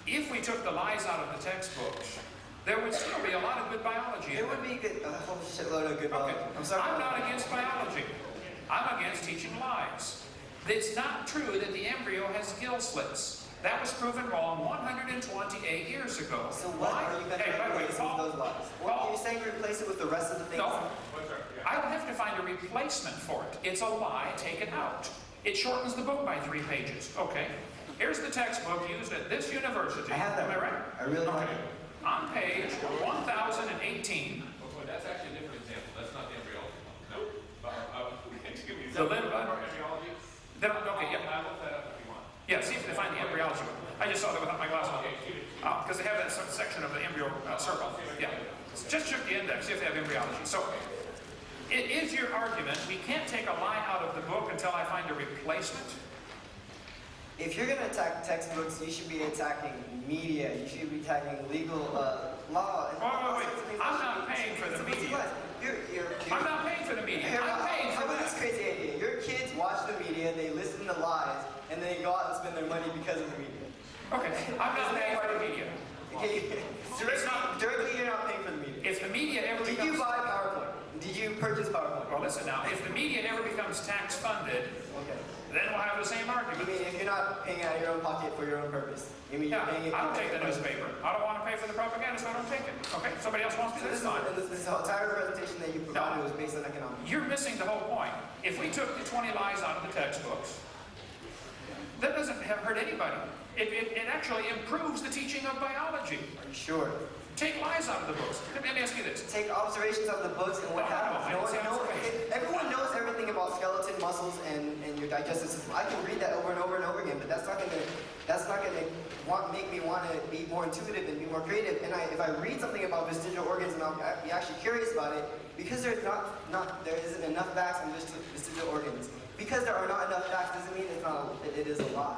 Speaker 1: if we took the lies out of the textbooks, there would still be a lot of good biology in
Speaker 8: There would
Speaker 1: them.
Speaker 8: be a whole shitload of good
Speaker 1: Okay.
Speaker 8: biology. I'm sorry.
Speaker 1: I'm not against biology. I'm against teaching lies. It's not true that the embryo has gill slits. That was proven wrong 128 years ago.
Speaker 8: So what
Speaker 1: Why?
Speaker 8: are you going to
Speaker 1: Hey, by the way,
Speaker 8: replace with
Speaker 1: Paul,
Speaker 8: those lies?
Speaker 1: Paul,
Speaker 8: You're saying replace it with the rest of the things?
Speaker 1: No. I don't have to find a replacement for it. It's a lie, take it out. It shortens the book by 3 pages. Okay. Here's the textbook used at this university.
Speaker 8: I have that.
Speaker 1: Am I right?
Speaker 8: I really like it.
Speaker 1: On page 1018,
Speaker 9: That's actually a different example. That's not the embryology one. No. Excuse me.
Speaker 1: The little-
Speaker 9: embryology?
Speaker 1: okay, yeah.
Speaker 9: I'll look that up if you want.
Speaker 1: Yeah, see if they find the embryology one. I just saw that without my glasses on. Because they have that section of the embryo circle. Yeah. Just check the index, see if they have embryology. So, it is your argument, we can't take a lie out of the book until I find a replacement?
Speaker 8: If you're going to attack textbooks, you should be attacking media. You should be attacking legal law. And all
Speaker 1: Wait.
Speaker 8: sorts of things.
Speaker 1: I'm not paying for the media. I'm not paying for the media.
Speaker 8: Here,
Speaker 1: I'm paying
Speaker 8: how
Speaker 1: for
Speaker 8: about this
Speaker 1: that.
Speaker 8: crazy idea? Your kids watch the media, they listen to lies, and they go out and spend their money because of the media.
Speaker 1: Okay, I'm not paying for the media.
Speaker 8: Okay, directly you're not paying for the media.
Speaker 1: If the media ever
Speaker 8: Did
Speaker 1: becomes...
Speaker 8: you buy PowerPoint? Did you purchase PowerPoint?
Speaker 1: Well, listen now, if the media ever becomes tax-funded,
Speaker 8: Okay.
Speaker 1: then we'll have the same
Speaker 8: You
Speaker 1: argument.
Speaker 8: mean if you're not paying out of your own pocket for your own purpose? You mean you're
Speaker 1: Yeah,
Speaker 8: paying it?
Speaker 1: I don't take the newspaper. I don't want to pay for the propaganda, so I don't take it. Okay, somebody else wants to,
Speaker 8: So
Speaker 1: that's fine.
Speaker 8: this entire presentation that you provided was based on economics.
Speaker 1: You're missing the whole point. If we took the 20 lies out of the textbooks, that doesn't hurt anybody. It actually improves the teaching of biology.
Speaker 8: Are you sure?
Speaker 1: Take lies out of the books. Let me ask you this.
Speaker 8: Take observations of the books and what
Speaker 1: No,
Speaker 8: happens.
Speaker 1: I didn't say observations.
Speaker 8: Everyone knows everything about skeleton muscles and your digestive system. I can read that over and over and over again, but that's not gonna make me want to be more intuitive and be more creative. And if I read something about vestigial organs and I'll be actually curious about it, because there isn't enough facts on vestigial organs. Because there are not enough facts doesn't mean it is a lie.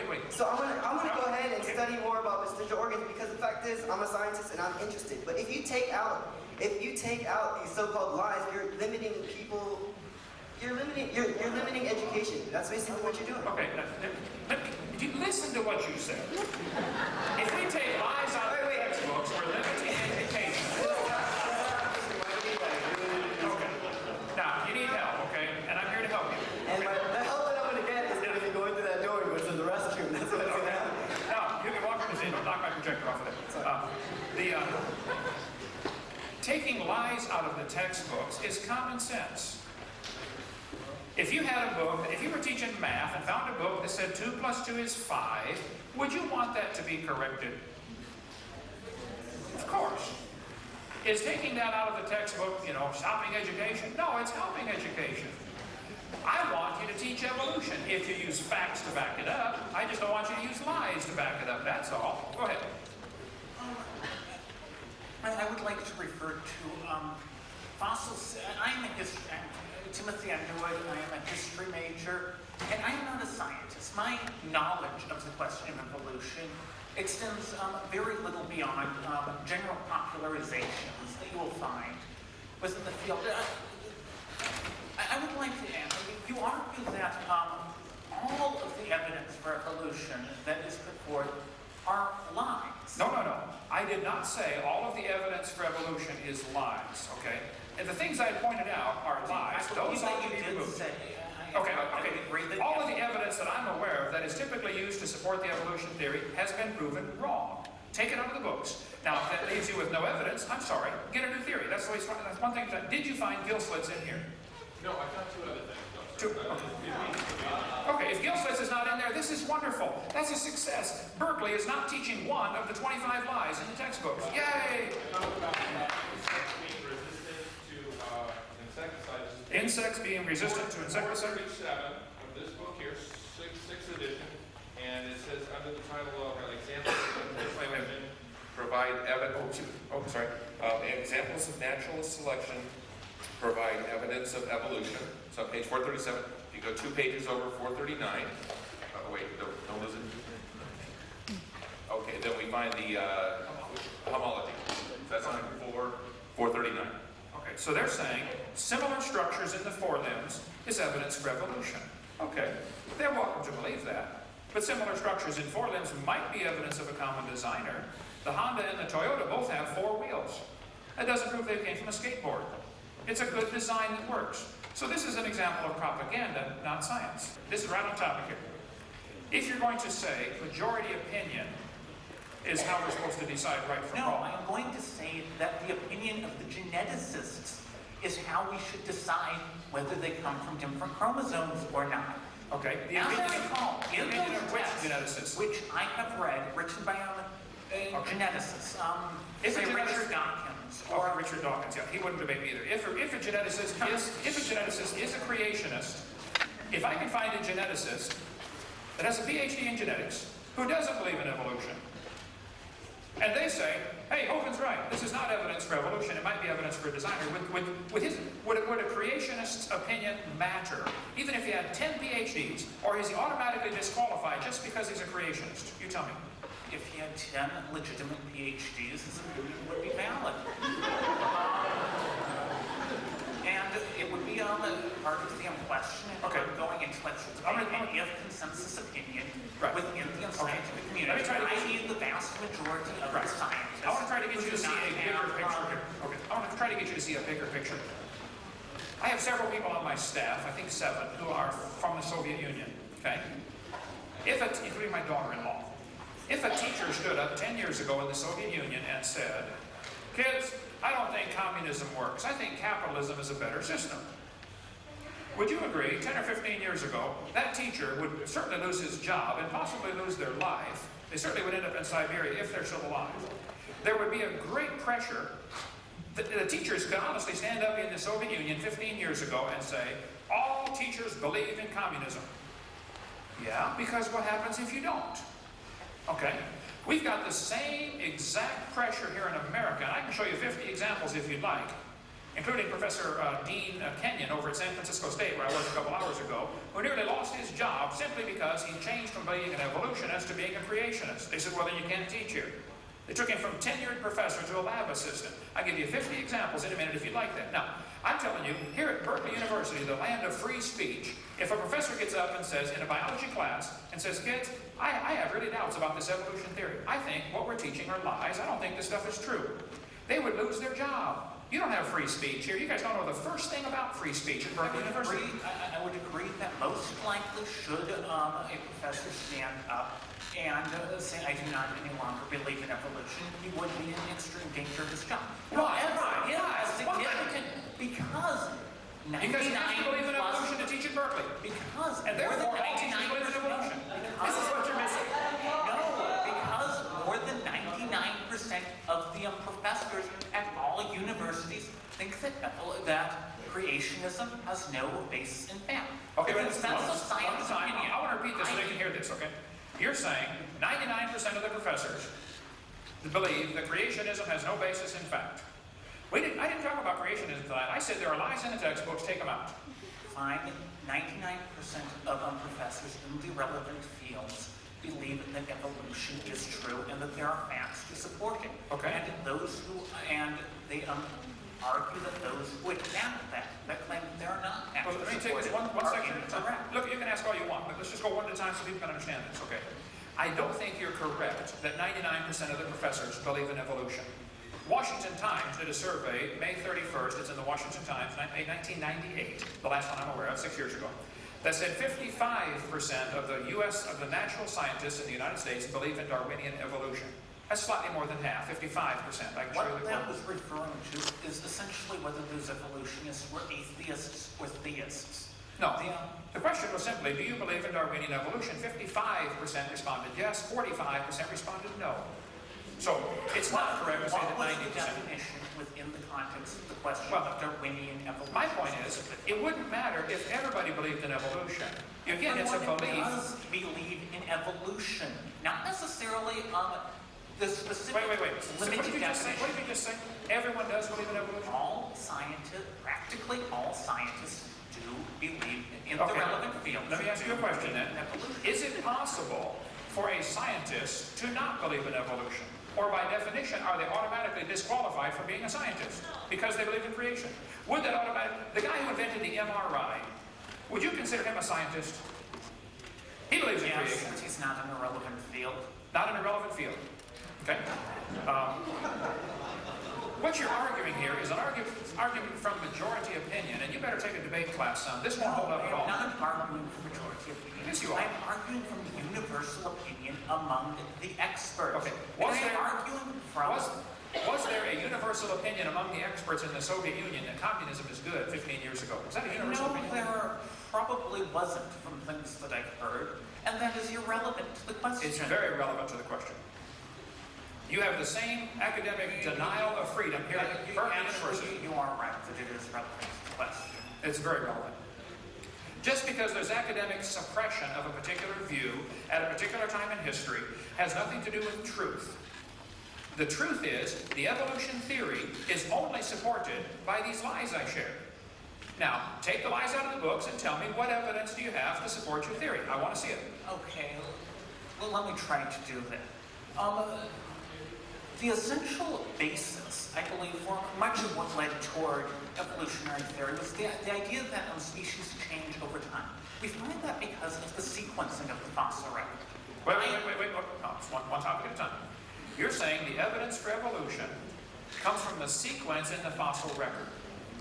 Speaker 1: Wait.
Speaker 8: So I'm gonna go ahead and study more about vestigial organs because the fact is I'm a scientist and I'm interested. But if you take out these so-called lies, you're limiting people. You're limiting education. That's basically what you're doing.
Speaker 1: Okay, listen to what you said. If we take lies out of the textbooks, we're limiting education. Okay. Now, you need help, okay? And I'm here to help you.
Speaker 8: And the help that I'm gonna get is gonna be going through that door and going to the restroom. That's what's gonna happen.
Speaker 1: Now, you can walk in and don't knock my projector off of it. Taking lies out of the textbooks is common sense. If you had a book, if you were teaching math and found a book that said 2 + 2 is 5, would you want that to be corrected? Of course. Is taking that out of the textbook, stopping education? No, it's helping education. I want you to teach evolution. If you use facts to back it up, I just don't want you to use lies to back it up. That's all. Go ahead.
Speaker 10: I would like to refer to fossils. I'm a history. Timothy Underwood. I am a history major, and I am not a scientist. My knowledge of the question of evolution extends very little beyond general popularizations that you will find within the field. I would like to ask, you argue that all of the evidence for evolution that is put forth are lies.
Speaker 1: No. I did not say all of the evidence for evolution is lies, okay? And the things I pointed out are lies. Those ought to be removed. Okay. All of the evidence that I'm aware of that is typically used to support the evolution theory has been proven wrong. Take it out of the books. Now, if that leaves you with no evidence, I'm sorry, get a new theory. That's one thing. Did you find gill slits in here?
Speaker 9: No, I found 2 other things.
Speaker 1: Okay, if gill slits is not in there, this is wonderful. That's a success. Berkeley is not teaching one of the 25 lies in the textbooks. Yay! Insects being resistant to insecticide.
Speaker 9: 47 of this book here, 6th edition, and it says under the title of examples of provide evidence. Examples of natural selection provide evidence of evolution. So page 437. If you go 2 pages over 439. wait, don't lose it. Okay, then we find the homology. That's on 439.
Speaker 1: Okay, so they're saying similar structures in the forelimbs is evidence of evolution. Okay, they're welcome to believe that. But similar structures in forelimbs might be evidence of a common designer. The Honda and the Toyota both have 4 wheels. That doesn't prove they came from a skateboard. It's a good design that works. So this is an example of propaganda, not science. This is right on topic here. If you're going to say majority opinion is how we're supposed to decide right from
Speaker 10: No,
Speaker 1: wrong.
Speaker 10: I'm going to say that the opinion of the geneticists is how we should decide whether they come from different chromosomes or not.
Speaker 1: Okay, the
Speaker 10: As I
Speaker 1: opinion
Speaker 10: recall,
Speaker 1: the
Speaker 10: in
Speaker 1: opinion
Speaker 10: those
Speaker 1: of which
Speaker 10: texts,
Speaker 1: geneticist?
Speaker 10: which I have read, written by geneticists, say Richard Dawkins,
Speaker 1: Or Richard Dawkins, yeah, he wouldn't debate me either. If a geneticist is a creationist, if I can find a geneticist that has a PhD in genetics who doesn't believe in evolution, and they say, hey, Hovind's right, this is not evidence for evolution, it might be evidence for a designer. Would a creationist's opinion matter? Even if he had 10 PhDs, or is he automatically disqualified just because he's a creationist? You tell me.
Speaker 10: if he had 10 legitimate PhDs, his opinion would be valid. And it would be on the part of the question if
Speaker 1: Okay.
Speaker 10: we're going into what's any of consensus opinion
Speaker 1: Right.
Speaker 10: within the scientific community.
Speaker 1: Let me try to get
Speaker 10: I.e. the vast majority of
Speaker 1: Right.
Speaker 10: the scientists.
Speaker 1: I want to try to get you to
Speaker 10: who do
Speaker 1: see
Speaker 10: not
Speaker 1: a bigger
Speaker 10: have,
Speaker 1: picture here. Okay. I want to try to get you to see a bigger picture. I have several people on my staff, I think 7, who are from the Soviet Union. Okay? Including my daughter-in-law. If a teacher stood up 10 years ago in the Soviet Union and said, kids, I don't think communism works. I think capitalism is a better system. Would you agree, 10 or 15 years ago, that teacher would certainly lose his job and possibly lose their life. They certainly would end up in Siberia if they're still alive. There would be a great pressure. The teachers could honestly stand up in the Soviet Union 15 years ago and say, all teachers believe in communism. Yeah, because what happens if you don't? Okay, we've got the same exact pressure here in America, and I can show you 50 examples if you'd like, including Professor Dean Kenyon over at San Francisco State, where I was a couple hours ago, who nearly lost his job simply because he changed from being an evolutionist to being a creationist. They said, well, then you can't teach here. They took him from tenured professor to a lab assistant. I'll give you 50 examples in a minute if you'd like that. Now, I'm telling you, here at Berkeley University, the land of free speech, if a professor gets up and says, in a biology class, and says, kids, I have really doubts about this evolution theory. I think what we're teaching are lies. I don't think this stuff is true. They would lose their job. You don't have free speech here. You guys don't know the first thing about free speech at Berkeley University.
Speaker 10: I would agree that most likely should a professor stand up and say, I do not any longer believe in evolution, he would be in extreme danger of his job. However, it is significant because 99
Speaker 1: Because you have to believe in
Speaker 10: plus,
Speaker 1: evolution to teach at Berkeley.
Speaker 10: because
Speaker 1: And
Speaker 10: more than
Speaker 1: therefore, all teachers
Speaker 10: 99%,
Speaker 1: believe in evolution. This is what you're missing.
Speaker 10: No, because more than 99% of the professors at all universities think that creationism has no basis in fact.
Speaker 1: Okay,
Speaker 10: The
Speaker 1: but
Speaker 10: consensus
Speaker 1: one
Speaker 10: science
Speaker 1: time,
Speaker 10: opinion.
Speaker 1: I want to repeat this so they can hear this, okay? You're saying 99% of the professors believe that creationism has no basis in fact. I didn't talk about creationism tonight. I said there are lies in the textbooks, take them out.
Speaker 10: Fine, 99% of professors in the relevant fields believe that evolution is true and that there are facts to support it.
Speaker 1: Okay.
Speaker 10: And they argue that those who attack that claim that there are not facts
Speaker 1: Well, let me
Speaker 10: to
Speaker 1: take
Speaker 10: support
Speaker 1: this
Speaker 10: it
Speaker 1: one
Speaker 10: are
Speaker 1: section at a time.
Speaker 10: incorrect.
Speaker 1: Look, you can ask all you want, but let's just go one at a time so people can understand this, okay? I don't think you're correct that 99% of the professors believe in evolution. Washington Times did a survey, May 31st, it's in the Washington Times, 1998, the last one I'm aware of, 6 years ago, that said 55% of the natural scientists in the United States believe in Darwinian evolution. That's slightly more than half, 55%. I can show you
Speaker 10: What
Speaker 1: the
Speaker 10: that
Speaker 1: quote.
Speaker 10: was referring to is essentially whether those evolutionists were atheists or theists.
Speaker 1: No, the question was simply, do you believe in Darwinian evolution? 55% responded yes, 45% responded no. So it's not correct to say that
Speaker 10: What was the
Speaker 1: 90%.
Speaker 10: definition within the context of the question
Speaker 1: Well,
Speaker 10: of Darwinian evolution?
Speaker 1: My point is, it wouldn't matter if everybody believed in evolution. Again, it's a
Speaker 10: Everyone
Speaker 1: belief.
Speaker 10: does believe in evolution, not necessarily the specific
Speaker 1: Wait. So what did you just say? What did you just say? Everyone does believe in evolution?
Speaker 10: All scientists, practically all scientists, do believe in the relevant field.
Speaker 1: Let me ask you a question then. Is it possible for a scientist to not believe in evolution? Or by definition, are they automatically disqualified from being a scientist because they believe in creation? Would that the guy who invented the MRI, would you consider him a scientist? He believes in creation.
Speaker 10: Yes, he's not in a relevant field.
Speaker 1: Not in a relevant field. Okay? What you're arguing here is an argument from majority opinion, and you better take a debate class, son. This won't hold up at all.
Speaker 10: I'm not arguing from majority opinion.
Speaker 1: Yes, you are.
Speaker 10: I'm arguing from the universal opinion among the experts.
Speaker 1: Okay.
Speaker 10: Was
Speaker 1: there a universal opinion among the experts in the Soviet Union that communism is good 15 years ago? Was that a universal opinion?
Speaker 10: There probably wasn't from things that I've heard, and that is irrelevant to the question.
Speaker 1: It's very relevant to the question. You have the same academic denial of freedom here at Berkeley University.
Speaker 10: You are right that it is relevant to the question.
Speaker 1: It's very relevant. Just because there's academic suppression of a particular view at a particular time in history has nothing to do with truth. The truth is, the evolution theory is only supported by these lies I shared. Now, take the lies out of the books and tell me what evidence do you have to support your theory. I want to see it.
Speaker 10: Okay, well, let me try to do that. The essential basis, I believe, for much of what led toward evolutionary theory was the idea that species change over time. We find that because of the sequencing of the fossil record.
Speaker 1: Wait. No, it's one topic at a time. You're saying the evidence for evolution comes from the sequence in the fossil record.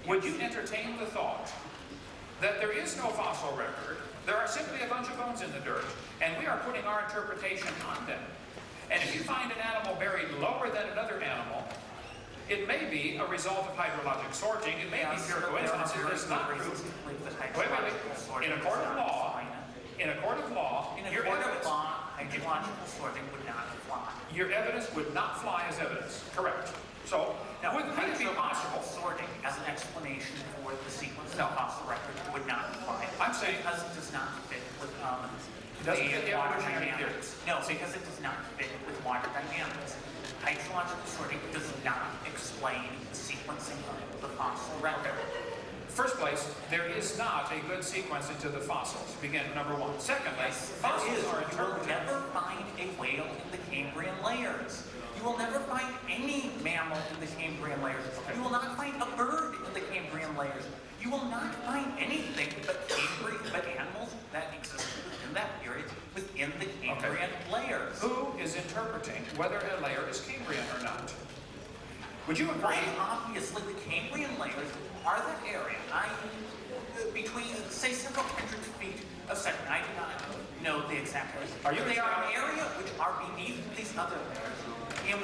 Speaker 1: Would you entertain the thought that there is no fossil record, there are simply a bunch of bones in the dirt, and we are putting our interpretation on them? And if you find an animal buried lower than another animal, it may be a result of hydrologic sorting, it may be pure coincidence, it is not true. Wait. In a court of law,
Speaker 10: hydrological sorting would not fly.
Speaker 1: Your evidence would not fly as evidence. Correct. So, would it be possible?
Speaker 10: Sorting as an explanation for the sequence of the fossil record would not fly.
Speaker 1: I'm saying
Speaker 10: because it does not fit with
Speaker 1: doesn't fit the evolutionary theory.
Speaker 10: No, because it does not fit with water dynamics. Hydrological sorting does not explain the sequencing of the fossil record.
Speaker 1: First place, there is not a good sequence into the fossils. Begin number one. Secondly, fossils are interpreted.
Speaker 10: You will never find a whale in the Cambrian layers. You will never find any mammal in the Cambrian layers. You will not find a bird in the Cambrian layers. You will not find anything but animals that existed within that period within the Cambrian layers.
Speaker 1: Who is interpreting whether a layer is Cambrian or not? Would you agree?
Speaker 10: Quite obviously, the Cambrian layers are that area, between, say, several hundred feet of sediment. I do not know the exact area. They are an area which are beneath these other layers. And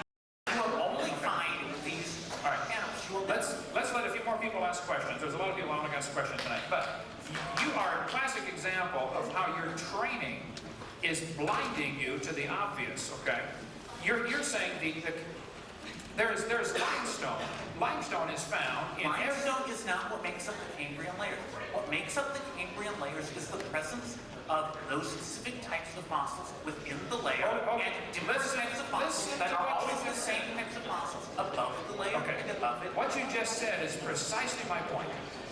Speaker 10: you will only find these animals.
Speaker 1: Let's let a few more people ask questions. There's a lot of people who want to ask questions tonight. But you are a classic example of how your training is blinding you to the obvious, okay? You're saying there's limestone. Limestone is found in
Speaker 10: Limestone is not what makes up the Cambrian layers. What makes up the Cambrian layers is the presence of those specific types of fossils within the layer and different types of fossils that are always the same types of fossils above the layer and above it.
Speaker 1: What you just said is precisely my point.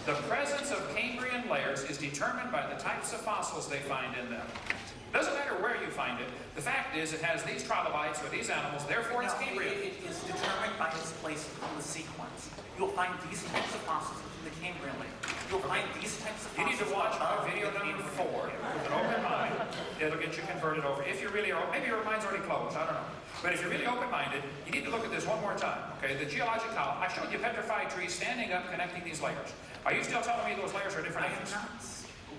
Speaker 1: The presence of Cambrian layers is determined by the types of fossils they find in them. Doesn't matter where you find it. The fact is, it has these trilobites or these animals, therefore it's Cambrian.
Speaker 10: It is determined by its place in the sequence. You'll find these types of fossils within the Cambrian layer. You'll find these types of fossils.
Speaker 1: You need to watch my video number 4 with an open mind. It'll get you converted over. If you're really, maybe your mind's already closed, I don't know. But if you're really open-minded, you need to look at this one more time. Okay, the geologic column. I showed you petrified trees standing up, connecting these layers. Are you still telling me those layers are different ages?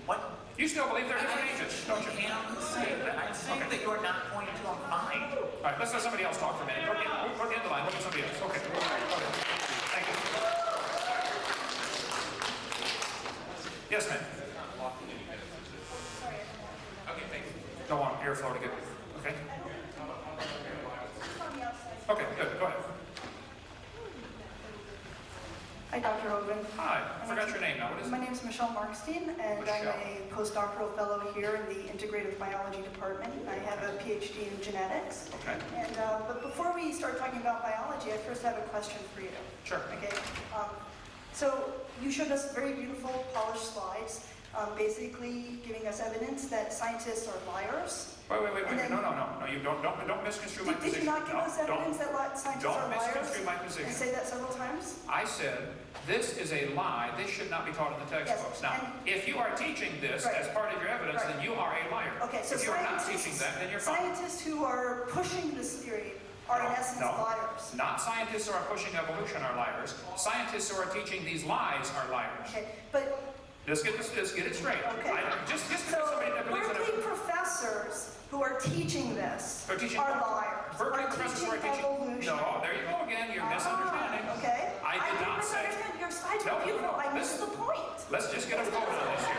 Speaker 10: What?
Speaker 1: You still believe they're different ages, don't you?
Speaker 10: I'm saying that you're not going to find.
Speaker 1: All right, let's let somebody else talk for a minute. Go to the end of the line. Look at somebody else. Okay. Thank you. Yes, ma'am. Okay, thank you. Go on, airflow to get. Okay. Okay, good. Go ahead.
Speaker 11: Hi, Dr. Hovind.
Speaker 1: Hi. I forgot your name now. What is it?
Speaker 11: My name is Michelle Markstein, and I'm a postdoctoral fellow here in the Integrative Biology Department. I have a PhD in genetics.
Speaker 1: Okay.
Speaker 11: And but before we start talking about biology, I first have a question for you.
Speaker 1: Sure.
Speaker 11: Okay. So you showed us very beautiful, polished slides, basically giving us evidence that scientists are liars.
Speaker 1: Wait.
Speaker 11: And then-
Speaker 1: No, you don't misconstrue my
Speaker 11: Did
Speaker 1: position.
Speaker 11: you not give us evidence that scientists are
Speaker 1: Don't
Speaker 11: liars?
Speaker 1: misconstrue my
Speaker 11: And
Speaker 1: position.
Speaker 11: say that several times?
Speaker 1: I said, this is a lie. This should not be taught in the textbooks.
Speaker 11: Yes,
Speaker 1: Now,
Speaker 11: and-
Speaker 1: if you are teaching this
Speaker 11: Right.
Speaker 1: as part of your evidence,
Speaker 11: Right.
Speaker 1: then you are a liar.
Speaker 11: Okay, so
Speaker 1: if you are not
Speaker 11: scientists-
Speaker 1: teaching that, then you're fine.
Speaker 11: Scientists who are pushing this theory are in essence
Speaker 1: No.
Speaker 11: liars.
Speaker 1: Not scientists who are pushing evolution are liars. Scientists who are teaching these lies are liars.
Speaker 11: Okay, but
Speaker 1: Let's get it straight.
Speaker 11: Okay.
Speaker 1: Just because
Speaker 11: so
Speaker 1: somebody that believes in
Speaker 11: Berkeley
Speaker 1: it.
Speaker 11: professors who are teaching this
Speaker 1: They're teaching
Speaker 11: are
Speaker 1: what?
Speaker 11: liars.
Speaker 1: Berkeley
Speaker 11: Are
Speaker 1: professors who are teaching.
Speaker 11: evolution.
Speaker 1: No, there you go again. You're misunderstanding.
Speaker 11: Okay.
Speaker 1: I did
Speaker 11: didn't
Speaker 1: not say.
Speaker 11: misunderstand. Your slides
Speaker 1: No,
Speaker 11: were beautiful. I missed
Speaker 1: listen.
Speaker 11: the point.
Speaker 1: Let's just get a vote on this here.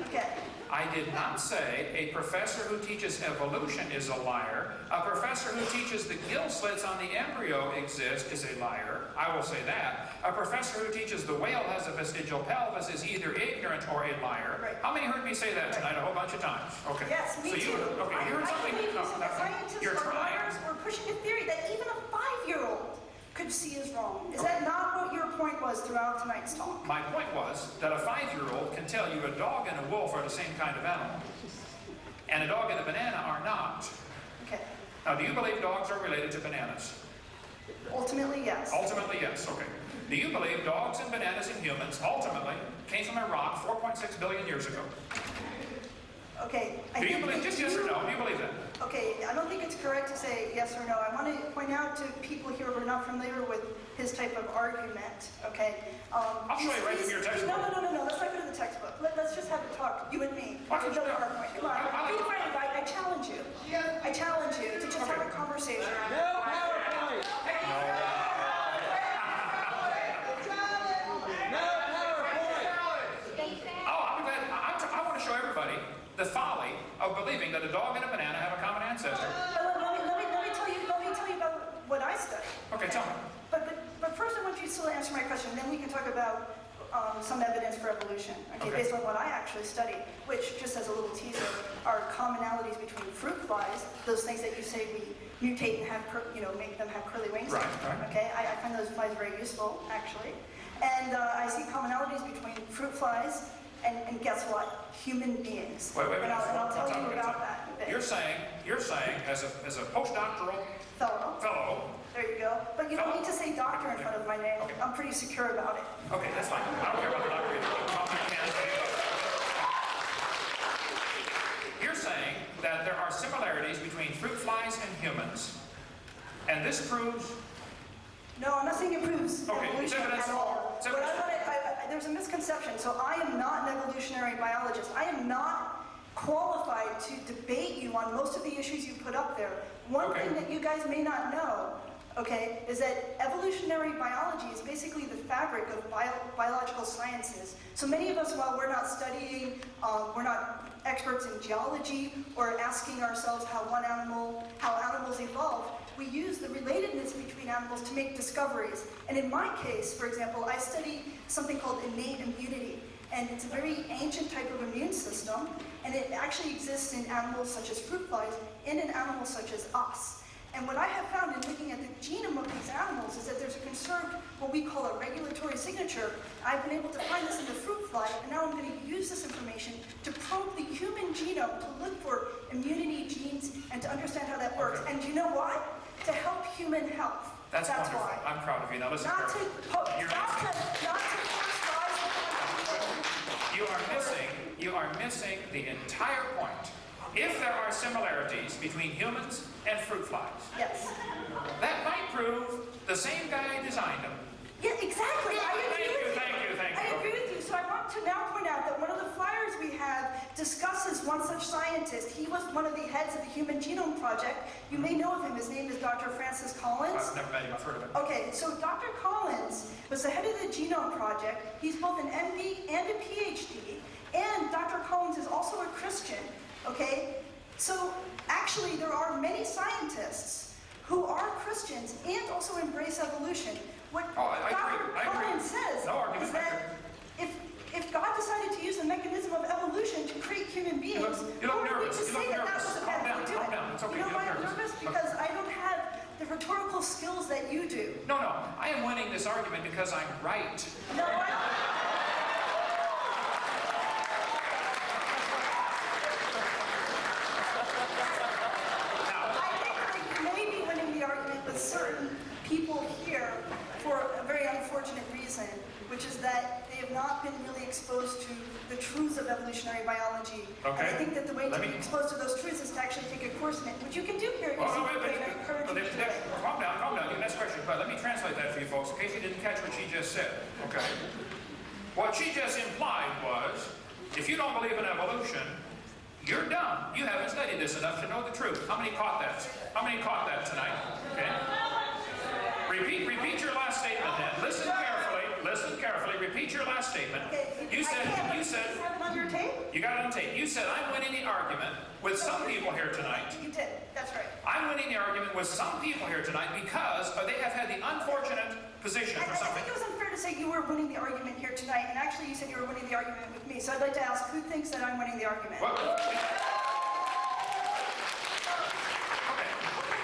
Speaker 11: Okay.
Speaker 1: I did not say a professor who teaches evolution is a liar. A professor who teaches the gill slits on the embryo exist is a liar. I will say that. A professor who teaches the whale has a vestigial pelvis is either ignorant or a liar.
Speaker 11: Right.
Speaker 1: How many heard me say that tonight a whole bunch of times? Okay.
Speaker 11: Yes, me
Speaker 1: so
Speaker 11: too.
Speaker 1: you heard
Speaker 11: I
Speaker 1: something?
Speaker 11: believe
Speaker 1: No,
Speaker 11: you said that scientists
Speaker 1: you're
Speaker 11: are
Speaker 1: trying.
Speaker 11: liars. We're pushing a theory that even a 5-year-old could see as wrong. Is that not what your point was throughout tonight's talk?
Speaker 1: My point was that a 5-year-old can tell you a dog and a wolf are the same kind of animal. And a dog and a banana are not.
Speaker 11: Okay.
Speaker 1: Now, do you believe dogs are related to bananas?
Speaker 11: Ultimately, yes.
Speaker 1: Ultimately, yes. Okay. Do you believe dogs and bananas and humans ultimately came from a rock 4.6 billion years ago?
Speaker 11: Okay.
Speaker 1: Do you believe, just yes or no, do you believe that?
Speaker 11: Okay, I don't think it's correct to say yes or no. I want to point out to people here who are not familiar with his type of argument, okay?
Speaker 1: I'll show you right from your textbook.
Speaker 11: No, let's not go to the textbook. Let's just have a talk, you and me.
Speaker 1: Why don't you
Speaker 11: We'll go to
Speaker 1: do
Speaker 11: our point. Come on, be frank, I challenge you. I challenge you to just have a conversation.
Speaker 1: Oh, I'm glad. I want to show everybody the folly of believing that a dog and a banana have a common ancestor.
Speaker 11: Let me tell you about what I study.
Speaker 1: Okay, tell me.
Speaker 11: But first I want you to still answer my question, then we can talk about some evidence for evolution, okay,
Speaker 1: Okay.
Speaker 11: based on what I actually study, which, just as a little teaser, are commonalities between fruit flies, those things that you say we mutate and have, make them have curly wings.
Speaker 1: Right.
Speaker 11: Okay, I find those flies very useful, actually. And I see commonalities between fruit flies and guess what? Human beings.
Speaker 1: Wait.
Speaker 11: And I'll tell you about that in a bit.
Speaker 1: You're saying, as a postdoctoral fellow.
Speaker 11: There you go. But you don't need to say doctor in front of my name.
Speaker 1: Okay.
Speaker 11: I'm pretty secure about it.
Speaker 1: Okay, that's fine. I don't care about the doctor either. You're saying that there are similarities between fruit flies and humans, and this proves.
Speaker 11: No, I'm not saying it proves
Speaker 1: Okay,
Speaker 11: evolution
Speaker 1: it's evidence.
Speaker 11: at all.
Speaker 1: It's
Speaker 11: But
Speaker 1: evidence.
Speaker 11: there's a misconception. So I am not an evolutionary biologist. I am not qualified to debate you on most of the issues you put up there. One
Speaker 1: Okay.
Speaker 11: thing that you guys may not know, okay, is that evolutionary biology is basically the fabric of biological sciences. So many of us, while we're not studying, we're not experts in geology or asking ourselves how animals evolved, we use the relatedness between animals to make discoveries. And in my case, for example, I study something called innate immunity. And it's a very ancient type of immune system, and it actually exists in animals such as fruit flies and in animals such as us. And what I have found in looking at the genome of these animals is that there's a conserved, what we call a regulatory signature. I've been able to find this in the fruit fly, and now I'm going to use this information to probe the human genome to look for immunity genes and to understand how that works.
Speaker 1: Okay.
Speaker 11: And do you know why? To help human health.
Speaker 1: That's wonderful.
Speaker 11: why.
Speaker 1: I'm proud of you. Now listen
Speaker 11: Not to,
Speaker 1: carefully. You're
Speaker 11: not to force flies upon people.
Speaker 1: You are missing the entire point. If there are similarities between humans and fruit flies,
Speaker 11: Yes.
Speaker 1: that might prove the same guy designed them.
Speaker 11: Yeah, exactly. I agree with you.
Speaker 1: Thank you.
Speaker 11: I agree with you. So I want to now point out that one of the flyers we have discusses one such scientist. He was one of the heads of the Human Genome Project. You may know of him. His name is Dr. Francis Collins.
Speaker 1: I've never met him. I've heard of him.
Speaker 11: Okay, so Dr. Collins was the head of the Genome Project. He's both an MD and a PhD. And Dr. Collins is also a Christian. Okay? So actually, there are many scientists who are Christians and also embrace evolution. What
Speaker 1: I
Speaker 11: Dr.
Speaker 1: agree.
Speaker 11: Collins says
Speaker 1: No argument.
Speaker 11: is that if God decided to use the mechanism of evolution to create human beings,
Speaker 1: you look
Speaker 11: who are we
Speaker 1: nervous.
Speaker 11: to
Speaker 1: You
Speaker 11: say
Speaker 1: look
Speaker 11: that that
Speaker 1: nervous.
Speaker 11: was a bad way to do
Speaker 1: Calm
Speaker 11: it?
Speaker 1: down. It's okay.
Speaker 11: You know
Speaker 1: You
Speaker 11: why
Speaker 1: look
Speaker 11: I'm
Speaker 1: nervous.
Speaker 11: nervous? Because I don't have the rhetorical skills that you do.
Speaker 1: No. I am winning this argument because I'm right.
Speaker 11: No, I evolutionary biology.
Speaker 1: Okay.
Speaker 11: And I think that the way to
Speaker 1: Let me-
Speaker 11: be exposed to those truths is to actually take a course in it, which you can do here at
Speaker 1: Oh, no,
Speaker 11: UC
Speaker 1: wait,
Speaker 11: Berkeley, and I encourage you to do it.
Speaker 1: calm down, your next question. But let me translate that for you folks, in case you didn't catch what she just said, okay? What she just implied was, if you don't believe in evolution, you're dumb. You haven't studied this enough to know the truth. How many caught that? How many caught that tonight? Okay? Repeat your last statement then. Listen carefully, repeat your last statement.
Speaker 11: Okay,
Speaker 1: You said,
Speaker 11: have it on your tape?
Speaker 1: you got it on tape. You said, I'm winning the argument with some people here tonight.
Speaker 11: You did, that's right.
Speaker 1: I'm winning the argument with some people here tonight because they have had the unfortunate position
Speaker 11: I
Speaker 1: or something.
Speaker 11: think it was unfair to say you were winning the argument here tonight, and actually you said you were winning the argument with me. So I'd like to ask, who thinks that I'm winning the argument?
Speaker 1: What? Okay.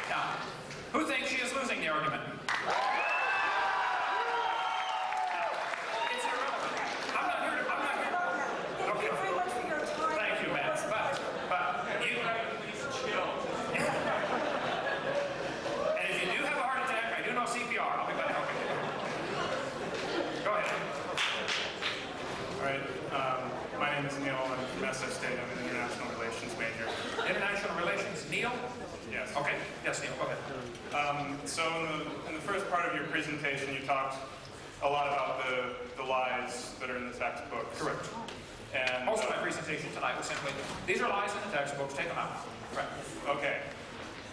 Speaker 1: Now, who thinks she is losing the argument? It's irrelevant. I'm not here to.
Speaker 11: Thank you very much for your time.
Speaker 1: Thank you, ma'am. But you. And if you do have a heart attack, I do know CPR. I'll be glad to help you. Go ahead.
Speaker 12: All right. My name is Neil. I'm from SS State. I'm an international relations major.
Speaker 1: International relations, Neil?
Speaker 12: Yes.
Speaker 1: Okay. Yes, Neil. Go ahead.
Speaker 12: So in the first part of your presentation, you talked a lot about the lies that are in the textbooks.
Speaker 1: Correct.
Speaker 12: And
Speaker 1: Most of my presentation tonight was simply, these are lies in the textbooks, take them out. Right.
Speaker 12: okay.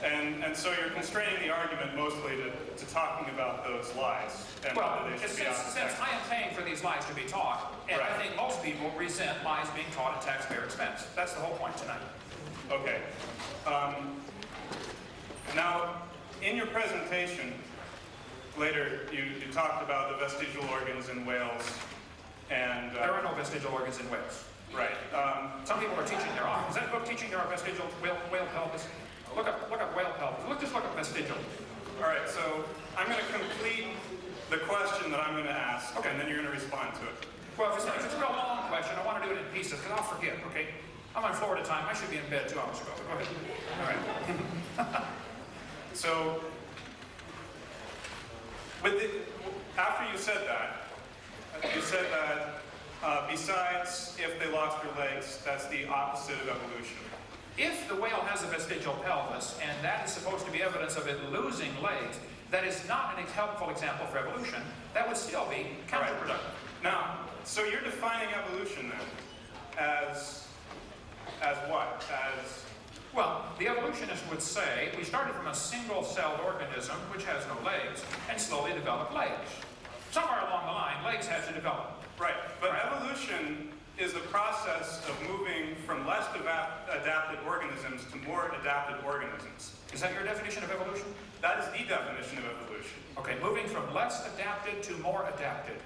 Speaker 12: And so you're constraining the argument mostly to talking about those lies and
Speaker 1: Well,
Speaker 12: whether they should be
Speaker 1: since
Speaker 12: out of the
Speaker 1: I am paying for these lies to be taught, and I
Speaker 12: Right.
Speaker 1: think most people resent lies being taught at taxpayer expense. That's the whole point tonight.
Speaker 12: Okay. Now, in your presentation, later, you talked about the vestigial organs in whales, and...
Speaker 1: There are no vestigial organs in whales.
Speaker 12: Right.
Speaker 1: Some people are teaching there are. Is that book teaching there are vestigial whale pelvis? Look up whale pelvis. Just look up vestigial.
Speaker 12: All right, so I'm going to complete the question that I'm going to ask,
Speaker 1: Okay.
Speaker 12: and then you're going to respond to it.
Speaker 1: Well, if it's a real long question, I want to do it in pieces, because I'll forget, okay? I'm on Florida time. I should be in bed 2 hours ago. Go ahead. All right.
Speaker 12: So, after you said that besides if they lost their legs, that's the opposite of evolution.
Speaker 1: If the whale has a vestigial pelvis, and that is supposed to be evidence of it losing legs, that is not an helpful example for evolution. That would still be counterproductive.
Speaker 12: Now, so you're defining evolution then as what? As
Speaker 1: Well, the evolutionist would say we started from a single-celled organism, which has no legs, and slowly developed legs. Somewhere along the line, legs had to develop.
Speaker 12: right, but evolution is the process of moving from less adapted organisms to more adapted organisms.
Speaker 1: Is that your definition of evolution?
Speaker 12: That is the definition of evolution.
Speaker 1: Okay, moving from less adapted to more adapted.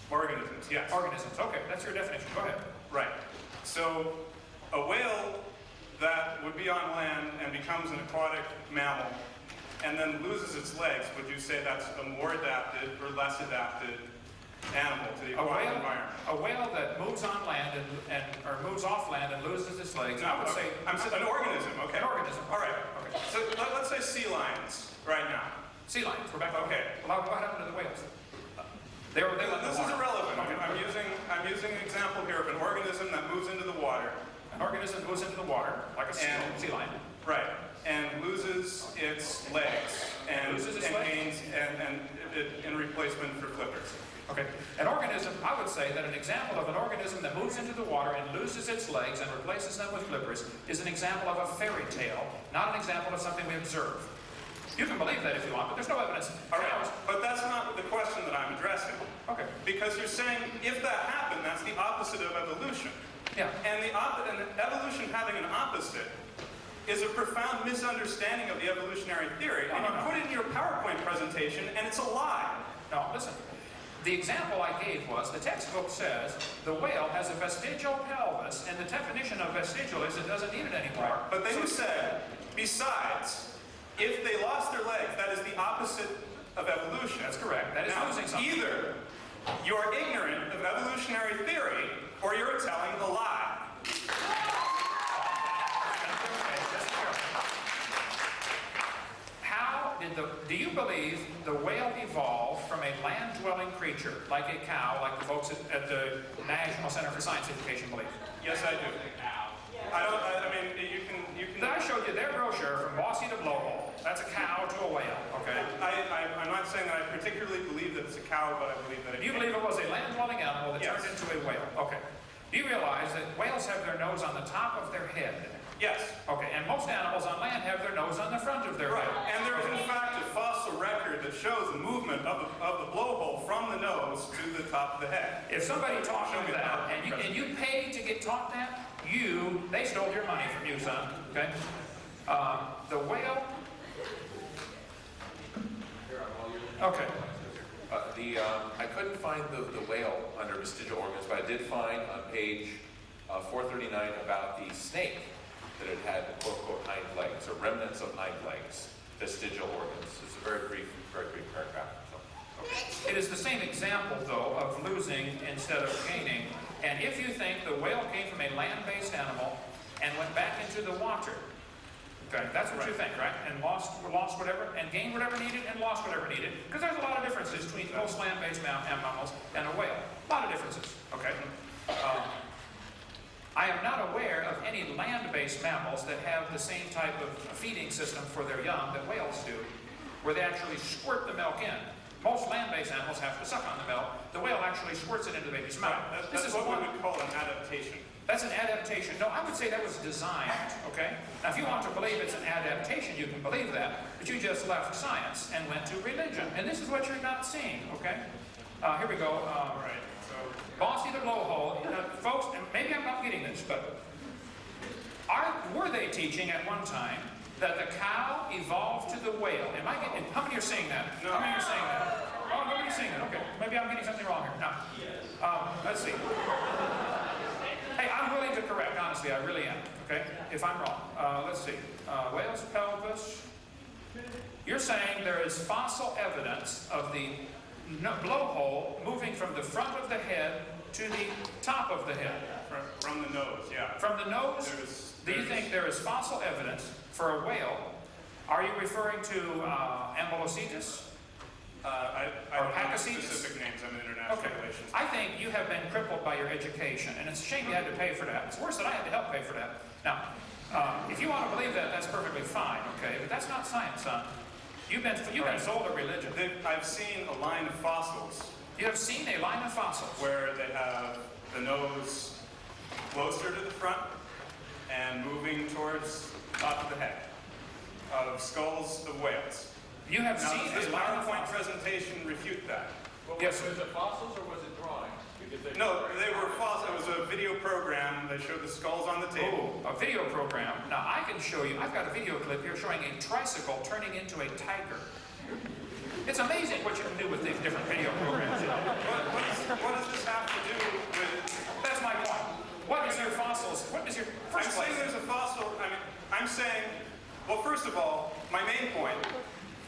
Speaker 12: Organisms, yes.
Speaker 1: Organisms, okay, that's your definition. Go ahead.
Speaker 12: Right. So a whale that would be on land and becomes an aquatic mammal and then loses its legs, would you say that's a more adapted or less adapted animal to the aquatic environment?
Speaker 1: A whale that moves on land or moves off land and loses its legs, I would say...
Speaker 12: I'm saying an organism, okay.
Speaker 1: An organism.
Speaker 12: All right.
Speaker 1: Okay.
Speaker 12: So let's say sea lions right now.
Speaker 1: Sea lions, we're back.
Speaker 12: Okay.
Speaker 1: Well, what happened to the whales? They were
Speaker 12: This is irrelevant. I'm using an example here of an organism that moves into the water.
Speaker 1: An organism moves into the water, like a sea lion.
Speaker 12: Right. And loses its legs and
Speaker 1: Loses its legs?
Speaker 12: gains in replacement for flippers.
Speaker 1: Okay. An organism, I would say that an example of an organism that moves into the water and loses its legs and replaces them with flippers is an example of a fairy tale, not an example of something we observe. You can believe that if you want, but there's no evidence.
Speaker 12: All right, but that's not the question that I'm addressing.
Speaker 1: Okay.
Speaker 12: Because you're saying if that happened, that's the opposite of evolution.
Speaker 1: Yeah.
Speaker 12: And evolution having an opposite is a profound misunderstanding of the evolutionary theory. And you put it in your PowerPoint presentation, and it's a lie.
Speaker 1: No, listen. The example I gave was, the textbook says the whale has a vestigial pelvis, and the definition of vestigial is it doesn't need it anymore.
Speaker 12: But then you said, besides, if they lost their legs, that is the opposite of evolution.
Speaker 1: That's correct. That is
Speaker 12: Now,
Speaker 1: losing something.
Speaker 12: either you're ignorant of evolutionary theory, or you're telling a lie.
Speaker 1: Do you believe the whale evolved from a land-dwelling creature, like a cow, like the folks at the National Center for Science Education believe?
Speaker 12: Yes, I do. I mean, you can...
Speaker 1: I showed you their brochure from Bossy to Blowhole. That's a cow to a whale, okay?
Speaker 12: I'm not saying that I particularly believe that it's a cow, but I believe that it
Speaker 1: You believe it was a land-dwelling animal that turned into a whale. Okay. Do you realize that whales have their nose on the top of their head?
Speaker 12: Yes.
Speaker 1: Okay, and most animals on land have their nose on the front of their head.
Speaker 12: And there is in fact a fossil record that shows the movement of the blowhole from the nose to the top of the head.
Speaker 1: If somebody taught you that, and you paid to get taught that, they stole your money from you, son. Okay? The whale. Okay.
Speaker 9: I couldn't find the whale under vestigial organs, but I did find on page 439 about the snake that it had quote-unquote hind legs, or remnants of hind legs, vestigial organs. It's a very brief paragraph. So, okay.
Speaker 1: It is the same example, though, of losing instead of gaining. And if you think the whale came from a land-based animal and went back into the water, okay, that's what you think, right? And lost whatever, and gained whatever needed, and lost whatever needed. Because there's a lot of differences between most land-based mammals and a whale. A lot of differences, okay? I am not aware of any land-based mammals that have the same type of feeding system for their young that whales do, where they actually squirt the milk in. Most land-based animals have to suck on the milk. The whale actually squirts it into the baby's mouth.
Speaker 12: That's what we would call an adaptation.
Speaker 1: That's an adaptation. No, I would say that was designed, okay? Now, if you want to believe it's an adaptation, you can believe that, but you just left science and went to religion. And this is what you're not seeing, okay? Here we go.
Speaker 12: Right. So,
Speaker 1: Bossy the blowhole. Folks, and maybe I'm not getting this, but were they teaching at one time that the cow evolved to the whale? Am I getting, how many are saying that?
Speaker 12: No.
Speaker 1: How many are saying that? Oh, nobody's saying that. Okay. Maybe I'm getting something wrong here. No. Let's see. Hey, I'm willing to correct, honestly, I really am, okay? If I'm wrong. Let's see. Whale's pelvis. You're saying there is fossil evidence of the blowhole moving from the front of the head to the top of the head.
Speaker 12: From the nose, yeah.
Speaker 1: From the nose? Do you think there is fossil evidence for a whale? Are you referring to Ambulocetus?
Speaker 12: I
Speaker 1: or
Speaker 12: don't know
Speaker 1: Pachycetus?
Speaker 12: specific names. I'm in international relations.
Speaker 1: I think you have been crippled by your education, and it's a shame you had to pay for that. It's worse that I had to help pay for that. Now, if you want to believe that, that's perfectly fine, okay? But that's not science, son. You've been sold a religion.
Speaker 12: I've seen a line of fossils.
Speaker 1: You have seen a line of fossils?
Speaker 12: Where they have the nose closer to the front and moving towards the top of the head of skulls of whales.
Speaker 1: You have
Speaker 12: now,
Speaker 1: seen
Speaker 12: does this
Speaker 1: a line of
Speaker 12: PowerPoint
Speaker 1: fossils?
Speaker 12: presentation refute that?
Speaker 9: Well,
Speaker 1: yes.
Speaker 9: Was it fossils or was it drawings?
Speaker 12: No, they were fossils. It was a video program. They showed the skulls on the table.
Speaker 1: Oh, a video program. Now, I can show you, I've got a video clip here showing a tricycle turning into a tiger. It's amazing what you can do with these different video programs. You know?
Speaker 12: What does this have to do with...
Speaker 1: That's my point. What is your fossils? What is your...
Speaker 12: I'm saying there's a fossil... I'm saying... Well, first of all, my main point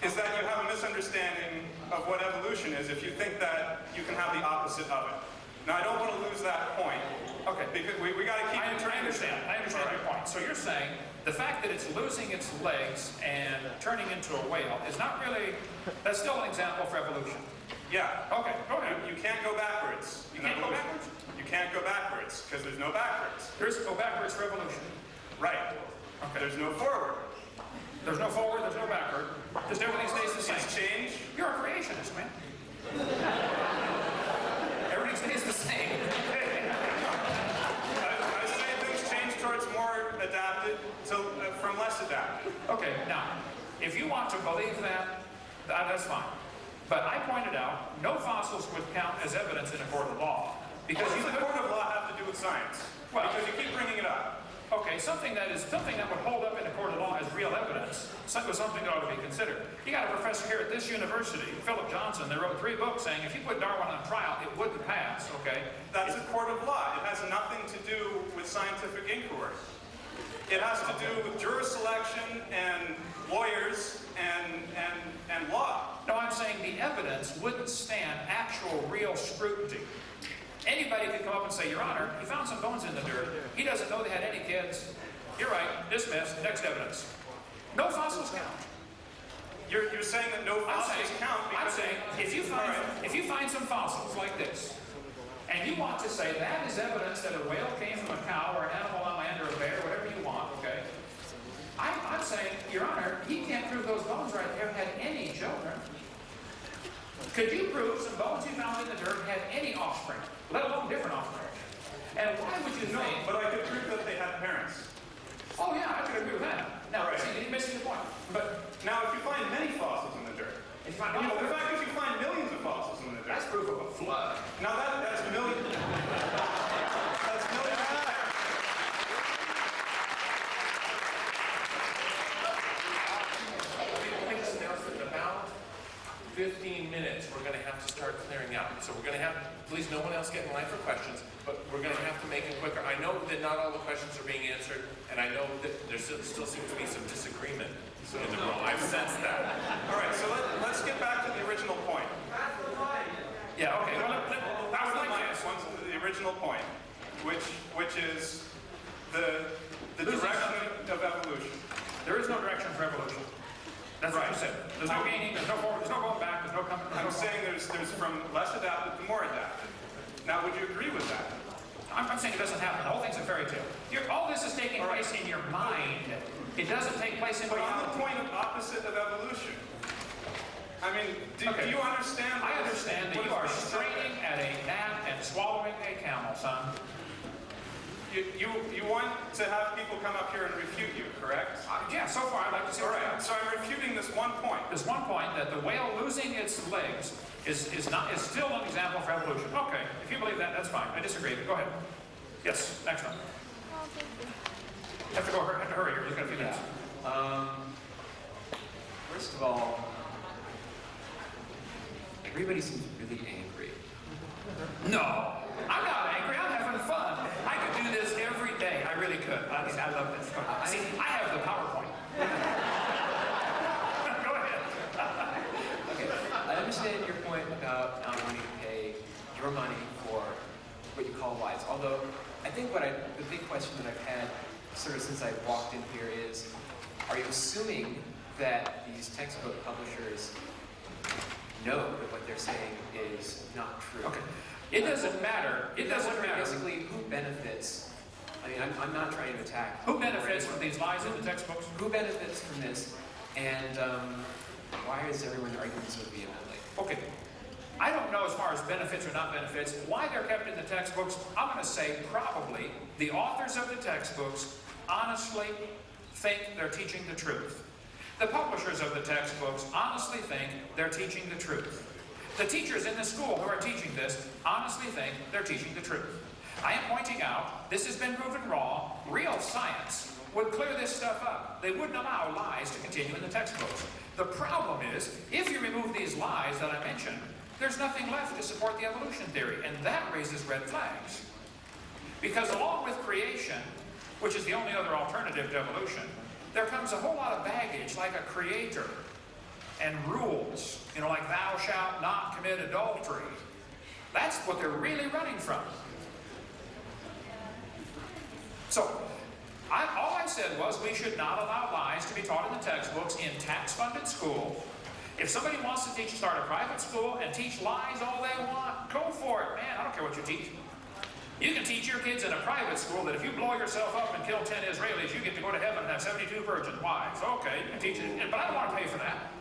Speaker 12: is that you have a misunderstanding of what evolution is if you think that you can have the opposite of it. Now, I don't want to lose that point.
Speaker 1: Okay.
Speaker 12: Because we got to keep...
Speaker 1: I understand your point. So you're saying the fact that it's losing its legs and turning into a whale is not really... That's still an example for evolution.
Speaker 12: Yeah.
Speaker 1: Okay, go ahead.
Speaker 12: You can't go backwards.
Speaker 1: You can't go backwards?
Speaker 12: You can't go backwards, because there's no backwards.
Speaker 1: There's go backwards for evolution.
Speaker 12: Right.
Speaker 1: Okay.
Speaker 12: There's no forward.
Speaker 1: There's no forward, there's no backward. Just everything stays the same.
Speaker 12: It's change.
Speaker 1: You're a creationist, man. Everything stays the same.
Speaker 12: I say things change towards more adapted from less adapted.
Speaker 1: Okay, now, if you want to believe that, that's fine. But I pointed out, no fossils would count as evidence in a court of law. Because
Speaker 12: What does the court of law have to do with science?
Speaker 1: Well,
Speaker 12: because you keep bringing it up.
Speaker 1: Okay, something that would hold up in a court of law as real evidence, something that ought to be considered. You got a professor here at this university, Philip Johnson, that wrote 3 books saying if you put Darwin on trial, it wouldn't pass, okay?
Speaker 12: That's a court of law. It has nothing to do with scientific inquiry. It has to do with juror selection and lawyers and law.
Speaker 1: No, I'm saying the evidence wouldn't stand actual real scrutiny. Anybody could come up and say, Your Honor, he found some bones in the dirt. He doesn't know they had any kids. You're right. Dismissed. Next evidence. No fossils count.
Speaker 12: you're saying that no fossils count
Speaker 1: I'm
Speaker 12: because...
Speaker 1: saying, if you find some fossils like this, and you want to say that is evidence that a whale came from a cow or an animal on land or a bear, whatever you want, okay? I'm saying, Your Honor, he can't prove those bones right there had any children. Could you prove some bones you found in the dirt had any offspring, let alone different offspring? And why would you think...
Speaker 12: No, but I could prove that they had parents.
Speaker 1: Oh yeah, I could agree with that. Now, see, you're missing the point. But
Speaker 12: now, if you find many fossils in the dirt,
Speaker 1: if you find
Speaker 12: the fact that you find millions of fossils in the dirt...
Speaker 1: That's proof of a flood.
Speaker 12: Now that's millions. That's millions of parents.
Speaker 9: Let me just announce that in about 15 minutes, we're going to have to start clearing out. So we're going to have, please no one else get in line for questions, but we're going to have to make it quicker. I know that not all the questions are being answered, and I know that there still seems to be some disagreement in the room. I've sensed that.
Speaker 12: All right, so let's get back to the original point.
Speaker 1: Yeah, okay. Well, I would like to ask
Speaker 12: the original point, which is the direction of evolution.
Speaker 1: There is no direction for evolution. That's right. What you said. There's no gaining, there's no forward, there's no going back, there's no coming.
Speaker 12: I'm saying there's from less adapted to more adapted. Now, would you agree with that?
Speaker 1: I'm saying it doesn't happen. The whole thing's a fairy tale. All this is taking place in your mind. It doesn't take place in
Speaker 12: reality. But on the point of opposite of evolution, I mean, do you understand?
Speaker 1: I understand that you are straining at a gnat and swallowing a camel, son.
Speaker 12: You want to have people come up here and refute you, correct?
Speaker 1: Yeah, so far I'd like to see.
Speaker 12: All right, so I'm refuting this one point.
Speaker 1: This one point that the whale losing its legs is still an example for evolution. Okay, if you believe that, that's fine. I disagree, but go ahead. Yes, next one. Have to hurry here. We've got a few minutes.
Speaker 13: First of all, everybody seems really angry.
Speaker 1: No, I'm not angry. I'm having fun. I could do this every day. I really could. I love this. See, I have the PowerPoint. Go ahead.
Speaker 13: Okay, I understand your point about not wanting to pay your money for what you call lies. Although, I think the big question that I've had sort of since I walked in here is, are you assuming that these textbook publishers know that what they're saying is not true?
Speaker 1: Okay. It doesn't matter. It doesn't matter.
Speaker 13: Basically, who benefits? I mean, I'm not trying to attack.
Speaker 1: Who benefits from these lies in the textbooks?
Speaker 13: Who benefits from this? And why is everyone arguing so vehemently?
Speaker 1: Okay. I don't know as far as benefits or not benefits, why they're kept in the textbooks. I'm going to say probably the authors of the textbooks honestly think they're teaching the truth. The publishers of the textbooks honestly think they're teaching the truth. The teachers in the school who are teaching this honestly think they're teaching the truth. I am pointing out, this has been proven wrong. Real science would clear this stuff up. They wouldn't allow lies to continue in the textbooks. The problem is, if you remove these lies that I mentioned, there's nothing left to support the evolution theory, and that raises red flags. Because along with creation, which is the only other alternative to evolution, there comes a whole lot of baggage, like a creator, and rules, like thou shalt not commit adultery. That's what they're really running from. So, all I said was we should not allow lies to be taught in the textbooks in tax-funded schools. If somebody wants to start a private school and teach lies all they want, go for it, man. I don't care what you teach. You can teach your kids in a private school that if you blow yourself up and kill 10 Israelis, you get to go to heaven and have 72 virgin wives. Okay, you can teach it, but I don't want to pay for that.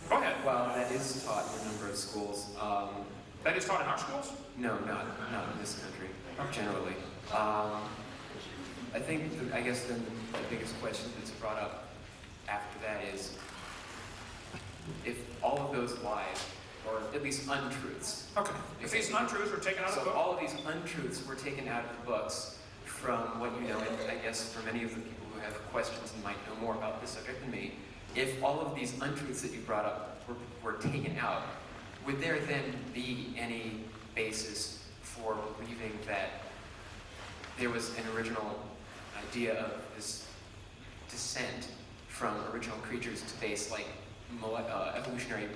Speaker 1: Go ahead.
Speaker 13: Well, that is taught in a number of schools.
Speaker 1: That is taught in our schools?
Speaker 13: No, not in this country, generally. I guess the biggest question that's brought up after that is, if all of those lies, or at least untruths.
Speaker 1: Okay. If these untruths were taken out of the book?
Speaker 13: So all of these untruths were taken out of the books from what you know, and I guess for many of the people who have questions and might know more about this subject than me, if all of these untruths that you brought up were taken out, would there then be any basis for believing that there was an original idea of this descent from original creatures to base like evolutionary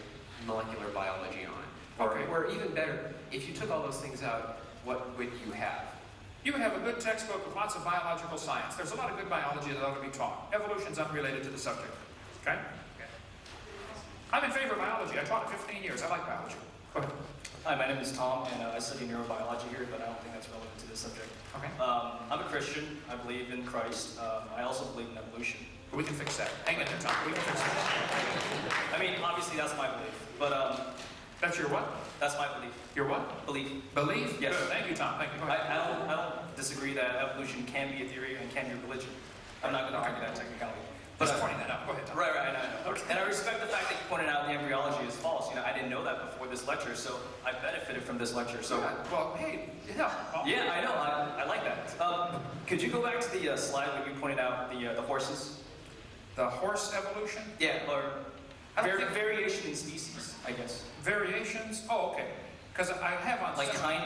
Speaker 13: molecular biology on?
Speaker 1: Okay.
Speaker 13: Or even better, if you took all those things out, what would you have?
Speaker 1: You have a good textbook with lots of biological science. There's a lot of good biology that ought to be taught. Evolution's unrelated to the subject. Okay? I'm in favor of biology. I taught it 15 years. I like biology. Go ahead.
Speaker 14: Hi, my name is Tom, and I study neurobiology here, but I don't think that's relevant to this subject.
Speaker 1: Okay.
Speaker 14: I'm a Christian. I believe in Christ. I also believe in evolution.
Speaker 1: We can fix that. Hang in there, Tom. We can fix that.
Speaker 14: I mean, obviously that's my belief, but
Speaker 1: that's your what?
Speaker 14: That's my belief.
Speaker 1: Your what?
Speaker 14: Belief.
Speaker 1: Belief?
Speaker 14: Yes.
Speaker 1: Good. Thank you, Tom. Thank you. Go ahead.
Speaker 14: I don't disagree that evolution can be a theory and can be a religion. I'm not going to argue that technicality.
Speaker 1: Just pointing that out. Go ahead, Tom.
Speaker 14: Right, I know. And I respect the fact that you pointed out the embryology is false. You know, I didn't know that before this lecture, so I benefited from this lecture. So,
Speaker 1: well, hey, yeah.
Speaker 14: Yeah, I know. I like that. Could you go back to the slide where you pointed out the horses?
Speaker 1: The horse evolution?
Speaker 14: Yeah, or variation in species, I guess.
Speaker 1: Variations? Oh, okay. Because I have on
Speaker 14: like kind.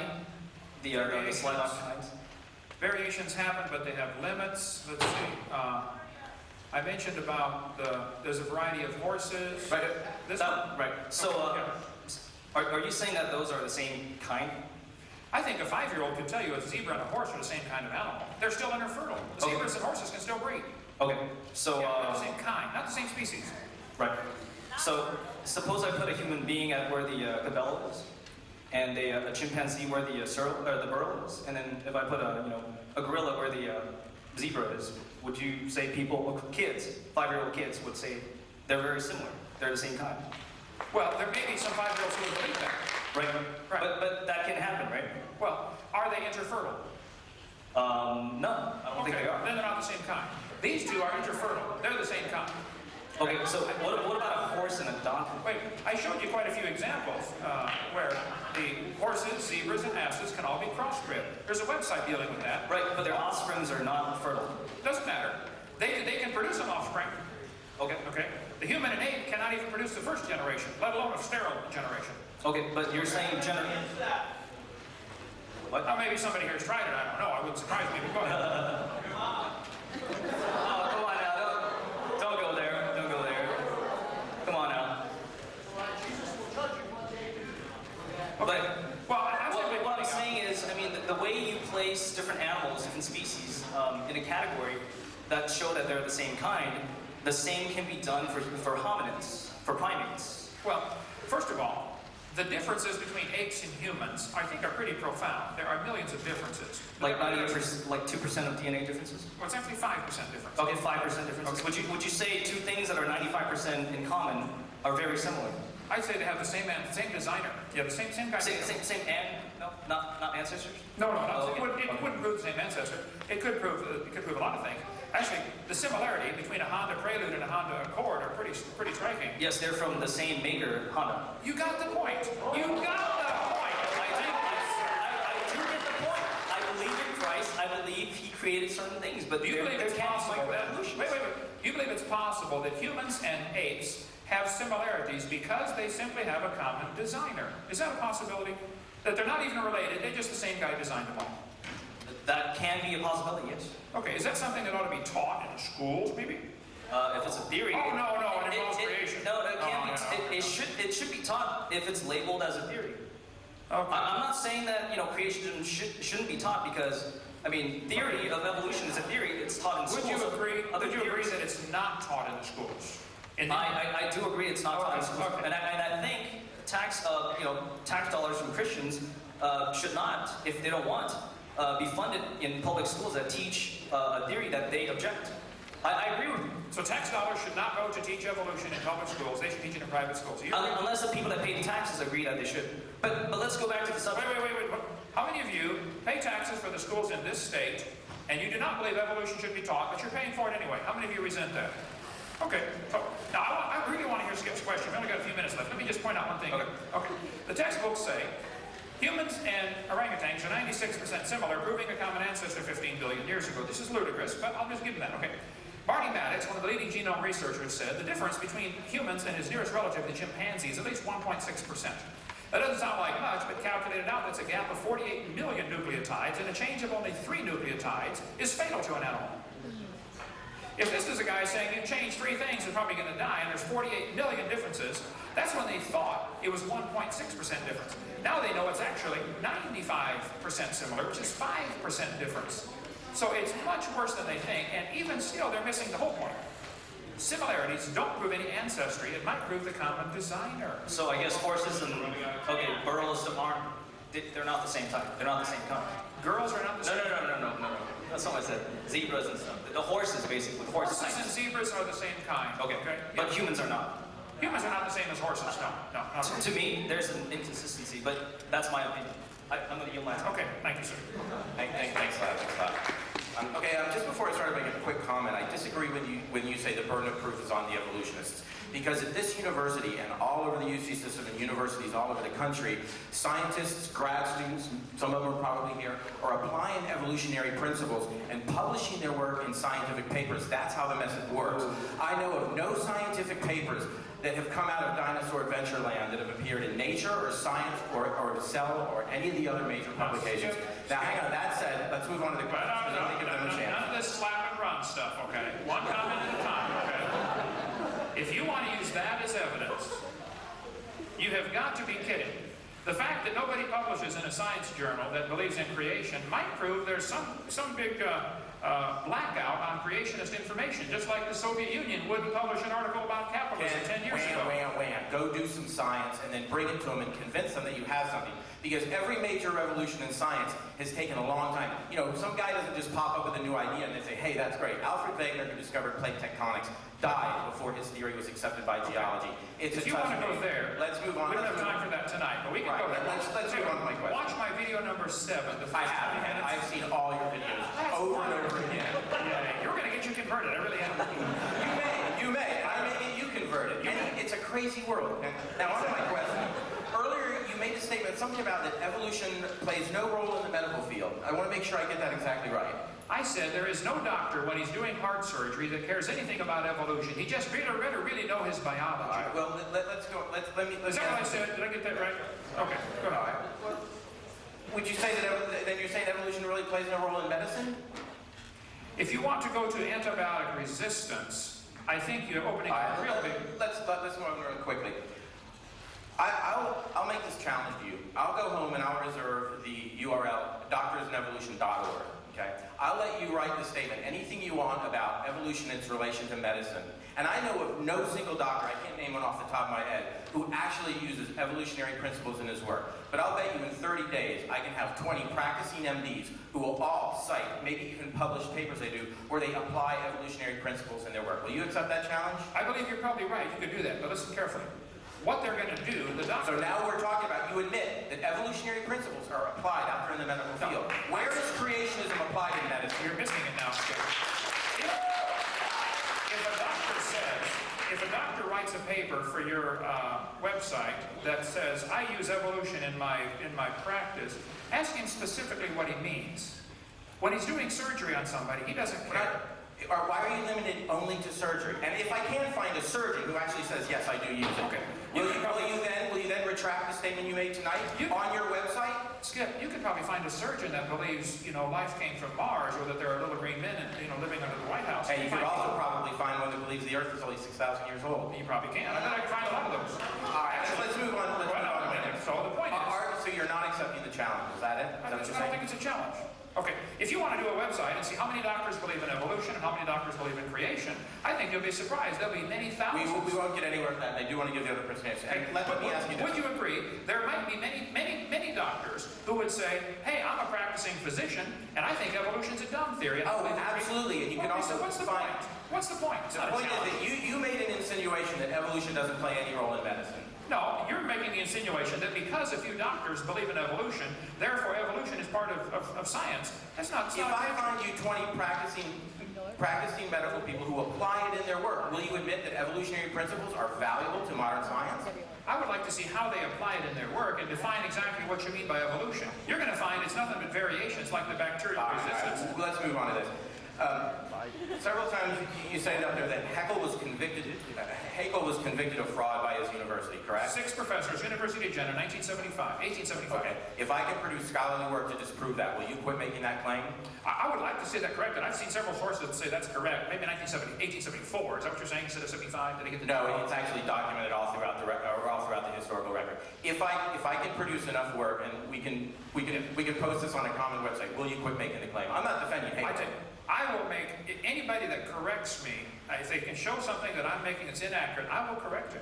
Speaker 14: The slide on kinds.
Speaker 1: Variations happen, but they have limits. Let's see. I mentioned about there's a variety of horses.
Speaker 14: Right.
Speaker 1: Right.
Speaker 14: So, are you saying that those are the same kind?
Speaker 1: I think a 5-year-old could tell you a zebra and a horse are the same kind of animal. They're still interfertile. The zebras and horses can still breed.
Speaker 14: Okay. So,
Speaker 1: they're the same kind, not the same species.
Speaker 14: Right. So, suppose I put a human being at where the gazelle is, and a chimpanzee where the burro is, and then if I put a gorilla where the zebra is, would you say kids, 5-year-old kids would say they're very similar, they're the same kind?
Speaker 1: Well, there may be some 5-year-olds who would believe that.
Speaker 14: Right. But that can happen, right?
Speaker 1: Well, are they interfertile?
Speaker 14: No, I don't think they are.
Speaker 1: Then they're not the same kind. These two are interfertile. They're the same kind.
Speaker 14: Okay, so what about a horse and a donkey?
Speaker 1: Wait, I showed you quite a few examples where the horses, zebras, and asses can all be crossbred. There's a website dealing with that.
Speaker 14: Right, but their offsprings are not fertile.
Speaker 1: Doesn't matter. They can produce an offspring.
Speaker 14: Okay.
Speaker 1: Okay. The human and ape cannot even produce the first generation, let alone a sterile generation.
Speaker 14: Okay, but you're saying What?
Speaker 1: Now, maybe somebody here has tried it. I don't know. I wouldn't surprise me. But go ahead.
Speaker 14: Oh, come on now. Don't go there. Don't go there. Come on now.
Speaker 1: Okay.
Speaker 14: What I'm saying is, I mean, the way you place different animals, different species, in a category that show that they're the same kind, the same can be done for hominids, for primates.
Speaker 1: Well, first of all, the differences between apes and humans, I think, are pretty profound. There are millions of differences.
Speaker 14: Like 98%, like 2% of DNA differences?
Speaker 1: Well, it's actually 5% difference.
Speaker 14: Okay, 5% differences.
Speaker 1: Okay.
Speaker 14: Would you say two things that are 95% in common are very similar?
Speaker 1: I'd say they have the same designer. Yeah, the same guy.
Speaker 14: No, not ancestors.
Speaker 1: No, it wouldn't prove the same ancestor. It could prove a lot of things. Actually, the similarity between a Honda Prelude and a Honda Accord are pretty striking.
Speaker 14: Yes, they're from the same maker, Honda.
Speaker 1: You got the point. You got the point.
Speaker 14: I do get the point. I believe in Christ. I believe He created certain things, but
Speaker 1: do you believe it's possible that you believe it's possible that humans and apes have similarities because they simply have a common designer? Is that a possibility? That they're not even related, they're just the same guy designed them all?
Speaker 14: That can be a possibility, yes.
Speaker 1: Okay, is that something that ought to be taught in schools, maybe?
Speaker 14: If it's a theory.
Speaker 1: Oh, no, it involves creation.
Speaker 14: No, it can't be. It should be taught if it's labeled as a theory.
Speaker 1: Okay.
Speaker 14: I'm not saying that creation shouldn't be taught because theory of evolution is a theory. It's taught in schools.
Speaker 1: Would you agree that it's not taught in the schools?
Speaker 14: I do agree it's not taught in schools,
Speaker 1: okay.
Speaker 14: and I think tax dollars from Christians should not, if they don't want, be funded in public schools that teach a theory that they object. I agree with you.
Speaker 1: So tax dollars should not go to teach evolution in public schools. They should teach it in private schools.
Speaker 14: Unless the people that pay the taxes agree that they should. But let's go back to the subject.
Speaker 1: Wait. How many of you pay taxes for the schools in this state, and you do not believe evolution should be taught, but you're paying for it anyway? How many of you resent that? Okay. So, now, I really want to hear Skip's question. We've only got a few minutes left. Let me just point out one thing. Okay. The textbooks say humans and orangutans are 96% similar, proving a common ancestor 15 billion years ago. This is ludicrous, but I'll just give them that. Okay. Barney Maddox, one of the leading genome researchers, said the difference between humans and his nearest relative, the chimpanzee, is at least 1.6%. That doesn't sound like much, but calculated out, that's a gap of 48 million nucleotides, and a change of only 3 nucleotides is fatal to an animal. If this is a guy saying you change 3 things, you're probably going to die, and there's 48 million differences, that's when they thought it was 1.6% difference. Now they know it's actually 95% similar, which is 5% difference. So it's much worse than they think, and even still, they're missing the whole point. Similarities don't prove any ancestry. It might prove the common designer.
Speaker 14: So I guess horses and, okay, burros aren't, they're not the same type. They're not the same kind.
Speaker 1: Girls are not the same.
Speaker 14: No. That's not what I said. Zebras and stuff. The horses, basically.
Speaker 1: Horses and zebras are the same kind.
Speaker 14: Okay. But humans are not.
Speaker 1: Humans are not the same as horses. No, not
Speaker 14: To me, there's an inconsistency, but that's my opinion. I'm going to yield my time.
Speaker 1: Okay, thank you, sir.
Speaker 2: Thanks a lot. Okay, just before I start, make a quick comment. I disagree with you when you say the burden of proof is on the evolutionists. Because at this university and all over the UC system and universities all over the country, scientists, grad students, some of them are probably here, are applying evolutionary principles and publishing their work in scientific papers. That's how the method works. I know of no scientific papers that have come out of Dinosaur Adventureland that have appeared in Nature or Science or Cell or any of the other major publications. Now, hang on, that said, let's move on to the questions.
Speaker 1: None of this slap and run stuff, okay? One comment at a time, okay? If you want to use that as evidence, you have got to be kidding. The fact that nobody publishes in a science journal that believes in creation might prove there's some big blackout on creationist information, just like the Soviet Union wouldn't publish an article about capitalism 10 years ago.
Speaker 2: Go do some science and then bring it to them and convince them that you have something. Because every major revolution in science has taken a long time. You know, some guy doesn't just pop up with a new idea and they say, hey, that's great. Alfred Wegener, who discovered plate tectonics, died before his theory was accepted by geology. It's
Speaker 1: if you want to go there,
Speaker 2: let's move on.
Speaker 1: We don't have time for that tonight, but we can go there.
Speaker 2: Let's move on to my question.
Speaker 1: Watch my video number 7.
Speaker 2: I've seen all your videos over and over again.
Speaker 1: Yeah, you're going to get you converted. I really am.
Speaker 2: You may. I may get you converted. It's a crazy world. Now, on to my question. Earlier, you made a statement, something about that evolution plays no role in the medical field. I want to make sure I get that exactly right.
Speaker 1: I said there is no doctor when he's doing heart surgery that cares anything about evolution. He just better really know his biology.
Speaker 2: All right, well, let's go. Let me.
Speaker 1: Is that what I said? Did I get that right? Okay, go ahead.
Speaker 2: All right. Would you say that then you're saying evolution really plays no role in medicine?
Speaker 1: If you want to go to antibiotic resistance, I think you're opening a real big...
Speaker 2: Let's move on real quickly. I'll make this challenge to you. I'll go home and I'll reserve the URL doctorsandevolution.org. Okay? I'll let you write the statement, anything you want about evolution and its relation to medicine. And I know of no single doctor, I can't name one off the top of my head, who actually uses evolutionary principles in his work. But I'll bet you in 30 days, I can have 20 practicing MDs who will all cite, maybe even publish papers they do, where they apply evolutionary principles in their work. Will you accept that challenge?
Speaker 1: I believe you're probably right. You could do that, but listen carefully. What they're going to do, the doctor...
Speaker 2: So now we're talking about, you admit that evolutionary principles are applied out there in the medical field. Where is creationism applied in medicine?
Speaker 1: You're missing it now, Skip. If a doctor writes a paper for your website that says, I use evolution in my practice, ask him specifically what he means. When he's doing surgery on somebody, he doesn't care.
Speaker 2: Or why are you limited only to surgery? And if I can find a surgeon who actually says, yes, I do use it,
Speaker 1: okay.
Speaker 2: Will you then retract the statement you made tonight on your website?
Speaker 1: Skip, you could probably find a surgeon that believes, life came from Mars, or that there are little green men, living under the White House.
Speaker 2: And you could also probably find one that believes the Earth is only 6,000 years old.
Speaker 1: You probably can. I bet I can find a lot of those.
Speaker 2: All right, let's move on.
Speaker 1: So the point is...
Speaker 2: So you're not accepting the challenge, is that it?
Speaker 1: I don't think it's a challenge. Okay, if you want to do a website and see how many doctors believe in evolution and how many doctors believe in creation, I think you'll be surprised. There'll be many thousands.
Speaker 2: We won't get anywhere with that. I do want to give the other person an answer.
Speaker 1: Okay,
Speaker 2: let me ask you this.
Speaker 1: Would you agree there might be many doctors who would say, hey, I'm a practicing physician and I think evolution's a dumb theory.
Speaker 2: Oh, absolutely. And you can also
Speaker 1: what's the point? What's the point?
Speaker 2: The point is that you made an insinuation that evolution doesn't play any role in medicine.
Speaker 1: No, you're making the insinuation that because a few doctors believe in evolution, therefore evolution is part of science. That's not.
Speaker 2: If I find you 20 practicing medical people who apply it in their work, will you admit that evolutionary principles are valuable to modern science?
Speaker 1: I would like to see how they apply it in their work and define exactly what you mean by evolution. You're going to find it's nothing but variations like the bacterial resistance.
Speaker 2: Let's move on to this. Several times you said up there that Haeckel was convicted of fraud by his university, correct?
Speaker 1: 6 professors, University of Jena, 1875.
Speaker 2: Okay. If I can produce scholarly work to disprove that, will you quit making that claim?
Speaker 1: I would like like to see that corrected. I've seen several sources that say that's correct. Maybe 1874. Is that what you're saying instead of 75? Did I get the
Speaker 2: No, it's actually documented all throughout the historical record. If I can produce enough work and we can post this on a common website, will you quit making the claim? I'm not defending hate.
Speaker 1: I will make anybody that corrects me. If they can show something that I'm making that's inaccurate, I will correct it.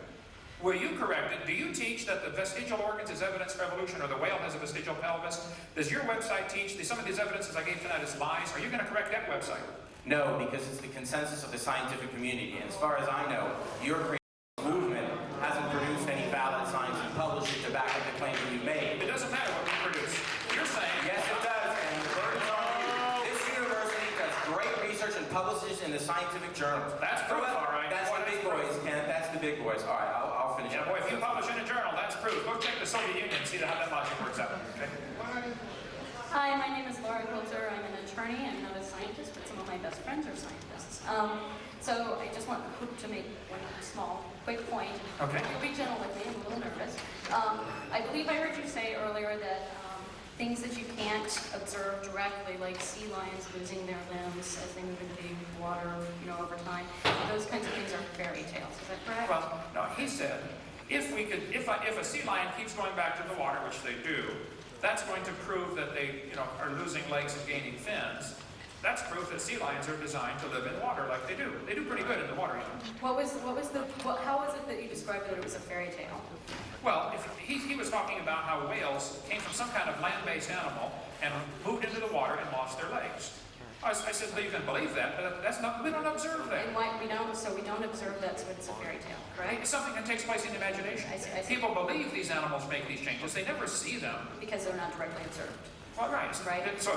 Speaker 1: Will you correct it? Do you teach that the vestigial organs is evidence for evolution, or the whale has a vestigial pelvis? Does your website teach some of these evidences I gave tonight as lies? Are you going to correct that website?
Speaker 2: No, because it's the consensus of the scientific community. And as far as I know, your movement hasn't produced any valid science and published it to back up the claims that you made.
Speaker 1: It doesn't matter what we produce. You're saying...
Speaker 2: Yes, it does, and the burden's on you. This university does great research and publishes in the scientific journals.
Speaker 1: That's proof, all right.
Speaker 2: That's the big boys, Ken. That's the big boys. All right, I'll finish.
Speaker 1: Yeah, boy, if you publish in a journal, that's proof. Go check the Soviet Union and see how that logic works out. Okay?
Speaker 15: Hi, my name is Laura Quilter. I'm an attorney. I'm not a scientist, but some of my best friends are scientists. So I just want to make one small, quick point.
Speaker 1: Okay.
Speaker 15: You'll be gentle with me. I'm a little nervous. I believe I heard you say earlier that things that you can't observe directly, like sea lions losing their limbs as they move into the water, over time, those kinds of things are fairy tales. Is that correct?
Speaker 1: Well, no, he said, if a sea lion keeps going back to the water, which they do, that's going to prove that they, are losing legs and gaining fins. That's proof that sea lions are designed to live in water like they do. They do pretty good in the water,
Speaker 15: how was it that you described that it was a fairy tale?
Speaker 1: Well, he was talking about how whales came from some kind of land-based animal and moved into the water and lost their legs. I said, well, you can believe that, but that's not, we don't observe that.
Speaker 15: And why we don't observe that, so it's a fairy tale, correct?
Speaker 1: It's something that takes place in the imagination.
Speaker 15: I see.
Speaker 1: People believe these animals make these changes. They never see them.
Speaker 15: Because they're not directly observed.
Speaker 1: Well, right. So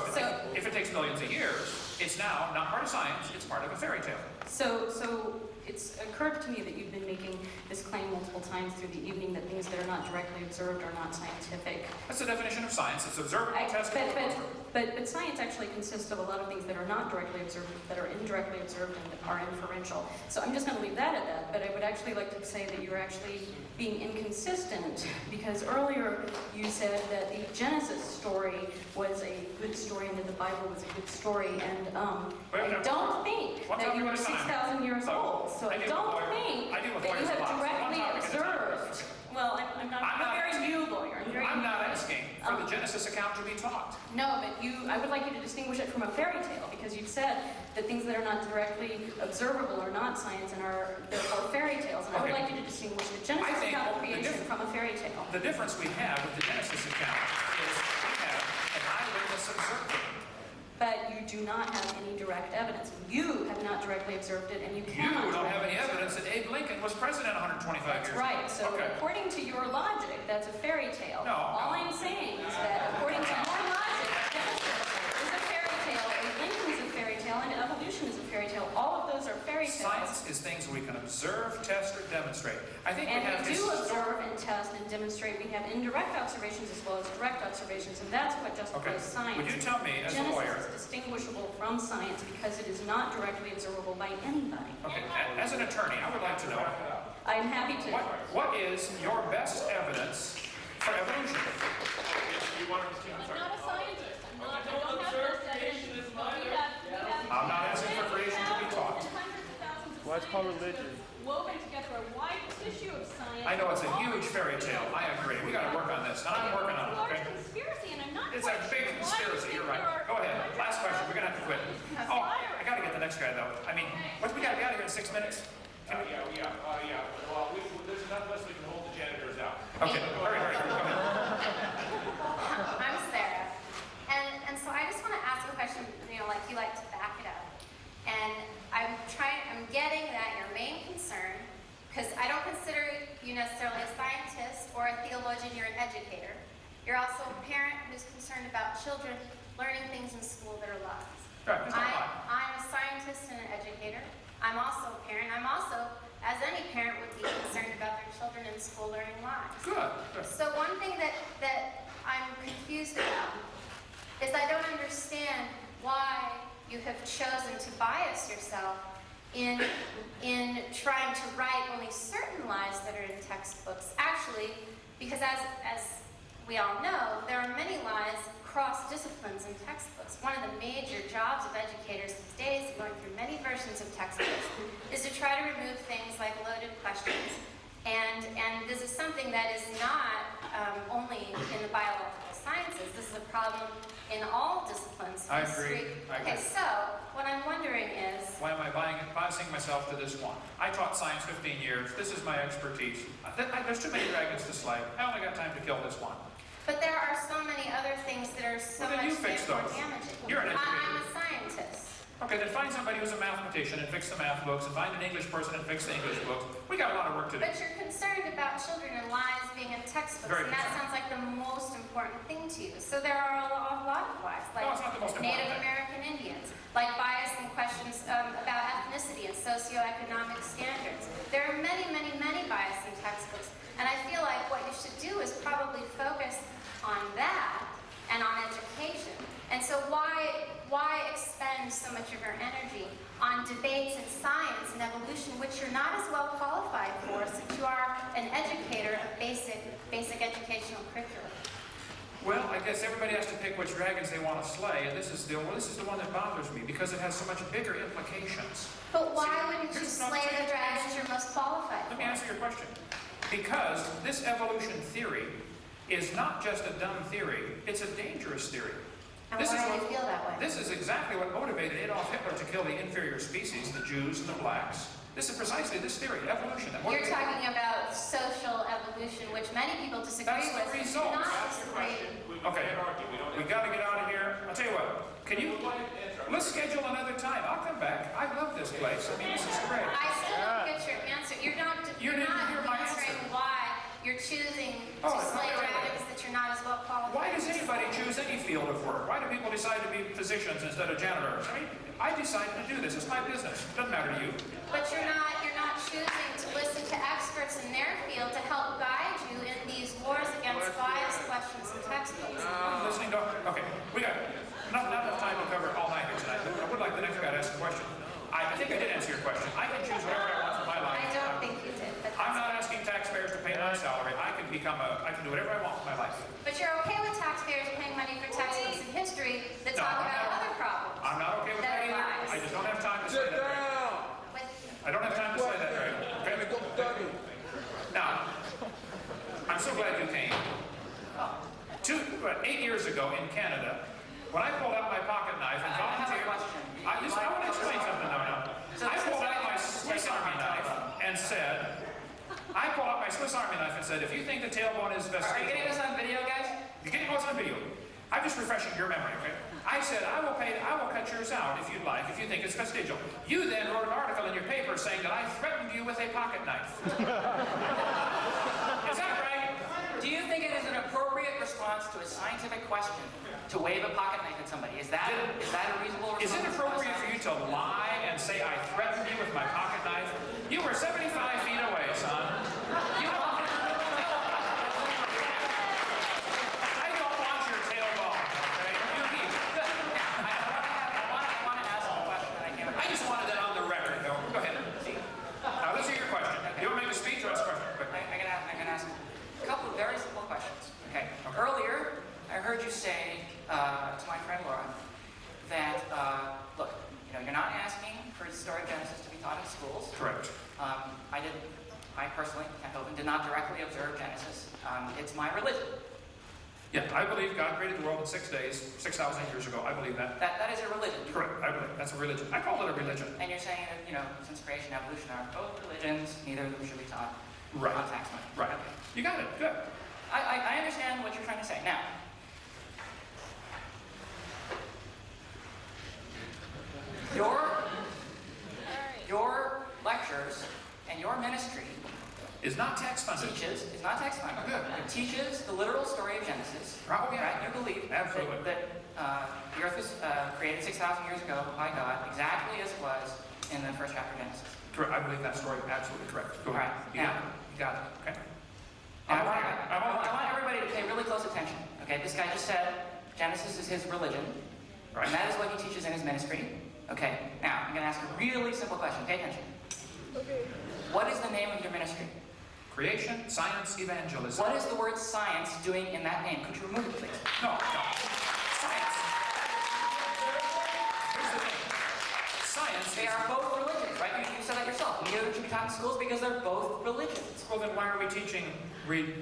Speaker 1: if it takes millions of years, it's now not part of science, it's part of a fairy tale.
Speaker 15: So it's occurred to me that you've been making this claim multiple times through the evening that things that are not directly observed are not scientific.
Speaker 1: That's the definition of science. It's observable, testable.
Speaker 15: But science actually consists of a lot of things that are not directly observed, that are indirectly observed and are inferential. So I'm just going to leave that at that, but I would actually like to say that you're actually being inconsistent, because earlier you said that the Genesis story was a good story and that the Bible was a good story, and I don't think that you were 6,000 years old, so I don't think that you have directly observed. Well, I'm a very new lawyer.
Speaker 1: I'm not asking for the Genesis account to be taught.
Speaker 15: No, but I would like you to distinguish it from a fairy tale, because you've said that things that are not directly observable are not science and are therefore fairy tales. And I would like you to distinguish the Genesis account of creation from a fairy tale.
Speaker 1: The difference we have with the Genesis account is we have an eyewitness observer.
Speaker 15: But you do not have any direct evidence. You have not directly observed it, and you cannot.
Speaker 1: You don't have any evidence that Abe Lincoln was president 125 years ago.
Speaker 15: That's right. So according to your logic, that's a fairy tale.
Speaker 1: No.
Speaker 15: All I'm saying is that according to your logic, Genesis is a fairy tale, and Lincoln is a fairy tale, and evolution is a fairy tale. All of those are fairy tales.
Speaker 1: Science is things we can observe, test, or demonstrate. I think
Speaker 15: we do observe and test and demonstrate. We have indirect observations as well as direct observations, and that's what justifies science.
Speaker 1: Would you tell me, as a lawyer,
Speaker 15: Genesis is distinguishable from science because it is not directly observable by anybody.
Speaker 1: Okay, as an attorney, I would like to know.
Speaker 15: I'm happy to.
Speaker 1: What is your best evidence for evolution?
Speaker 15: I'm not a scientist. I don't have best evidence.
Speaker 1: I'm not asking for creation to be taught.
Speaker 16: Why it's called religion?
Speaker 15: Woven together a wide tissue of science.
Speaker 1: I know it's a huge fairy tale. I agree. We got to work on this, and I'm working on it. Okay?
Speaker 15: Conspiracy, and I'm not.
Speaker 1: It's a big conspiracy. You're right. Go ahead. Last question. We're gonna have to quit. Oh, I got to get the next guy though. I mean, we got to be out of here in 6 minutes.
Speaker 9: Yeah. Well, there's enough of us we can hold the janitors out.
Speaker 1: Okay. Hurry. Go ahead.
Speaker 17: I'm Sarah, and so I just want to ask a question. Like you like to back it up, and I'm getting that your main concern, because I don't consider you necessarily a scientist or a theologian. You're an educator. You're also a parent who's concerned about children learning things in school that are lies. I'm a scientist and an educator. I'm also a parent. I'm also, as any parent would be, concerned about their children in school learning lies.
Speaker 1: Good.
Speaker 17: So one thing that I'm confused about is I don't understand why you have chosen to bias yourself in trying to write only certain lies that are in textbooks. Actually, because as we all know, there are many lies across disciplines and textbooks. One of the major jobs of educators these days, going through many versions of textbooks, is to try to remove things like loaded questions. And this is something that is not only in the biological sciences. This is a problem in all disciplines.
Speaker 1: I agree.
Speaker 17: Okay, so what I'm wondering is...
Speaker 1: Why am I biasing myself to this one? I taught science 15 years. This is my expertise. There's too many dragons to slay. I only got time to kill this one.
Speaker 17: But there are so many other things that are so
Speaker 1: Well, then
Speaker 17: much
Speaker 1: you fix
Speaker 17: more
Speaker 1: those.
Speaker 17: damaging.
Speaker 1: You're an educator.
Speaker 17: I'm a scientist.
Speaker 1: Okay, then find somebody who's a mathematician and fix the math books, and find an English person and fix the English books. We got a lot of work to do.
Speaker 17: But you're concerned about children and lies being in textbooks,
Speaker 1: Very
Speaker 17: and that
Speaker 1: concerned.
Speaker 17: sounds like the most important thing to you. So there are a lot of lies, like
Speaker 1: No, it's not the most important
Speaker 17: Native
Speaker 1: thing.
Speaker 17: American Indians, like bias in questions about ethnicity and socioeconomic standards. There are many, many, many bias in textbooks, and I feel like what you should do is probably focus on that and on education. And so why expend so much of your energy on debates in science and evolution, which you're not as well qualified for, since you are an educator of basic educational curriculum?
Speaker 1: Well, I guess everybody has to pick which dragons they want to slay, and this is the one that bothers me because it has so much bigger implications.
Speaker 17: But why wouldn't you slay the dragons you're most qualified for?
Speaker 1: Let me answer your question. Because this evolution theory is not just a dumb theory, it's a dangerous theory.
Speaker 17: And why do you feel that way?
Speaker 1: This is exactly what motivated Adolf Hitler to kill the inferior species, the Jews and the blacks. This is precisely this theory, evolution.
Speaker 17: You're talking about social evolution, which many people disagree
Speaker 1: That's the
Speaker 17: with.
Speaker 1: result.
Speaker 17: Not disagree.
Speaker 1: Okay, we got to get out of here. I'll tell you what, let's schedule another time. I'll come back. I love this place. I mean, this is great.
Speaker 17: I still don't get your answer. You're not answering why you're choosing to slay dragons that you're not as well qualified.
Speaker 1: Why does anybody choose any field of work? Why do people decide to be physicians instead of janitors? I mean, I decided to do this. It's my business. It doesn't matter to you.
Speaker 17: But you're not choosing to listen to experts in their field to help guide you in these wars against biased questions in textbooks.
Speaker 1: I'm listening to... Okay, we got not enough time to cover all night here tonight. I would like the next guy to ask a question. I think I did answer your question. I can choose whatever I want for my life.
Speaker 17: I don't think you did, but
Speaker 1: I'm not asking taxpayers to pay my salary. I can do whatever I want with my life.
Speaker 17: But you're okay with taxpayers paying money for textbooks in history that talk about other problems.
Speaker 1: I'm not okay with that either. I just don't have time to say that. I don't have time to say that, right? Okay? Now, I'm so glad you came. 8 years ago in Canada, when I pulled out my pocket knife and volunteered... I want to explain something now. I pulled out my Swiss Army knife and said... if you think the tailbone is vestigial...
Speaker 4: Are you getting this on video, guys?
Speaker 1: You're getting what's on video. I'm just refreshing your memory, okay? I said, I will cut yours out if you'd like, if you think it's vestigial. You then wrote an article in your paper saying that I threatened you with a pocket knife. Is that right?
Speaker 4: Do you think it is an appropriate response to a scientific question to wave a pocket knife at somebody? Is that a reasonable response?
Speaker 1: Is it appropriate for you to lie and say I threatened you with my pocket knife? You were 75 feet away, son. You don't... I don't want your tailbone, okay? You need it.
Speaker 4: I want to ask a question that I can't...
Speaker 1: I just wanted that on the record, though. Go ahead. Now, let's hear your question. You want to make a speech or ask a question?
Speaker 4: I'm going to ask a couple of very simple questions. Okay. Earlier, I heard you say to my friend Laura that, look, you're not asking for the story of Genesis to be taught in schools.
Speaker 1: Correct.
Speaker 4: I personally, Kent Hovind, did not directly observe Genesis. It's my religion.
Speaker 1: Yeah, I believe God created the world in 6 days, 6,000 years ago. I believe that.
Speaker 4: That is a religion.
Speaker 1: Correct. I believe that's a religion. I call it a religion.
Speaker 4: And you're saying that, since creation and evolution are both religions, neither of them should be taught on tax money.
Speaker 1: Right.
Speaker 4: Okay.
Speaker 1: You got it. Good.
Speaker 4: I understand what you're trying to say. Now, your lectures and your ministry
Speaker 1: is not tax funded.
Speaker 4: Is not tax funded. It teaches the literal story of Genesis.
Speaker 1: Probably.
Speaker 4: Right? You believe that the earth was created 6,000 years ago by God, exactly as it was in the first chapter of Genesis.
Speaker 1: Correct. I believe that story. Absolutely correct. Go ahead.
Speaker 4: Right.
Speaker 1: You got it. Okay.
Speaker 4: I want everybody to pay really close attention. Okay, this guy just said Genesis is his religion, and that is what he teaches in his ministry. Okay, now I'm going to ask a really simple question. Pay attention. Okay. What is the name of your ministry?
Speaker 1: Creation, science, evangelism.
Speaker 4: What is the word science doing in that name? Could you remove it, please?
Speaker 1: No. science
Speaker 14: They
Speaker 1: is...
Speaker 14: are both religions, right? You said that yourself. Neither should be taught in schools because they're both religions.
Speaker 1: Well, then why are we teaching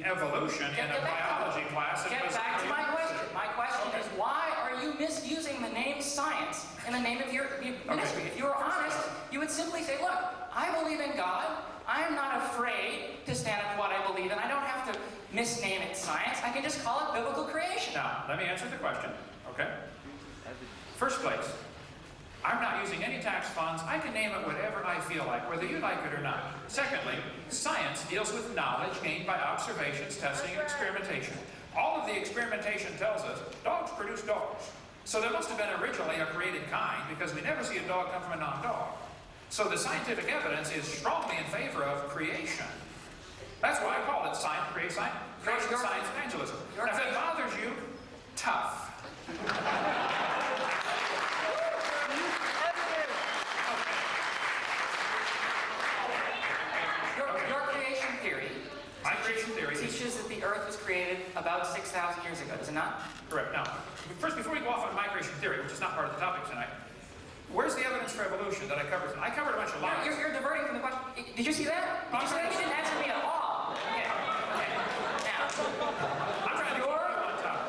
Speaker 1: evolution in a biology class?
Speaker 14: Get back to my question. My question is, why are you misusing the name science in the name of your ministry? If you were honest, you would simply say, look, I believe in God. I'm not afraid to stand up for what I believe in. I don't have to misname it science. I can just call it biblical creation.
Speaker 1: Now, let me answer the question, okay? First place, I'm not using any tax funds. I can name it whatever I feel like, whether you like it or not. Secondly, science deals with knowledge gained by observations, testing, and experimentation. All of the experimentation tells us dogs produce dogs. So there must have been originally a created kind, because we never see a dog come from a non-dog. So the scientific evidence is strongly in favor of creation. That's why I call it creation science evangelism. And if it bothers you, tough.
Speaker 14: Your creation theory.
Speaker 1: My creation theory
Speaker 14: teaches that the Earth was created about 6,000 years ago, does it not?
Speaker 1: Correct. Now, first, before we go off on my creation theory, which is not part of the topic tonight, where's the evidence for evolution that I covered? I covered a bunch of lies.
Speaker 14: You're diverting from the question. Did you see that? Did you see that? You didn't answer me at all. Okay. Now,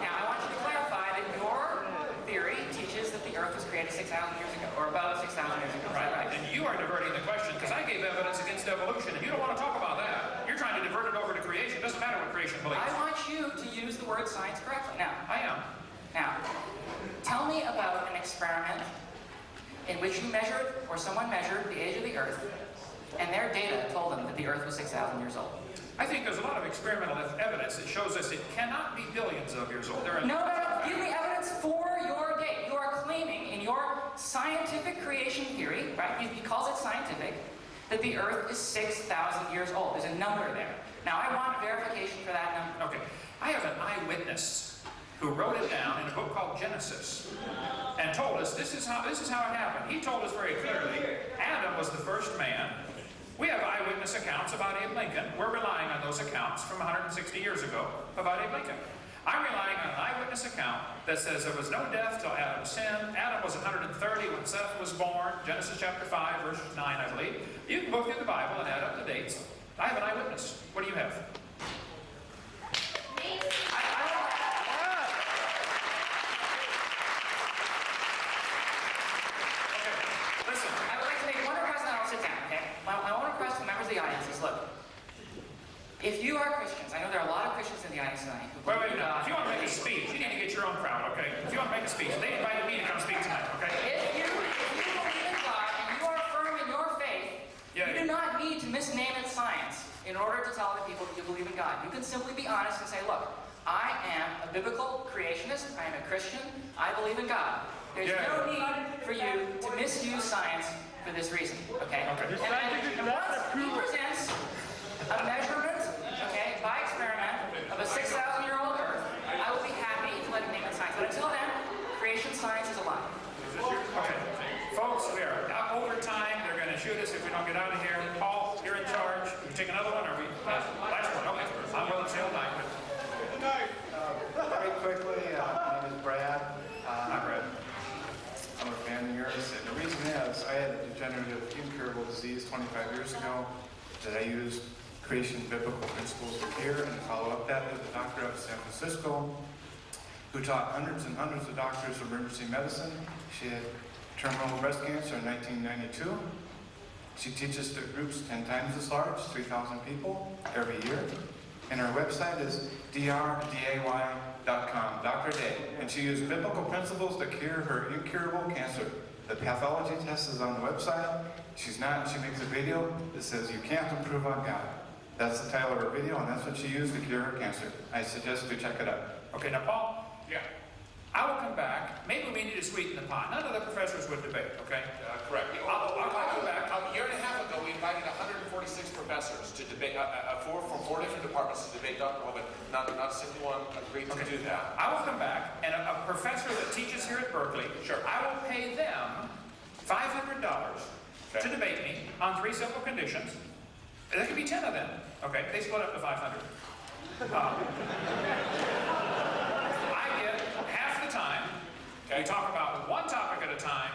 Speaker 14: I want you to clarify that your theory teaches that the Earth was created 6,000 years ago, or about 6,000 years ago.
Speaker 1: Right. And you are diverting the question because I gave evidence against evolution, and you don't want to talk about that. You're trying to divert it over to creation. It doesn't matter what creation believes.
Speaker 14: I want you to use the word science correctly. Now,
Speaker 1: I am.
Speaker 14: Now, tell me about an experiment in which you measured, or someone measured, the age of the Earth, and their data told them that the Earth was 6,000 years old.
Speaker 1: I think there's a lot of experimental evidence that shows us it cannot be billions of years old.
Speaker 14: No. Give me evidence for your date. You are claiming in your scientific creation theory, right? He calls it scientific, that the Earth is 6,000 years old. There's a number there. Now, I want verification for that number.
Speaker 1: Okay. I have an eyewitness who wrote it down in a book called Genesis and told us this is how it happened. He told us very clearly Adam was the first man. We have eyewitness accounts about Abe Lincoln. We're relying on those accounts from 160 years ago about Abe Lincoln. I'm relying on an eyewitness account that says there was no death till Adam sinned. Adam was 130 when Seth was born. Genesis chapter 5, verse 9, I believe. You can look through the Bible and add up the dates. I have an eyewitness. What do you have?
Speaker 14: If you are Christians, I know there are a lot of Christians in the audience tonight.
Speaker 1: Wait, if you want to make a speech, you need to get your own crowd, okay? If you want to make a speech, they invited me to come speak tonight, okay?
Speaker 14: If you believe in God and you are firm in your faith, you do not need to misname it science in order to tell the people that you believe in God. You can simply be honest and say, look, I am a biblical creationist, I am a Christian, I believe in God. There's no need for you to misuse science for this reason, okay? And once he presents a measurement, okay, by experiment of a 6,000-year-old Earth, I will be happy to let him name it science. But until then, creation science is a lie.
Speaker 1: Okay. Folks, we are over time. They're going to shoot us if we don't get out of here. Paul, you're in charge. We take another one, or we... last one. Okay. I'm willing to say all night.
Speaker 18: Good night. Very quickly, my name is Brad.
Speaker 1: Hi, Brad.
Speaker 18: I'm a fan of yours, and the reason is I had a degenerative incurable disease 25 years ago that I used creation biblical principles of care and follow up that with a doctor out of San Francisco who taught hundreds and hundreds of doctors of emergency medicine. She had terminal breast cancer in 1992. She teaches to groups 10 times as large, 3,000 people every year. And her website is drday.com, Dr. Day. And she used biblical principles to cure her incurable cancer. The pathology test is on the website. She makes a video that says you can't improve on God. That's the title of her video, and that's what she used to cure her cancer. I suggest you check it out.
Speaker 1: Okay, now Paul? Yeah. I will come back. Maybe we need to sweeten the pot. None of the professors would debate, okay?
Speaker 9: Correct.
Speaker 1: I'll come back.
Speaker 9: A year and a half ago, we invited 146 professors to debate, from 4 different departments to debate Dr. Hovind. Not a single one agreed to do that.
Speaker 1: I will come back, and a professor that teaches here at Berkeley, I will pay them $500 to debate me on 3 simple conditions. There could be 10 of them. Okay, they split up to 500. I get half the time. We talk about one topic at a time,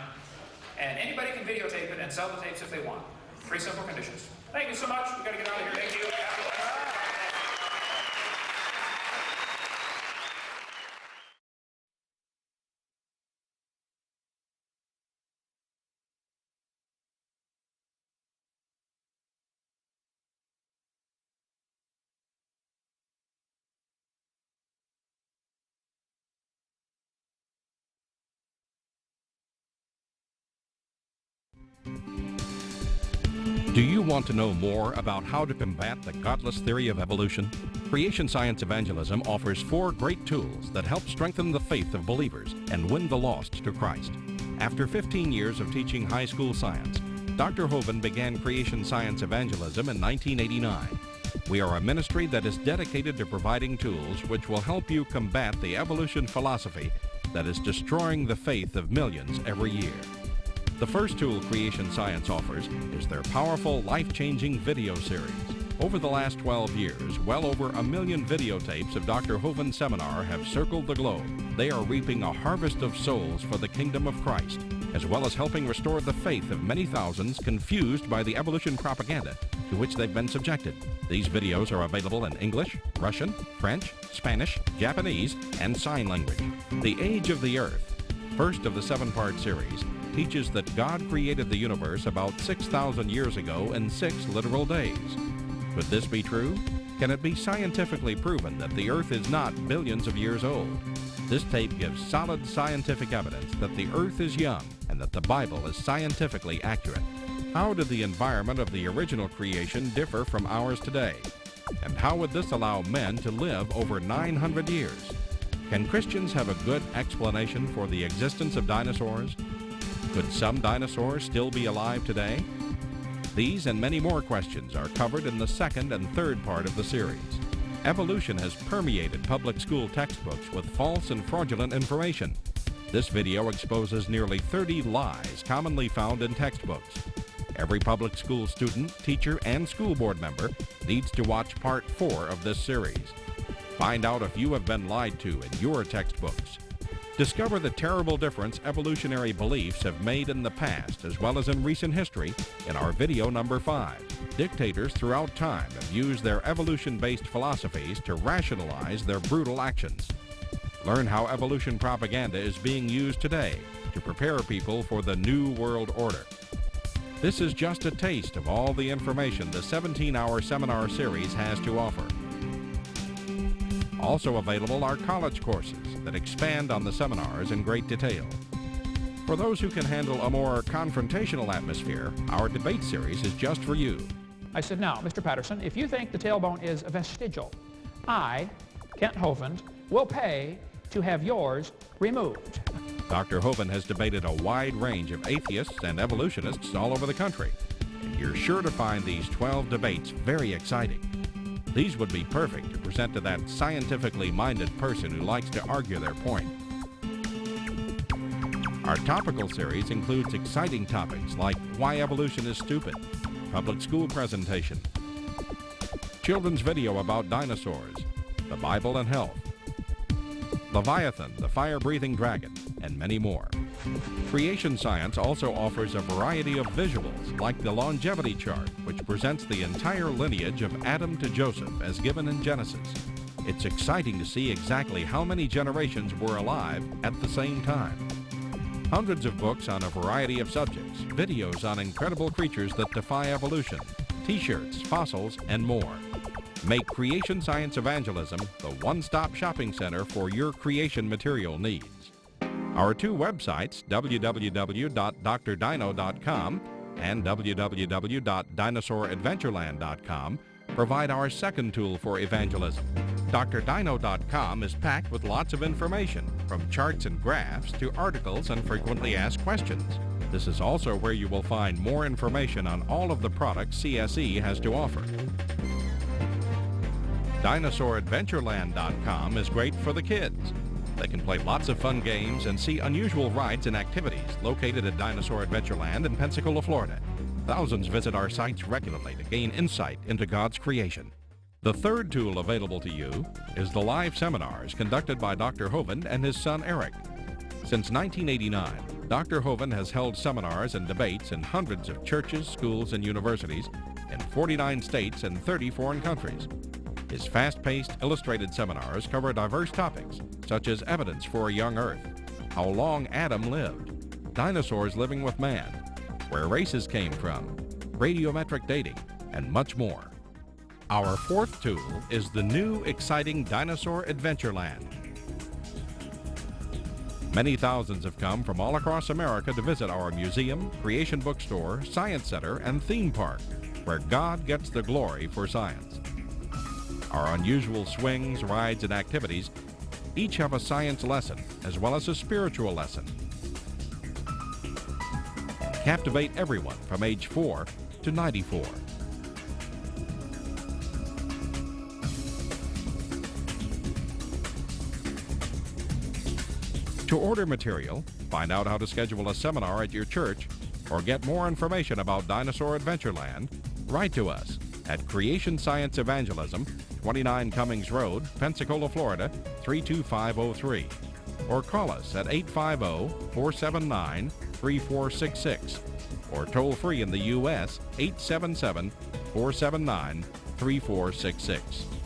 Speaker 1: and And anybody can videotape it and sell the tapes if they want. 3 simple conditions. Thank you so much. We've got to get out of here. Thank you.
Speaker 19: Do you want to know more about how to combat the godless theory of evolution? Creation Science Evangelism offers 4 great tools that help strengthen the faith of believers and win the lost to Christ. After 15 years of teaching high school science, Dr. Hovind began Creation Science Evangelism in 1989. We are a ministry that is dedicated to providing tools which will help you combat the evolution philosophy that is destroying the faith of millions every year. The first tool Creation Science offers is their powerful, life-changing video series. Over the last 12 years, well over 1 million videotapes of Dr. Hovind's seminar have circled the globe. They are reaping a harvest of souls for the kingdom of Christ, as well as helping restore the faith of many thousands confused by the evolution propaganda to which they've been subjected. These videos are available in English, Russian, French, Spanish, Japanese, and sign language. The Age of the Earth, first of the 7-part series, teaches that God created the universe about 6,000 years ago in 6 literal days. Could this be true? Can it be scientifically proven that the Earth is not billions of years old? This tape gives solid scientific evidence that the Earth is young and that the Bible is scientifically accurate. How did the environment of the original creation differ from ours today? And how would this allow men to live over 900 years? Can Christians have a good explanation for the existence of dinosaurs? Could some dinosaurs still be alive today? These and many more questions are covered in the 2nd and 3rd part of the series. Evolution has permeated public school textbooks with false and fraudulent information. This video exposes nearly 30 lies commonly found in textbooks. Every public school student, teacher, and school board member needs to watch part 4 of this series. Find out if you have been lied to in your textbooks. Discover the terrible difference evolutionary beliefs have made in the past as well as in recent history in our video number 5. Dictators throughout time have used their evolution-based philosophies to rationalize their brutal actions. Learn how evolution propaganda is being used today to prepare people for the New World Order. This is just a taste of all the information the 17-hour seminar series has to offer. Also available are college courses that expand on the seminars in great detail. For those who can handle a more confrontational atmosphere, our debate series is just for you.
Speaker 20: I said, now, Mr. Patterson, if you think the tailbone is vestigial, I, Kent Hovind, will pay to have yours removed.
Speaker 19: Dr. Hovind has debated a wide range of atheists and evolutionists all over the country, and you're sure to find these 12 debates very exciting. These would be perfect to present to that scientifically minded person who likes to argue their point. Our topical series includes exciting topics like why evolution is stupid, public school presentation, children's video about dinosaurs, the Bible and health, Leviathan, the fire-breathing dragon, and many more. Creation Science also offers a variety of visuals, like the longevity chart, which presents the entire lineage of Adam to Joseph as given in Genesis. It's exciting to see exactly how many generations were alive at the same time. Hundreds of books on a variety of subjects, videos on incredible creatures that defy evolution, t-shirts, fossils, and more. Make Creation Science Evangelism the one-stop shopping center for your creation material needs. Our 2 websites, www.drdino.com and www.dinosauradventureland.com, provide our second tool for evangelism. DrDino.com is packed with lots of information, from charts and graphs to articles and frequently asked questions. This is also where you will find more information on all of the products CSE has to offer. Dinosauradventureland.com is great for the kids. They can play lots of fun games and see unusual rides and activities located at Dinosaur Adventureland in Pensacola, Florida. Thousands visit our sites regularly to gain insight into God's creation. The third tool available to you is the live seminars conducted by Dr. Hovind and his son Eric. Since 1989, Dr. Hovind has held seminars and debates in hundreds of churches, schools, and universities in 49 states and 30 foreign countries. His fast-paced, illustrated seminars cover diverse topics, such as evidence for a young Earth, how long Adam lived, dinosaurs living with man, where races came from, radiometric dating, and much more. Our fourth tool is the new, exciting Dinosaur Adventureland. Many thousands have come from all across America to visit our museum, creation bookstore, science center, and theme park, where God gets the glory for science. Our unusual swings, rides, and activities each have a science lesson as well as a spiritual lesson. Captivate everyone from age 4 to 94. To order material, find out how to schedule a seminar at your church, or get more information about Dinosaur Adventureland, write to us at Creation Science Evangelism, 29 Cummings Road, Pensacola, Florida, 32503, or call us at 850-479-3466, or toll free in the U.S. 877-479-3466.